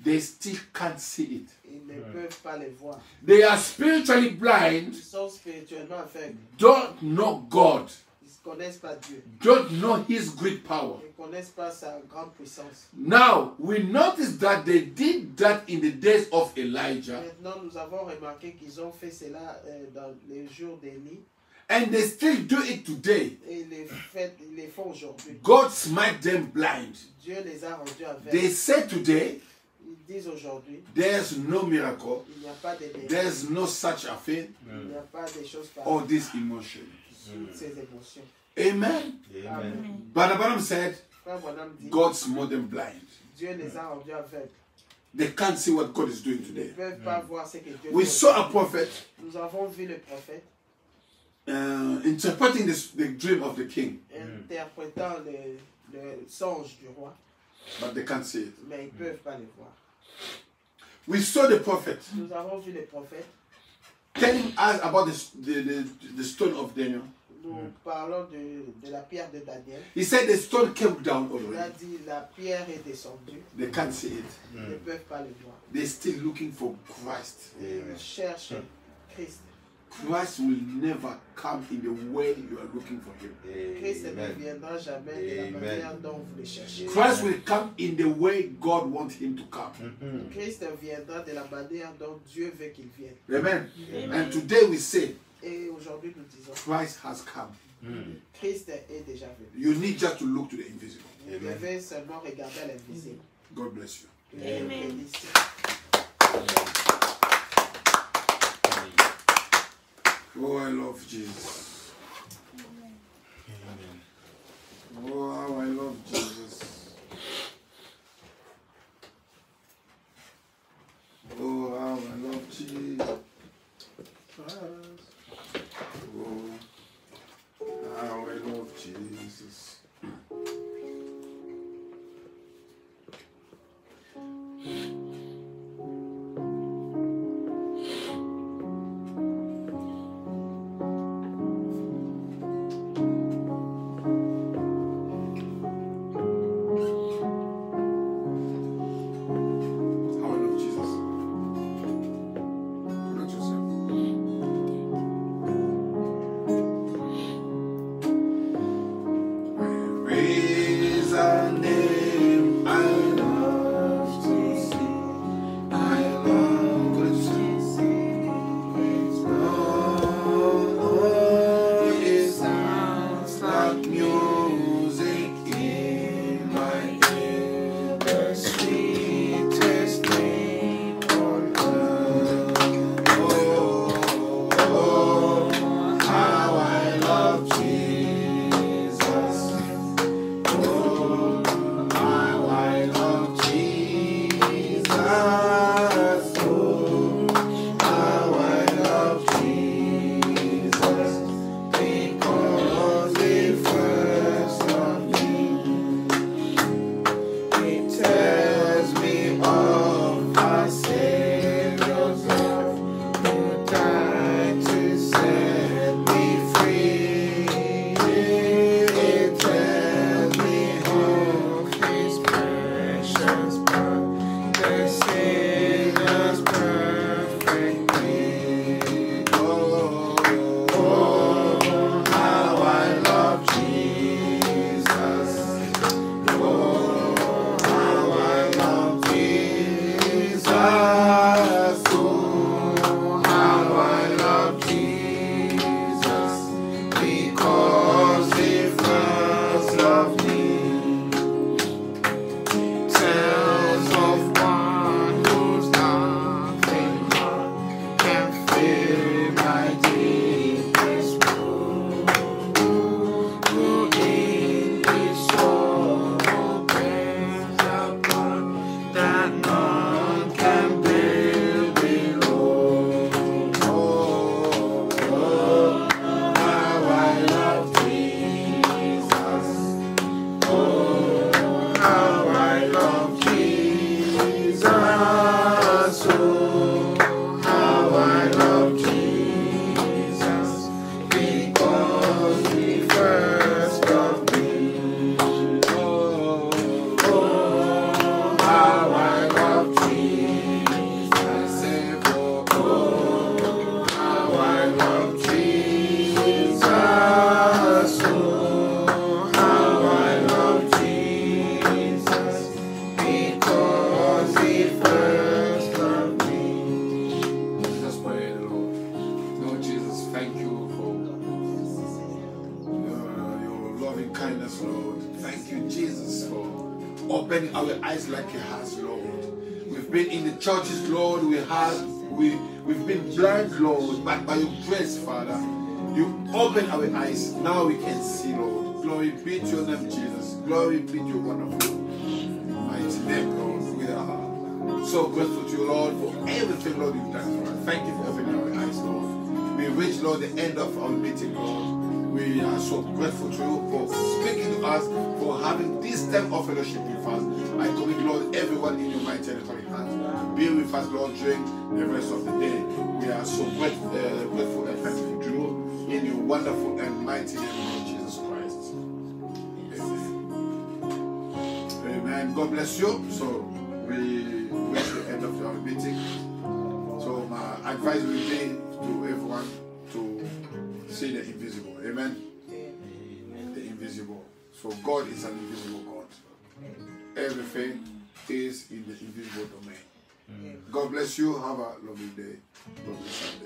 S1: they still can't see it.
S3: ils ne peuvent pas les voir.
S1: They are spiritually blind,
S3: Ils sont spirituellement aveugles.
S1: don't know God,
S3: Ils ne connaissent pas Dieu.
S1: don't know his great power.
S3: Ils ne connaissent pas sa grande puissance.
S1: Now, we notice that they did that in the days of Elijah,
S3: Maintenant, nous avons remarqué qu'ils ont fait cela dans les jours d'Élie
S1: and they still do it today.
S3: et ils les font aujourd'hui.
S1: God smite them blind.
S3: Dieu les a rendus
S1: They
S3: aveugles.
S1: say today,
S3: Ils disent aujourd'hui,
S1: there's no miracle,
S3: il n'y a pas de miracle,
S1: there's no such a thing,
S3: il n'y a pas de choses
S1: or
S3: pareilles.
S1: this emotion.
S3: Toutes ces émotions.
S1: Amen.
S2: Amen.
S1: But Abraham said,
S3: Frère Bonhomme dit,
S1: God's more than blind.
S3: Dieu les a rendus aveugles.
S1: They can't see what God is doing
S3: Ils ne
S1: today.
S3: peuvent pas voir ce que Dieu
S1: We
S3: fait.
S1: saw a prophet
S3: Nous avons vu le prophète
S1: interpreting the dream of the king,
S3: interprétant le songe du roi,
S1: but they can't see it.
S3: mais ils ne peuvent pas le voir.
S1: We saw the prophet
S3: Nous avons vu le prophète.
S1: telling us about the stone of Daniel.
S3: Nous parlons de la pierre de Daniel.
S1: He said the stone came down
S3: Il a
S1: already.
S3: dit la pierre est descendue.
S1: They can't see it.
S3: Ils ne peuvent pas le voir.
S1: They're still looking for Christ.
S3: Ils cherchent Christ.
S1: Christ will never come in the way you are looking for him.
S3: Christ ne
S2: Amen.
S3: viendra jamais de la
S2: Amen.
S3: manière dont vous le cherchez.
S1: Christ will come in the way God wants him to come.
S3: Christ viendra de la manière dont Dieu veut qu'il vienne.
S1: Amen. And today we say,
S3: Et aujourd'hui, nous disons,
S1: Christ has come.
S3: Christ est déjà venu.
S1: You need just to look to the invisible.
S3: Vous devez seulement regarder l'invisible.
S1: God bless you.
S3: Que Dieu vous
S4: Amen.
S3: bénisse.
S1: Oh, I love Jesus. Oh, how I love Jesus. Oh, how I love Jesus. Oh, how I love Jesus. fill my deepest room. In this soul, praise upon that none can bear below. Oh, oh, how I love Jesus. Oh, how I love Jesus. Oh, how I love Jesus. Because He first loved me. Oh, oh, how I love Jesus. Oh, how I love Jesus. Oh, how I love Jesus. Because He first loved me. Let us pray, Lord. Lord Jesus, thank you for your loving kindness, Lord. Thank you, Jesus, for opening our eyes like He has, Lord. We've been in the churches, Lord. We've been blind, Lord, but by your grace, Father, you open our eyes. Now we can see, Lord. Glory be to your name, Jesus. Glory be to your wonderful, mighty name, Lord. We are so grateful to you, Lord, for everything, Lord, you've done for us. Thank you for opening our eyes, Lord. We reach, Lord, the end of our meeting, Lord. We are so grateful to you for speaking to us, for having this time of fellowship with us. I commit, Lord, everyone in your mighty and holy hands. Be with us, Lord, during the rest of the day. We are so grateful and thankful to you in your wonderful and mighty name, Lord Jesus Christ. Amen. Amen. God bless you. So we reach the end of our meeting. So my advice will be to everyone to see the invisible. Amen. The invisible. So God is an invisible God. Everything is in the invisible domain. God bless you. Have a lovely day. God bless you.